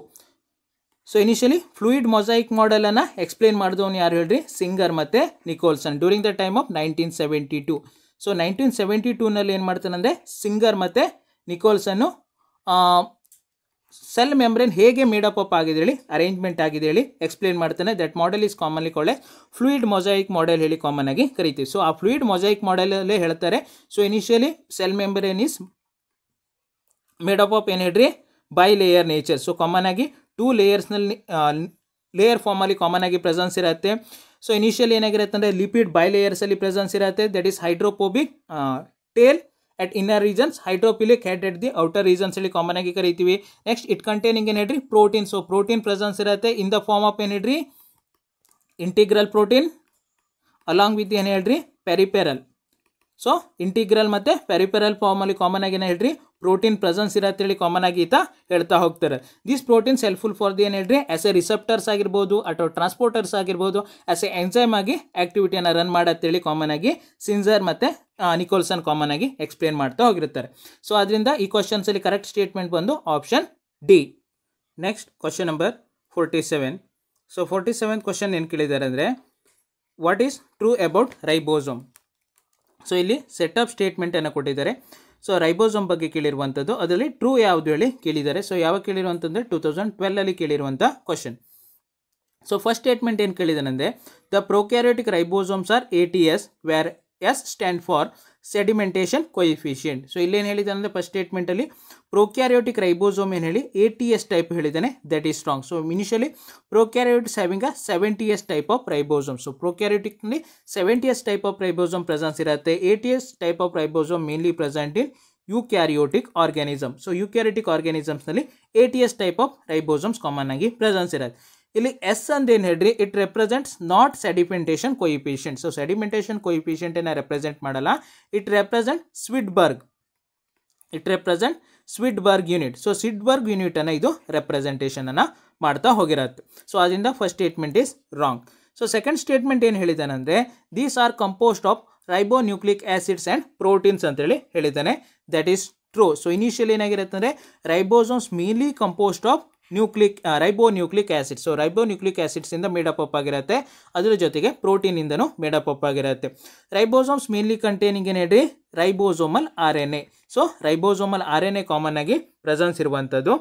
So initially fluid mosaic ಮಾಡೆಲನ್ನು explain ಮಾಡಿದವನು ಯಾರು ಹೇಳ್ರಿ? Singer ಮತ್ತು Nicolson during the time of 1972. So 1972ನಲ್ಲಿ ಏನು ಮಾಡ್ತಾನಂದರೆ ಸಿಂಗರ್ ಮತ್ತು ನಿಕೋಲ್ಸನ್ನು ಸೆಲ್ ಮೆಂಬ್ರೇನ್ ಹೇಗೆ ಮೇಡಪ್ ಅಪ್ ಆಗಿದೆ ಹೇಳಿ, ಅರೇಂಜ್ಮೆಂಟ್ ಆಗಿದೆ ಹೇಳಿ ಎಕ್ಸ್ಪ್ಲೇನ್ ಮಾಡ್ತಾನೆ. That model is commonly called fluid mosaic model ಹೇಳಿ ಕಾಮನ್ ಆಗಿ ಕರಿತೀವಿ. ಸೊ ಆ ಫ್ಲೂಯಿಡ್ ಮೊಸೈಕ್ ಮಾಡೆಲಲ್ಲೇ ಹೇಳ್ತಾರೆ. So initially cell membrane is made up of ಏನು ಹೇಳ್ರಿ? Bilayer nature. So common ಆಗಿ 2 ಲೇಯರ್ಸ್ನಲ್ಲಿ ಲೇಯರ್ ಫಾರ್ಮಲ್ಲಿ ಕಾಮನ್ ಆಗಿ ಪ್ರೆಸೆನ್ಸ್ ಇರುತ್ತೆ. ಸೊ ಇನಿಷಿಯಲಿ ಏನಾಗಿರುತ್ತೆ ಅಂದರೆ ಲಿಪಿಡ್ ಬೈ ಲೇಯರ್ಸಲ್ಲಿ ಪ್ರೆಸೆನ್ಸ್ ಇರುತ್ತೆ. That is hydrophobic tail at inner regions, hydrophilic head at the outer regions ಹೇಳಿ ಕಾಮನ್ ಆಗಿ ಕರಿತೀವಿ. ನೆಕ್ಸ್ಟ್ ಇಟ್ ಕಂಟೈನಿಂಗ್ ಏನು ಹೇಳ್ರಿ? ಪ್ರೋಟೀನ್. ಸೊ ಪ್ರೋಟೀನ್ ಪ್ರೆಸೆನ್ಸ್ ಇರುತ್ತೆ ಇನ್ ದ ಫಾರ್ಮ್ ಆಫ್ ಏನು ಹೇಳ್ರಿ? ಇಂಟಿಗ್ರಲ್ ಪ್ರೋಟೀನ್ ಅಲಾಂಗ್ ವಿತ್ ಏನು ಹೇಳ್ರಿ? ಪೆರಿಪೆರಲ್. ಸೊ ಇಂಟಿಗ್ರಲ್ ಮತ್ತು ಪೆರಿಪೆರಲ್ ಫಾರ್ಮಲ್ಲಿ ಕಾಮನ್ ಆಗಿ ಏನು ಹೇಳ್ರಿ? ಪ್ರೋಟೀನ್ ಪ್ರೆಸೆನ್ಸ್ ಇರುತ್ತೆ ಹೇಳಿ ಕಾಮನ್ ಆಗಿ ಈತ ಹೇಳ್ತಾ ಹೋಗ್ತಾರೆ. These proteins helpful for the ಏನು ಹೇಳ್ರಿ? ಆಸ್ ಎ ರಿಸೆಪ್ಟರ್ಸ್ ಆಗಿರ್ಬೋದು ಅಥವಾ ಟ್ರಾನ್ಸ್ಪೋರ್ಟರ್ಸ್ ಆಗಿರ್ಬೋದು, ಆಸ್ ಎ ಎಂಜೈಮ್ ಆಗಿ ಆಕ್ಟಿವಿಟಿಯನ್ನು ರನ್ ಮಾಡತ್ತೇಳಿ ಕಾಮನ್ ಆಗಿ ಸಿಂಜರ್ ಮತ್ತು ನಿಕೋಲ್ಸನ್ ಕಾಮನ್ ಆಗಿ ಎಕ್ಸ್ಪ್ಲೇನ್ ಮಾಡ್ತಾ ಹೋಗಿರ್ತಾರೆ. ಸೊ ಅದರಿಂದ ಈ ಕ್ವಶನ್ಸಲ್ಲಿ ಕರೆಕ್ಟ್ ಸ್ಟೇಟ್ಮೆಂಟ್ ಬಂದು option D. Next question number 47. So 47th question ಏನು ಕೇಳಿದ್ದಾರೆ ಅಂದರೆ what is true about ribosome. So ಇಲ್ಲಿ ಸೆಟಪ್ ಸ್ಟೇಟ್ಮೆಂಟನ್ನು ಕೊಟ್ಟಿದ್ದಾರೆ. ಸೊ ರೈಬೋಸೋಮ್ ಬಗ್ಗೆ ಕೇಳಿರುವಂಥದ್ದು, ಅದರಲ್ಲಿ ಟ್ರೂ ಯಾವುದು ಹೇಳಿ ಕೇಳಿದ್ದಾರೆ. ಸೊ ಯಾವಾಗ ಕೇಳಿರುವಂತಂದರೆ 2012 ಕೇಳಿರುವಂಥ ಕ್ವಶನ್. ಸೊ ಫಸ್ಟ್ ಸ್ಟೇಟ್ಮೆಂಟ್ ಏನು ಕೇಳಿದಾನಂದರೆ the prokaryotic ribosomes are ATS where S stand for sedimentation coefficient. So ಇಲ್ಲೇನು ಹೇಳಿದಾನೆ ಅಂದರೆ ಫಸ್ಟ್ ಸ್ಟೇಟ್ಮೆಂಟಲ್ಲಿ ಪ್ರೊಕ್ಯಾರಿಯೋಟಿಕ್ ರೈಬೋಸೋಮ್ ಏನು ಹೇಳಿ ATS ಟೈಪ್ ಹೇಳಿದ್ದಾನೆ. That is strong. So initially prokaryotics having a 70S type of ribosome. So ಪ್ರೊಕ್ಯಾರಿಯೋಟಿಕ್ನಲ್ಲಿ 70S type of ribosome presence ಇರುತ್ತೆ. ATS type of ribosome mainly present in eukaryotic organism. So eukaryotic ಆರ್ಗ್ಯಾನಿಸಮ್ಸ್ನಲ್ಲಿ ATS type of ribosomes common ಆಗಿ presence ಇರುತ್ತೆ. ಇಲ್ಲಿ S ಅಂತ ಏನು ಹೇಳ್ರಿ? It represents not sedimentation coefficient. So sedimentation ಕೊಯಿಫಿಷಿಯೆಂಟನ್ನು ರೆಪ್ರೆಸೆಂಟ್ ಮಾಡಲ್ಲ. It represent Svedberg unit. So Svedberg ಯೂನಿಟನ್ನು ಇದು ರೆಪ್ರೆಸೆಂಟೇಷನನ್ನು ಮಾಡ್ತಾ ಹೋಗಿರತ್ತೆ. ಸೊ ಅದರಿಂದ first statement is wrong. So second statement ಏನು ಹೇಳಿದ್ದಾನೆಂದರೆ these are composed of ribonucleic acids and proteins ಅಂತೇಳಿ ಹೇಳಿದ್ದಾನೆ. That is true. So initially ಏನಾಗಿರುತ್ತೆ ಅಂದರೆ ribosomes mainly composed of ribonucleic acid. So ribonucleic acids ಇಂದ ಮೇಡಪ್ ಅಪ್ ಆಗಿರುತ್ತೆ. ಅದರ ಜೊತೆಗೆ ಪ್ರೋಟೀನ್ ಇಂದನೂ ಮೇಡಪ್ ಅಪ್ ಆಗಿರುತ್ತೆ. ರೈಬೋಸೋಮ್ಸ್ ಮೇನ್ಲಿ ಕಂಟೈನಿಂಗ್ ಏನು ಹೇಳ್ರಿ? Ribosomal RNA. So ribosomal RNA common ಆಗಿ ಪ್ರೆಸೆನ್ಸ್ ಇರುವಂಥದ್ದು.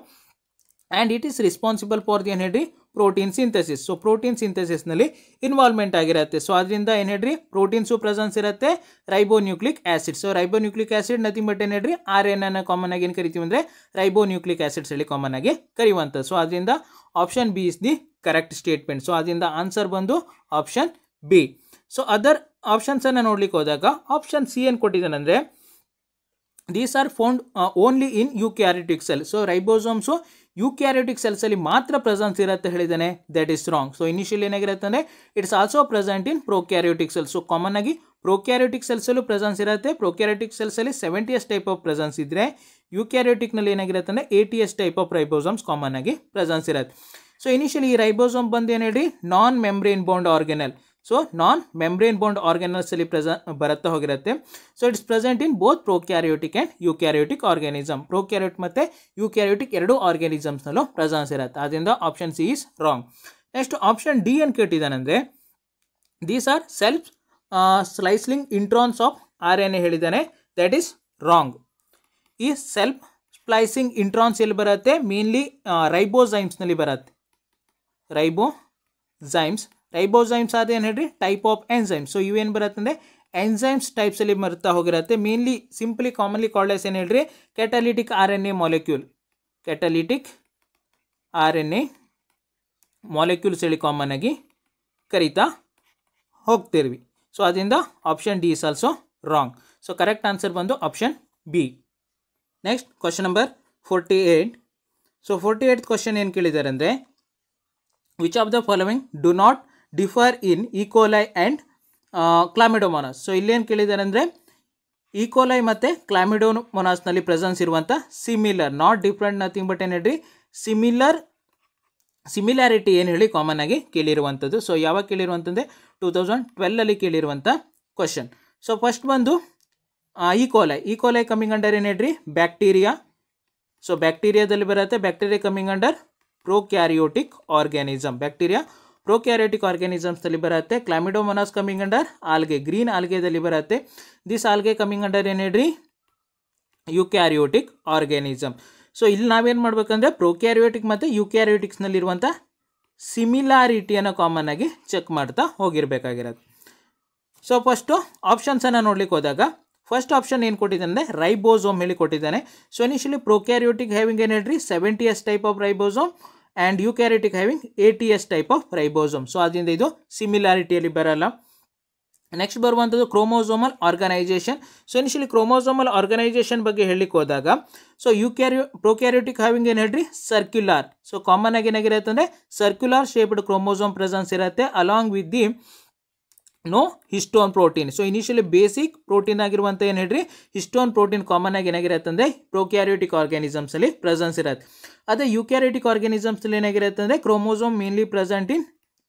And it is responsible for the ಏನು ಹೇಳ್ರಿ? Protein synthesis. ಸೊ ಪ್ರೋಟೀನ್ ಸಿಂಥೆಸಿಸ್ನಲ್ಲಿ ಇನ್ವಾಲ್ವ್ಮೆಂಟ್ ಆಗಿರುತ್ತೆ. ಸೊ ಅದರಿಂದ ಏನು ಹೇಳ್ರಿ? ಪ್ರೋಟೀನ್ಸು ಪ್ರೆಸೆನ್ಸ್ ಇರುತ್ತೆ, ribonucleic acid. So ribonucleic acid nothing but ಏನು ಹೇಳ್ರಿ? RNA ಕಾಮನ್ ಆಗಿ ಏನು ಕರಿತೀವಿ ಅಂದರೆ ರೈಬೋನ್ಯೂಕ್ಲಿಕ್ ಆಸಿಡ್ಸ್ ಹೇಳಿ ಕಾಮನ್ ಆಗಿ ಕರೆಯುವಂಥದ್ದು. ಸೊ ಅದರಿಂದ option B is the correct statement. So ಅದರಿಂದ ಆನ್ಸರ್ ಬಂದು ಆಪ್ಷನ್ ಬಿ. ಸೊ ಅದರ್ ಆಪ್ಷನ್ಸನ್ನು ನೋಡ್ಲಿಕ್ಕೆ ಹೋದಾಗ ಆಪ್ಷನ್ ಸಿ ಏನು ಕೊಟ್ಟಿದ್ದಾನೆಂದರೆ these are found only in eukaryotic cell. So ribosomes eukaryotic ಸೆಲ್ಸಲ್ಲಿ ಮಾತ್ರ ಪ್ರೆಸೆನ್ಸ್ ಇರುತ್ತೆ ಹೇಳಿದ್ದಾನೆ. That is wrong. So initially ಏನಾಗಿರುತ್ತೆ ಅಂದರೆ it's also present in prokaryotic cells. So common ಆಗಿ ಪ್ರೊಕ್ಯಾರಿಯೋಟಿಕ್ ಸೆಲ್ಸಲ್ಲೂ ಪ್ರೆಸೆನ್ಸ್ ಇರುತ್ತೆ. ಪ್ರೊಕ್ಯಾರಿಯೋಟಿಕ್ ಸೆಲ್ಸಲ್ಲಿ 70S ಟೈಪ್ ಆಫ್ ಪ್ರೆಸೆನ್ಸ್ ಇದ್ದರೆ ಯೂಕ್ಯಾರಿಯೋಟಿಕ್ನಲ್ಲಿ ಏನಾಗಿರುತ್ತೆ ಅಂದರೆ ATS type of ribosomes common ಆಗಿ ಪ್ರೆಸೆನ್ಸ್ ಇರುತ್ತೆ. ಸೊ ಇನಿಷಿಯಲಿ ಈ ರೈಬೋಸೋಮ್ ಬಂದು ಏನು ಹೇಳಿ? Non membrane bound organelle. So non membrane bound ಆರ್ಗನಲ್ಸಲ್ಲಿ ಬರುತ್ತಾ ಹೋಗಿರುತ್ತೆ. So it's present in both prokaryotic and eukaryotic organism. Prokaryote ಮತ್ತು ಯೂಕ್ಯಾರಿಯೋಟಿಕ್ ಎರಡೂ ಆರ್ಗ್ಯಾನಿಸಮ್ಸ್ನಲ್ಲೂ ಪ್ರೆಸೆನ್ಸ್ ಇರುತ್ತೆ. ಅದರಿಂದ option C is wrong. Next option D ಏನು ಕೇಳಿದ್ದಾನೆಂದರೆ these are self splicing introns of RNA ಹೇಳಿದ್ದಾನೆ. That is wrong. ಈ ಸೆಲ್ಫ್ ಸ್ಪ್ಲೈಸಿಂಗ್ ಇಂಟ್ರಾನ್ಸ್ ಎಲ್ಲಿ ಬರುತ್ತೆ? ಮೇನ್ಲಿ ರೈಬೋಸೈಮ್ಸ್ನಲ್ಲಿ ಬರುತ್ತೆ. ರೈಬೋಸೈಮ್ಸ್ ಆದ ಏನು ಹೇಳ್ರಿ? Type of enzyme. ಸೊ ಇವೇನು ಬರುತ್ತೆ ಅಂದರೆ ಎನ್ಸೈಮ್ಸ್ ಟೈಪ್ಸಲ್ಲಿ ಬರ್ತಾ ಹೋಗಿರುತ್ತೆ. Mainly simply commonly called as ಏನು ಹೇಳ್ರಿ? Catalytic RNA molecule. Catalytic RNA molecules ಹೇಳಿ ಕಾಮನ್ ಆಗಿ ಕರೀತಾ ಹೋಗ್ತಿರ್ವಿ. ಸೊ ಅದರಿಂದ option D is also wrong. So correct answer ಬಂದು option B. Next question number 48. So 48th question ಏನು ಕೇಳಿದ್ದಾರೆ ಅಂದರೆ which of the following do not differ in E coli and Chlamydomonas. So ಇಲ್ಲೇನು ಕೇಳಿದ್ದಾರೆ ಅಂದರೆ ಈಕೋಲೈ ಮತ್ತು ಕ್ಲಾಮಿಡೋಮೊನಾಸ್ನಲ್ಲಿ ಪ್ರೆಸೆನ್ಸ್ ಇರುವಂಥ similar, not different, nothing but ಏನು ಹೇಳ್ರಿ? ಸಿಮಿಲರ್ ಸಿಮಿಲಾರಿಟಿ ಏನು ಹೇಳಿ ಕಾಮನ್ ಆಗಿ ಕೇಳಿರುವಂಥದ್ದು. ಸೊ ಯಾವಾಗ ಕೇಳಿರುವಂಥದ್ದೇ 2012 ಕೇಳಿರುವಂಥ ಕ್ವಶನ್. ಸೊ ಫಸ್ಟ್ ಬಂದು ಈಕೋಲೈ ಕಮ್ಮಿಂಗ್ ಅಂಡರ್ ಏನು ಹೇಳ್ರಿ ಬ್ಯಾಕ್ಟೀರಿಯಾ. ಸೊ ಬ್ಯಾಕ್ಟೀರಿಯಾದಲ್ಲಿ ಬರುತ್ತೆ, bacteria coming under prokaryotic organism, bacteria prokaryotic ಆರ್ಗ್ಯಾನಿಸಮ್ಸ್ದಲ್ಲಿ ಬರುತ್ತೆ. Chlamydomonas coming under algae, green ಆಲ್ಗೆದಲ್ಲಿ ಬರುತ್ತೆ. ದಿಸ್ ಆಲ್ಗೆ ಕಮ್ಮಿಂಗ್ ಅಂಡರ್ ಏನು ಹೇಳ್ರಿ ಯುಕ್ಯಾರಿಯೋಟಿಕ್ ಆರ್ಗ್ಯಾನಿಸಮ್. ಸೊ ಇಲ್ಲಿ ನಾವೇನು ಮಾಡ್ಬೇಕಂದ್ರೆ ಪ್ರೋಕ್ಯಾರಿಯೋಟಿಕ್ ಮತ್ತು ಯುಕ್ಯಾರಿಯೋಟಿಕ್ಸ್ನಲ್ಲಿರುವಂಥ ಸಿಮಿಲಾರಿಟಿಯನ್ನು ಕಾಮನ್ ಆಗಿ ಚೆಕ್ ಮಾಡ್ತಾ ಹೋಗಿರಬೇಕಾಗಿರೋದು. ಸೊ ಫಸ್ಟು ಆಪ್ಷನ್ಸನ್ನು ನೋಡ್ಲಿಕ್ಕೆ ಹೋದಾಗ ಫಸ್ಟ್ ಆಪ್ಷನ್ ಏನು ಕೊಟ್ಟಿದ್ದಾನೆ ಅಂದರೆ ರೈಬೋಸೋಮ್ ಹೇಳಿ ಕೊಟ್ಟಿದ್ದಾನೆ. ಸೊ ಇನಿಷಿಯಲಿ ಪ್ರೋಕ್ಯಾರಿಯೋಟಿಕ್ ಹ್ಯಾವಿಂಗ್ ಏನು ಹೇಳ್ರಿ 70s type of ribosome and eukaryotic having 80s type of ribosome. So ಅದರಿಂದ ಇದು ಸಿಮಿಲಾರಿಟಿಯಲ್ಲಿ ಬರಲ್ಲ. ನೆಕ್ಸ್ಟ್ ಬರುವಂಥದ್ದು chromosomal organization. So initially chromosomal organization ಬಗ್ಗೆ ಹೇಳಲಿಕ್ಕೆ ಹೋದಾಗ ಸೊ ಪ್ರೋಕ್ಯಾರಿಯೋಟಿಕ್ ಹ್ಯಾವಿಂಗ್ ಏನು ಹೇಳ್ರಿ ಸರ್ಕ್ಯುಲರ್. ಸೊ ಕಾಮನ್ ಆಗಿ ಏನಾಗಿರುತ್ತೆ ಅಂದರೆ ಸರ್ಕ್ಯುಲರ್ ಶೇಪ್ಡ್ ಕ್ರೋಮೋಸೋಮ್ ಪ್ರೆಸೆನ್ಸ್ ಇರುತ್ತೆ along with the no histone protein. So initially basic protein ಆಗಿರುವಂಥ ಏನು ಹೇಳ್ರಿ ಹಿಸ್ಟೋನ್ ಪ್ರೋಟೀನ್ ಕಾಮನ್ ಆಗಿ ಏನಾಗಿರುತ್ತೆ ಅಂದರೆ ಪ್ರೋಕ್ಯಾರಿಯೋಟಿಕ್ ಆರ್ಗ್ಯಾನಿಸಮ್ಸಲ್ಲಿ ಪ್ರೆಸೆನ್ಸ್ ಇರುತ್ತೆ. ಅದೇ ಯುಕ್ಯಾರಿಯೋಟಿಕ್ ಆರ್ಗ್ಯಾನಿಸಮ್ಸಲ್ಲಿ ಏನಾಗಿರುತ್ತೆ ಅಂದರೆ ಕ್ರೋಮೋಸೋಮ್ ಮೇನ್ಲಿ ಪ್ರೆಸೆಂಟ್ ಇನ್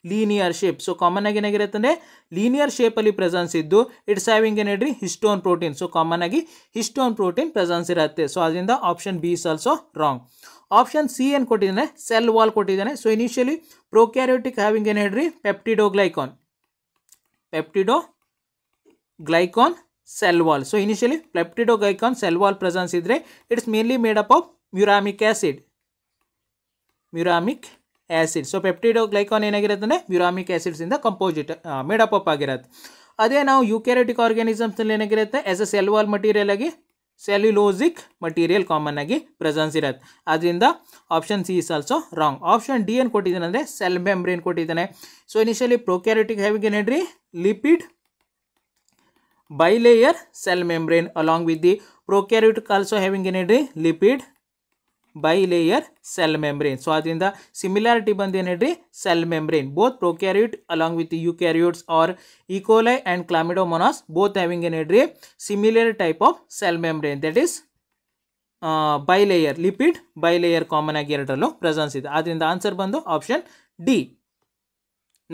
ಲೀನಿಯರ್ ಶೇಪ್. ಸೊ ಕಾಮನ್ ಆಗಿ ಏನಾಗಿರುತ್ತೆ ಅಂದರೆ ಲೀನಿಯರ್ ಶೇಪಲ್ಲಿ ಪ್ರೆಸೆನ್ಸ್ ಇದ್ದು ಇಟ್ಸ್ ಹ್ಯಾವಿಂಗ್ ಏನು ಹೇಳ್ರಿ ಹಿಸ್ಟೋನ್ ಪ್ರೋಟೀನ್. ಸೊ ಕಾಮನ್ ಆಗಿ ಹಿಸ್ಟೋನ್ ಪ್ರೋಟೀನ್ ಪ್ರೆಸೆನ್ಸ್ ಇರುತ್ತೆ. ಸೊ ಅದರಿಂದ option B is also wrong. Option C ಏನು ಕೊಟ್ಟಿದ್ದಾನೆ ಸೆಲ್ ವಾಲ್ ಕೊಟ್ಟಿದ್ದಾನೆ. ಸೊ ಇನಿಷಿಯಲಿ ಪ್ರೋಕ್ಯಾರಿಯೋಟಿಕ್ ಹ್ಯಾವಿಂಗ್ ಏನು ಹೇಳ್ರಿ peptidoglycan cell wall. So initially peptidoglycan cell wall presence ಇದ್ದರೆ it's mainly made up of muramic acid. So peptidoglycan ಏನಾಗಿರುತ್ತೆ ಅಂದರೆ muramic ಆ್ಯಸಿಡ್ಸಿಂದ composite made up up ಆಗಿರುತ್ತೆ. ಅದೇ ನಾವು ಯುಕ್ಯಾರಿಯೋಟಿಕ್ ಆರ್ಗ್ಯಾನಿಸಮ್ಸ್ನಲ್ಲಿ ಏನಾಗಿರುತ್ತೆ as a cell wall material ಆಗಿ ಸೆಲ್ಯುಲೋಸಿಕ್ ಮಟೀರಿಯಲ್ ಕಾಮನ್ ಆಗಿ ಪ್ರೆಸೆನ್ಸ್ ಇರುತ್ತೆ. ಅದರಿಂದ option C is also wrong. Option D ಏನು ಕೊಟ್ಟಿದ್ದಾನೆ ಅಂದರೆ ಸೆಲ್ ಮೆಂಬ್ರೇನ್ ಕೊಟ್ಟಿದ್ದಾನೆ. ಸೊ ಇನಿಷಿಯಲಿ ಪ್ರೋಕ್ಯಾರಿಯೋಟಿಕ್ ಹ್ಯಾವಿಂಗ್ ಏನು ಹೇಳ್ರಿ lipid bilayer cell membrane along with the prokaryotic also having ಏನು ಹೇಳ್ರಿ lipid bilayer cell membrane. So ಅದರಿಂದ ಸಿಮಿಲಾರಿಟಿ ಬಂದು ಏನು ಹೇಳ್ರಿ cell membrane both prokaryote along with eukaryotes are E coli and Chlamydomonas both having ಏನು ಹೇಳ್ರಿ similar type of cell membrane that is bilayer lipid bilayer common ಆಗಿ ಎರಡರಲ್ಲೂ ಪ್ರೆಸೆನ್ಸ್ ಇದೆ. ಅದರಿಂದ ಆನ್ಸರ್ ಬಂದು option D.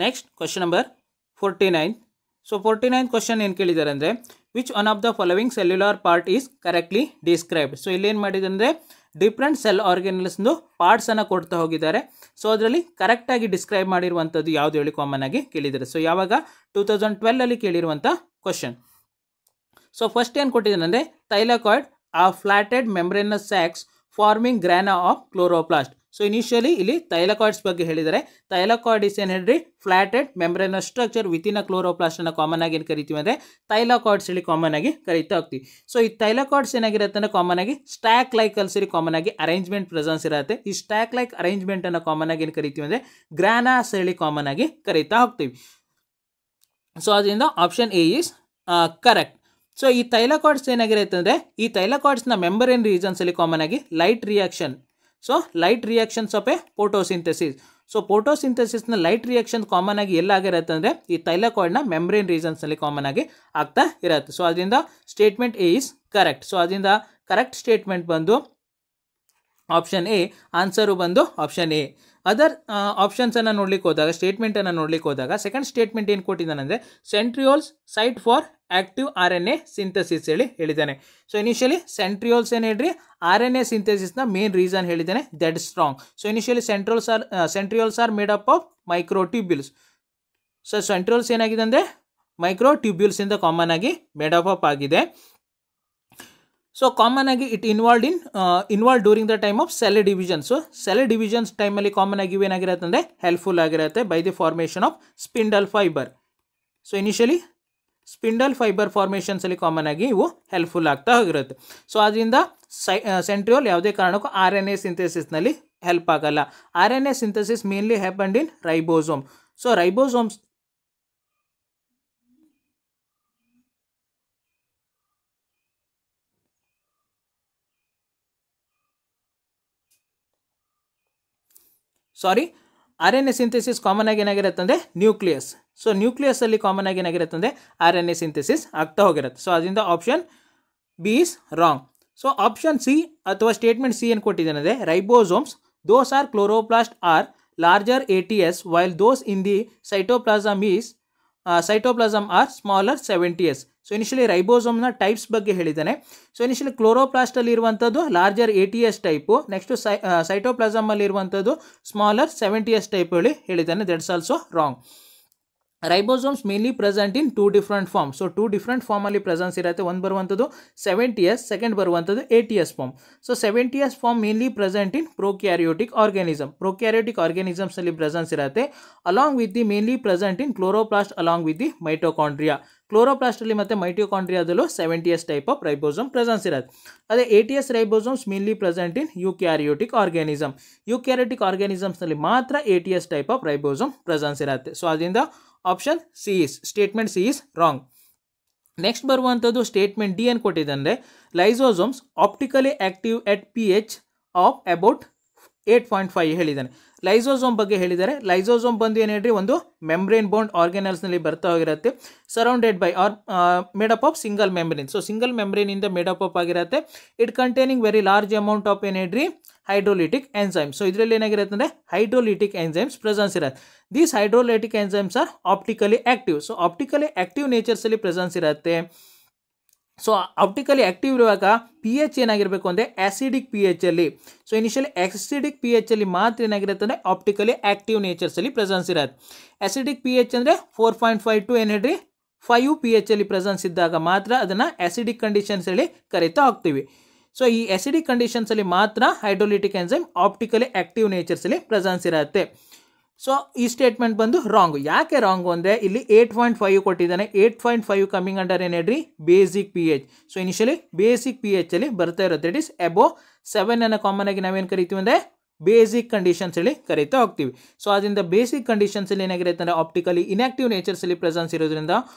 Next question number 49. So 49th question ಏನು ಕೇಳಿದ್ದಾರೆ ಅಂದರೆ which one of the following cellular part is correctly described. So ಇಲ್ಲೇನು ಮಾಡಿದೆ ಅಂದರೆ ಡಿಫ್ರೆಂಟ್ ಸೆಲ್ ಆರ್ಗನಲ್ಸ್ದು ಪಾರ್ಟ್ಸನ್ನು ಕೊಡ್ತಾ ಹೋಗಿದ್ದಾರೆ. ಸೊ ಅದರಲ್ಲಿ ಕರೆಕ್ಟಾಗಿ ಡಿಸ್ಕ್ರೈಬ್ ಮಾಡಿರುವಂಥದ್ದು ಯಾವುದು ಹೇಳಿ ಕಾಮನ್ ಆಗಿ ಕೇಳಿದ್ದಾರೆ. ಸೊ ಯಾವಾಗ 2012 ಕೇಳಿರುವಂಥ ಕ್ವಶನ್. ಸೊ ಫಸ್ಟ್ ಏನು ಕೊಟ್ಟಿದ್ದಾನೆ ಅಂದರೆ thylakoid are flattened membranous sacs forming grana of chloroplast. So initially ಇಲ್ಲಿ ಥೈಲಾಕಾಯ್ಡ್ಸ್ ಬಗ್ಗೆ ಹೇಳಿದ್ದಾರೆ. ಥೈಲಾಕಾಯ್ಡ್ ಇಸ್ ಏನು ಹೇಳ್ರಿ flattened membranous structure within a ಕ್ಲೋರೋಪ್ಲಾಸ್ಟನ್ನು ಕಾಮನ್ ಆಗಿ ಏನು ಕರಿತೀವಿ ಅಂದರೆ ಥೈಲಾಕಾಯ್ಡ್ಸ್ ಹೇಳಿ ಕಾಮನ್ ಆಗಿ ಕರಿತಾ ಹೋಗ್ತೀವಿ. ಸೊ ಈ ಥೈಲಾಕಾಯ್ಡ್ಸ್ ಏನಾಗಿರುತ್ತೆ ಅಂದರೆ ಕಾಮನ್ ಆಗಿ ಸ್ಟ್ಯಾಕ್ ಲೈಕ್ ಅಲ್ಸರಿ ಕಾಮನ್ ಆಗಿ ಅರೇಂಜ್ಮೆಂಟ್ ಪ್ರೆಸೆನ್ಸ್ ಇರುತ್ತೆ. ಈ ಸ್ಟ್ಯಾಕ್ ಲೈಕ್ ಅರೇಂಜ್ಮೆಂಟನ್ನು ಕಾಮನ್ ಆಗಿ ಏನು ಕರಿತೀವಿ ಅಂದರೆ ಗ್ರಾನಾಸ್ ಹೇಳಿ ಕಾಮನ್ ಆಗಿ ಕರಿತಾ ಹೋಗ್ತೀವಿ. ಸೊ ಅದರಿಂದ option A is correct. So ಈ ಥೈಲಾಕಾಯ್ಡ್ಸ್ ಏನಾಗಿರುತ್ತೆ ಅಂದರೆ ಈ ಥೈಲಾಕಾಯ್ಡ್ಸ್ನ ಮೆಂಬ್ರೇನ್ ರೀಜನ್ಸಲ್ಲಿ ಕಾಮನ್ ಆಗಿ light reaction. So light reactions of a photosynthesis. So ಫೋಟೋಸಿಂಥಸಿಸ್ನ ಲೈಟ್ ರಿಯಾಕ್ಷನ್ ಕಾಮನ್ ಆಗಿ ಎಲ್ಲಾಗಿರುತ್ತೆ ಅಂದರೆ ಈ ಥೈಲಾಕಾಯ್ಡ್ನ ಮೆಂಬ್ರೇನ್ ರೀಜನ್ಸ್ನಲ್ಲಿ ಕಾಮನ್ ಆಗಿ ಆಗ್ತಾ ಇರುತ್ತೆ. ಸೊ ಅದರಿಂದ statement A is correct. So ಅದರಿಂದ ಕರೆಕ್ಟ್ ಸ್ಟೇಟ್ಮೆಂಟ್ ಬಂದು ಆಪ್ಷನ್ ಎ. ಆನ್ಸರು ಬಂದು ಆಪ್ಷನ್ ಎ. ಅದರ್ ಆಪ್ಷನ್ಸನ್ನು ನೋಡ್ಲಿಕ್ಕೆ ಹೋದಾಗ ಸ್ಟೇಟ್ಮೆಂಟನ್ನು ನೋಡ್ಲಿಕ್ಕೆ ಹೋದಾಗ ಸೆಕೆಂಡ್ ಸ್ಟೇಟ್ಮೆಂಟ್ ಏನು ಕೊಟ್ಟಿದ್ದಾನೆ ಅಂದರೆ centrioles site for active RNA synthesis ಹೇಳಿ ಹೇಳಿದ್ದಾನೆ. ಸೊ ಇನಿಷಿಯಲಿ ಸೆಂಟ್ರಿಯೋಲ್ಸ್ ಏನು ಹೇಳ್ರಿ RNA ಸಿಂಥಸಿಸ್ನ ಮೇನ್ ರೀಸನ್ ಹೇಳಿದ್ದಾನೆ that is strong. So initially centrioles are made up of microtubules. So centrioles ಏನಾಗಿದೆ ಅಂದರೆ ಮೈಕ್ರೋಟ್ಯೂಬ್ಯೂಲ್ಸಿಂದ ಕಾಮನ್ ಆಗಿ ಮೇಡ್ ಅಪ್ ಆಗಿದೆ. ಸೊ ಕಾಮನ್ ಆಗಿ it involve during the time of cell division. So cell divisions ಟೈಮಲ್ಲಿ common ಆಗಿ ಏನಾಗಿರುತ್ತೆ ಅಂದರೆ ಹೆಲ್ಪ್ಫುಲ್ ಆಗಿರುತ್ತೆ by the formation of spindle fibre. So initially spindle fibre ಫಾರ್ಮೇಷನ್ಸಲ್ಲಿ ಕಾಮನ್ ಆಗಿ ಇವು ಹೆಲ್ಪ್ಫುಲ್ ಆಗ್ತಾ ಹೋಗಿರುತ್ತೆ. ಸೊ ಅದರಿಂದ ಸೆಂಟ್ರಿಯೋಲ್ ಯಾವುದೇ ಕಾರಣಕ್ಕೂ RNA ಸಿಂಥಸಿಸ್ನಲ್ಲಿ ಹೆಲ್ಪ್ ಆಗಲ್ಲ. RNA ಸಿಂಥಸಿಸ್ ಮೇನ್ಲಿ ಹ್ಯಾಪನ್ಡ್ ಇನ್ ribosome. So ribosomes RNA synthesis common ಆಗಿ ಏನಾಗಿರುತ್ತೆ ಅಂದರೆ ನ್ಯೂಕ್ಲಿಯಸ್. ಸೊ ನ್ಯೂಕ್ಲಿಯಸ್ಸಲ್ಲಿ ಕಾಮನ್ ಆಗಿ ಏನಾಗಿರುತ್ತೆ ಅಂದರೆ RNA ಸಿಂಥಸಿಸ್ ಆಗ್ತಾ ಹೋಗಿರುತ್ತೆ. ಸೊ ಅದರಿಂದ option B is wrong. So option C ಅಥವಾ ಸ್ಟೇಟ್ಮೆಂಟ್ ಸಿ ಏನು ಕೊಟ್ಟಿದ್ದೇನೆ ಅಂದರೆ ribosomes those are chloroplast are larger ATS while those in the cytoplasm are smaller 70s. So initially ರೈಬೋಸೋಮ್ನ ಟೈಪ್ಸ್ ಬಗ್ಗೆ ಹೇಳಿದ್ದಾನೆ. ಸೊ ಇನಿಷಿಯಲಿ ಕ್ಲೋರೋಪ್ಲಾಸ್ಟಲ್ಲಿ ಇರುವಂಥದ್ದು ಲಾರ್ಜರ್ ATS ಟೈಪು, ನೆಕ್ಸ್ಟು ಸೈಟೋಪ್ಲಾಸಮಲ್ಲಿ ಇರುವಂಥದ್ದು ಸ್ಮಾಲರ್ 70s ಟೈಪ್ ಹೇಳಿದ್ದಾನೆ. That's also wrong. Ribosomes mainly present in 2 different form. So 2 different ಫಾರ್ಮಲ್ಲಿ presence ಇರುತ್ತೆ. ಒಂದು ಬರುವಂಥದ್ದು 70s, ಸೆಕೆಂಡ್ ಬರುವಂಥದ್ದು 80s form. So 70s form mainly present in prokaryotic organism. Prokaryotic ಆರ್ಗ್ಯಾನಿಸಮ್ಸಲ್ಲಿ presence ಇರುತ್ತೆ. Along with the mainly present in chloroplast along with the mitochondria. ಕ್ಲೋರೋಪ್ಲಾಸ್ಟಲ್ಲಿ ಮತ್ತು ಮೈಟೋಕಾಂಡ್ರಿಯಾದಲ್ಲೂ 70s type of ribosome presence ಇರುತ್ತೆ. ಅದೇ 80s ribosomes mainly present in eukaryotic organism. Eukaryotic ಆರ್ಗ್ಯಾನಿಸಮ್ಸ್ನಲ್ಲಿ ಮಾತ್ರ 80s type of ribosome presence ಇರುತ್ತೆ. So ಅದರಿಂದ option C is statement C is wrong. Next ಬರುವಂಥದ್ದು statement D ಏನು ಕೊಟ್ಟಿದ್ದಂದರೆ lysosomes optically active at pH of about 8.5 ಹೇಳಿದ್ದಾನೆ. Lysosome ಬಗ್ಗೆ ಹೇಳಿದ್ದಾರೆ. ಲೈಸೋಸೋಮ್ ಬಂದು ಏನು ಹೇಳ್ರಿ, ಒಂದು ಮೆಂಬ್ರೇನ್ ಬೌಂಡ್ ಆರ್ಗ್ಯಾನಲ್ಸ್ನಲ್ಲಿ ಬರ್ತಾ ಹೋಗಿರುತ್ತೆ. Surrounded by or made up of single membrane. So single ಮೆಂಬ್ರೇನಿಂದ ಮೇಡಪ್ ಅಪ್ ಆಗಿರುತ್ತೆ. It containing very large amount of ಏನು ಹೇಳ್ರಿ, ಹೈಡ್ರೋಲಿಟಿಕ್ ಎನ್ಸೈಮ್. ಸೊ ಇದರಲ್ಲಿ ಏನಾಗಿರುತ್ತೆ ಅಂದರೆ ಹೈಡ್ರೋಲಿಟಿಕ್ ಎನ್ಸೈಮ್ಸ್ ಪ್ರೆಸೆನ್ಸ್ ಇರುತ್ತೆ. These hydrolytic enzymes are optically active. So optically active ನೇಚರ್ಸಲ್ಲಿ presence ಇರುತ್ತೆ. ಸೊ ಆಪ್ಟಿಕಲಿ ಆಕ್ಟಿವ್ ಇರುವಾಗ pH ಏನಾಗಿರಬೇಕು ಅಂದರೆ ಆಸಿಡಿಕ್ pH ಅಲ್ಲಿ. ಸೊ ಇನಿಷಿಯಲಿ ಆಸಿಡಿಕ್ pH ಅಲ್ಲಿ ಮಾತ್ರ ಏನಾಗಿರುತ್ತೆ ಅಂದರೆ ಆಪ್ಟಿಕಲಿ ಆಕ್ಟಿವ್ ನೇಚರ್ಸಲ್ಲಿ ಪ್ರೆಸೆನ್ಸ್ ಇರುತ್ತೆ. ಆಸಿಡಿಕ್ pH ಅಂದರೆ 4.5 ಟು ಏನು ಹೇಳ್ರಿ 5 pH ಅಲ್ಲಿ ಪ್ರೆಸೆನ್ಸ್ ಇದ್ದಾಗ ಮಾತ್ರ ಅದನ್ನು ಆಸಿಡಿಕ್ ಕಂಡೀಷನ್ಸ್ ಹೇಳಿ ಕರಿತಾ ಹೋಗ್ತೀವಿ. ಸೊ ಈ ಆಸಿಡಿಕ್ ಕಂಡೀಷನ್ಸಲ್ಲಿ ಮಾತ್ರ ಹೈಡ್ರೋಲಿಟಿಕ್ ಎನ್ಸೈಮ್ ಆಪ್ಟಿಕಲಿ ಆಕ್ಟಿವ್ ನೇಚರ್ಸಲ್ಲಿ ಪ್ರೆಸೆನ್ಸ್ ಇರುತ್ತೆ. ಸೊ ಈ ಸ್ಟೇಟ್ಮೆಂಟ್ ಬಂದು ರಾಂಗು. ಯಾಕೆ ರಾಂಗು ಅಂದರೆ ಇಲ್ಲಿ 8.5 ಕೊಟ್ಟಿದ್ದಾನೆ. 8.5 ಕಮ್ಮಿಂಗ್ ಅಂಡರ್ ಏನು ಹೇಳ್ರಿ, basic pH. So initially basic pH ಅಲ್ಲಿ ಬರ್ತಾ ಇರುತ್ತೆ. ಇಟ್ ಇಸ್ ಅಬೋ 7 ಅನ್ನು ಕಾಮನ್ ಆಗಿ ನಾವೇನು ಕರಿತೀವಿ ಅಂದರೆ ಬೇಸಿಕ್ ಕಂಡೀಷನ್ಸ್ ಹೇಳಿ ಕರಿತಾ ಹೋಗ್ತೀವಿ. ಸೊ ಅದರಿಂದ ಬೇಸಿಕ್ ಕಂಡೀಷನ್ಸಲ್ಲಿ ಏನಾಗಿರುತ್ತೆ ಅಂದರೆ ಆಪ್ಟಿಕಲಿ ಇನ್ಆಕ್ಟಿವ್ ನೇಚರ್ಸಲ್ಲಿ ಪ್ರೆಸೆನ್ಸ್ ಇರೋದ್ರಿಂದ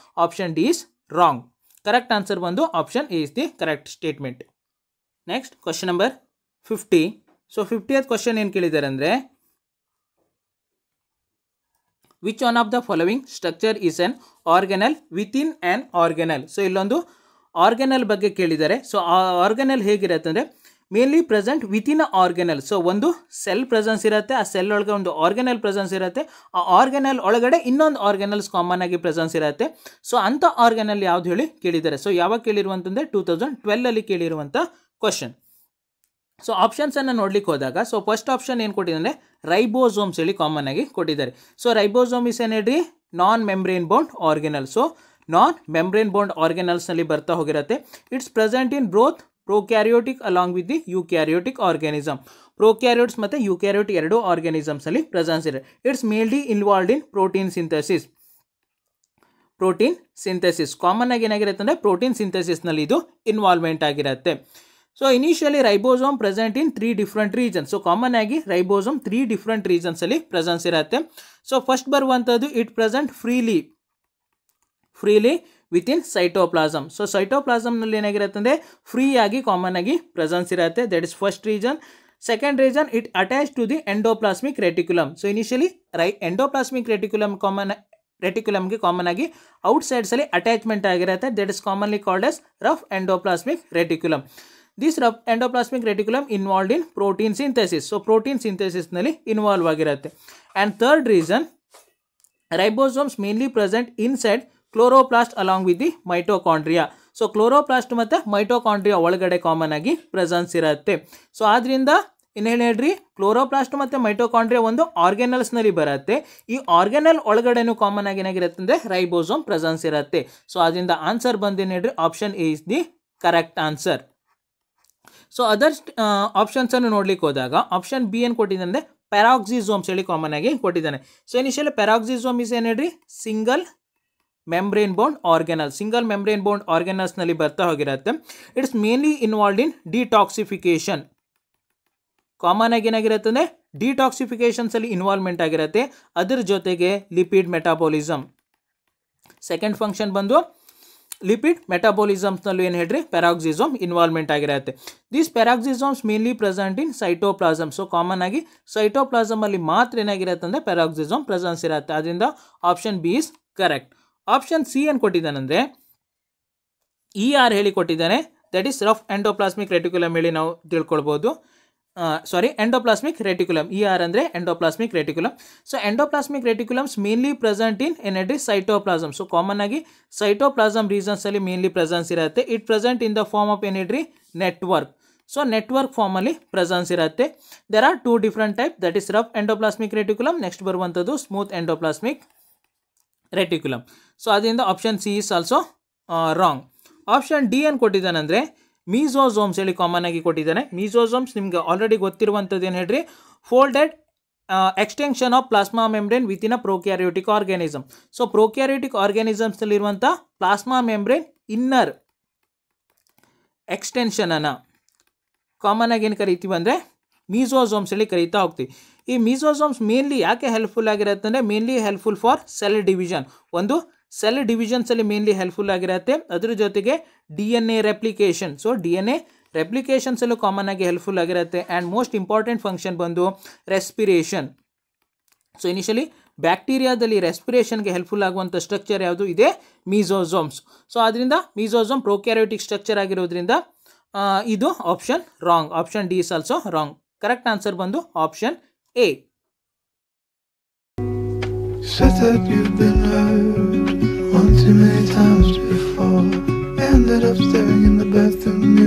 option D is wrong. Correct answer ಬಂದು option A is the correct statement. Next question number 50. So 50th question ಏನು ಕೇಳಿದ್ದಾರೆ ಅಂದರೆ which one of the following structure is an organelle within an organelle. So ಇಲ್ಲೊಂದು organelle ಬಗ್ಗೆ ಕೇಳಿದ್ದಾರೆ. So ಆ organelle ಹೇಗಿರುತ್ತೆ ಅಂದರೆ mainly present within a organelle. So ಒಂದು ಸೆಲ್ ಪ್ರೆಸೆನ್ಸ್ ಇರುತ್ತೆ, ಆ ಸೆಲ್ ಒಳಗೆ ಒಂದು ಆರ್ಗನಲ್ ಪ್ರೆಸೆನ್ಸ್ ಇರುತ್ತೆ, ಆ ಆರ್ಗನಲ್ ಒಳಗಡೆ ಇನ್ನೊಂದು ಆರ್ಗನಲ್ಸ್ ಕಾಮನ್ ಆಗಿ ಪ್ರೆಸೆನ್ಸ್ ಇರುತ್ತೆ. ಸೊ ಅಂಥ ಆರ್ಗನಲ್ ಯಾವ್ದು ಹೇಳಿ ಕೇಳಿದ್ದಾರೆ. ಸೊ ಯಾವಾಗ ಕೇಳಿರುವಂತಂದರೆ 2012 ಕೇಳಿರುವಂಥ ಕ್ವಶನ್. ಸೊ ಆಪ್ಷನ್ಸನ್ನು ನೋಡ್ಲಿಕ್ಕೆ ಹೋದಾಗ ಸೊ ಫಸ್ಟ್ ಆಪ್ಷನ್ ಏನು ಕೊಟ್ಟಿದ್ದಾರೆ, ರೈಬೋಸೋಮ್ಸ್ ಹೇಳಿ ಕಾಮನ್ ಆಗಿ ಕೊಟ್ಟಿದ್ದಾರೆ. ಸೊ ರೈಬೋಸೋಮ್ ಇಸ್ ಏನು ಹೇಳ್ರಿ, non membrane bound organelle. So non membrane bound ಆರ್ಗನಲ್ಸ್ನಲ್ಲಿ ಬರ್ತಾ ಹೋಗಿರುತ್ತೆ. It's present in both prokaryotic along with the eukaryotic organism. Prokaryotes ಮತ್ತು ಯೂಕ್ಯಾರಿಯೋಟ್ ಎರಡು ಆರ್ಗ್ಯಾನಿಸಮ್ಸಲ್ಲಿ ಪ್ರೆಸೆನ್ಸ್ ಇದೆ. It's mainly involved in protein synthesis. Protein synthesis common ಆಗಿ ಏನಾಗಿರುತ್ತೆ ಅಂದರೆ ಪ್ರೋಟೀನ್ ಸಿಂಥಸಿಸ್ನಲ್ಲಿ ಇದು ಇನ್ವಾಲ್ವ್ಮೆಂಟ್ ಆಗಿರುತ್ತೆ. So initially ribosome present in 3 different regions. So common ಆಗಿ ರೈಬೋಸೋಮ್ 3 ಡಿಫ್ರೆಂಟ್ ರೀಜನ್ಸಲ್ಲಿ ಪ್ರೆಸೆನ್ಸ್ ಇರುತ್ತೆ. ಸೊ ಫಸ್ಟ್ ಬರುವಂಥದ್ದು it present freely within cytoplasm. So ಸೈಟೋಪ್ಲಾಸಮ್ನಲ್ಲಿ ಏನಾಗಿರುತ್ತೆ ಅಂದರೆ ಫ್ರೀ ಆಗಿ ಕಾಮನ್ ಆಗಿ ಪ್ರೆಸೆನ್ಸ್ ಇರುತ್ತೆ. That is first region. Second region it attach to the endoplasmic reticulum. So initially endoplasmic ರೆಟಿಕ್ಯುಲಮ್ಗೆ ಕಾಮನ್ ಆಗಿ ಔಟ್ ಸೈಡ್ಸಲ್ಲಿ ಅಟ್ಯಾಚ್ಮೆಂಟ್ ಆಗಿರುತ್ತೆ. That is commonly called as rough endoplasmic reticulum. This rough endoplasmic reticulum involved in protein synthesis. So protein ಸಿಂಥಸಿಸ್ನಲ್ಲಿ involve ಆಗಿರುತ್ತೆ. And third reason ribosomes mainly present inside chloroplast along with the mitochondria. So chloroplast ಮತ್ತು mitochondria ಒಳಗಡೆ common ಆಗಿ presence ಇರುತ್ತೆ. So ಆದ್ದರಿಂದ ಇನ್ನೇನು ಹೇಳ್ರಿ, chloroplast ಮತ್ತು ಮೈಟೋಕಾಂಡ್ರಿಯಾ ಒಂದು ಆರ್ಗ್ಯಾನಲ್ಸ್ನಲ್ಲಿ ಬರುತ್ತೆ. ಈ ಆರ್ಗ್ಯಾನಲ್ ಒಳಗಡೆನೂ ಕಾಮನ್ ಆಗಿ ಏನಾಗಿರುತ್ತೆ ಅಂದರೆ ರೈಬೋಸೋಮ್ ಪ್ರೆಸೆನ್ಸ್ ಇರುತ್ತೆ. ಸೊ ಅದರಿಂದ ಆನ್ಸರ್ ಬಂದೇನು ಹೇಳ್ರಿ, option A is the correct answer. So other ಆಪ್ಷನ್ಸನ್ನು ನೋಡ್ಲಿಕ್ಕೆ ಹೋದಾಗ ಆಪ್ಷನ್ ಬಿ ಏನು ಕೊಟ್ಟಿದ್ದಾನೆ, ಪ್ಯಾರಾಕ್ಸಿಸೋಮ್ಸ್ ಹೇಳಿ ಕಾಮನ್ ಆಗಿ ಕೊಟ್ಟಿದ್ದಾನೆ. ಸೊ ಇನಿಷಿಯಲಿ ಪ್ಯಾರಾಕ್ಸಿಸೋಮ್ ಇಸ್ ಏನು ಹೇಳ್ರಿ, single membrane bound organelle. Single membrane bound ಆರ್ಗ್ಯಾನಲ್ಸ್ನಲ್ಲಿ ಬರ್ತಾ ಹೋಗಿರುತ್ತೆ. It's mainly involved in detoxification. Common ಆಗಿ ಏನಾಗಿರುತ್ತೆ ಅಂದರೆ ಡಿಟಾಕ್ಸಿಫಿಕೇಶನ್ಸಲ್ಲಿ ಇನ್ವಾಲ್ವ್ಮೆಂಟ್ ಆಗಿರುತ್ತೆ. ಅದರ ಜೊತೆಗೆ ಲಿಪಿಡ್ ಮೆಟಾಬೋಲಿಸಮ್. ಸೆಕೆಂಡ್ ಫಂಕ್ಷನ್ ಬಂದು ಲಿಪಿಡ್ ಮೆಟಾಬೋಲಿಸಮ್ಸ್ನಲ್ಲೂ ಏನು ಹೇಳ್ರಿ, ಪ್ಯಾರಾಕ್ಸಿಸೋಮ್ ಇನ್ವಾಲ್ವ್ಮೆಂಟ್ ಆಗಿರುತ್ತೆ. These peroxisomes mainly present in cytoplasm. So common ಆಗಿ ಸೈಟೋಪ್ಲಾಸಮಲ್ಲಿ ಮಾತ್ರ ಏನಾಗಿರುತ್ತೆ ಅಂದರೆ ಪ್ಯಾರಾಕ್ಸಿಸೋಮ್ ಪ್ರೆಸೆನ್ಸ್ ಇರುತ್ತೆ. ಅದರಿಂದ option B is correct. Option C ಏನು ಕೊಟ್ಟಿದ್ದಾನೆಂದರೆ ಇ ಆರ್ ಹೇಳಿ ಕೊಟ್ಟಿದ್ದಾನೆ. That is rough endoplasmic reticulum ಹೇಳಿ ನಾವು ತಿಳ್ಕೊಳ್ಬೋದು. endoplasmic reticulum. ER ಅಂದರೆ endoplasmic reticulum. So endoplasmic reticulums mainly present in ಏನೇಳ್ರಿ cytoplasm. So common ಆಗಿ cytoplasm regions ಅಲ್ಲಿ mainly presence ಇರುತ್ತೆ. It present in the form of ಏನೇಳ್ರಿ network. So network form ಅಲ್ಲಿ presence ಇರುತ್ತೆ. There are two different types, that is rough endoplasmic reticulum, next ಬರುವಂಥದ್ದು smooth endoplasmic reticulum. So ಅದರಿಂದ option C is also wrong. Option D ಏನು ಕೊಟ್ಟಿದ್ದಾನೆ ಅಂದರೆ ಮೀಸೋಸೋಮ್ಸ್ ಹೇಳಿ common ಆಗಿ ಕೊಟ್ಟಿದ್ದಾನೆ. ಮೀಸೋಸೋಮ್ಸ್ ನಿಮ್ಗೆ ಆಲ್ರೆಡಿ ಗೊತ್ತಿರುವಂಥದ್ದು ಏನು ಹೇಳ್ರಿ, folded extension of plasma membrane with in a prokaryotic organism. So prokaryotic ಆರ್ಗ್ಯಾನಿಸಮ್ಸ್ನಲ್ಲಿರುವಂಥ ಪ್ಲಾಸ್ಮಾ ಮೆಂಬ್ರೇನ್ ಇನ್ನರ್ ಎಕ್ಸ್ಟೆನ್ಷನನ್ನು ಕಾಮನ್ ಆಗಿ ಏನು ಕರಿತೀವಿ ಅಂದರೆ ಮೀಸೋಸೋಮ್ಸ್ ಹೇಳಿ ಕರೀತಾ ಹೋಗ್ತೀವಿ. ಈ ಮೀಸೋಸೋಮ್ಸ್ ಮೇನ್ಲಿ ಯಾಕೆ ಹೆಲ್ಪ್ಫುಲ್ ಆಗಿರುತ್ತೆ ಅಂದರೆ mainly helpful for cell division. ಒಂದು ಸೆಲ್ ಡಿವಿಷನ್ಸಲ್ಲಿ ಮೇನ್ಲಿ ಹೆಲ್ಪ್ಫುಲ್ ಆಗಿರುತ್ತೆ. ಅದ್ರ ಜೊತೆಗೆ DNA ರೆಪ್ಲಿಕೇಶನ್. ಸೊ DNA ರೆಪ್ಲಿಕೇಶನ್ಸಲ್ಲೂ ಕಾಮನ್ ಆಗಿ ಹೆಲ್ಪ್ಫುಲ್ ಆಗಿರುತ್ತೆ. ಆ್ಯಂಡ್ ಮೋಸ್ಟ್ ಇಂಪಾರ್ಟೆಂಟ್ ಫಂಕ್ಷನ್ ಬಂದು ರೆಸ್ಪಿರೇಷನ್. ಸೊ ಇನಿಷಿಯಲಿ ಬ್ಯಾಕ್ಟೀರಿಯಾದಲ್ಲಿ ರೆಸ್ಪಿರೇಷನ್ಗೆ ಹೆಲ್ಪ್ಫುಲ್ ಆಗುವಂಥ ಸ್ಟ್ರಕ್ಚರ್ ಯಾವುದು ಇದೆ, ಮೀಸೋಸೋಮ್ಸ್. ಸೊ ಅದರಿಂದ ಮೀಸೋಸೋಮ್ ಪ್ರೊಕ್ಯಾರಿಯೋಟಿಕ್ ಸ್ಟ್ರಕ್ಚರ್ ಆಗಿರೋದ್ರಿಂದ ಇದು option wrong. Option D is also wrong. Correct answer ಬಂದು option A. Said that you've been hurt one too many times before. Ended up staring in the bathroom mirror.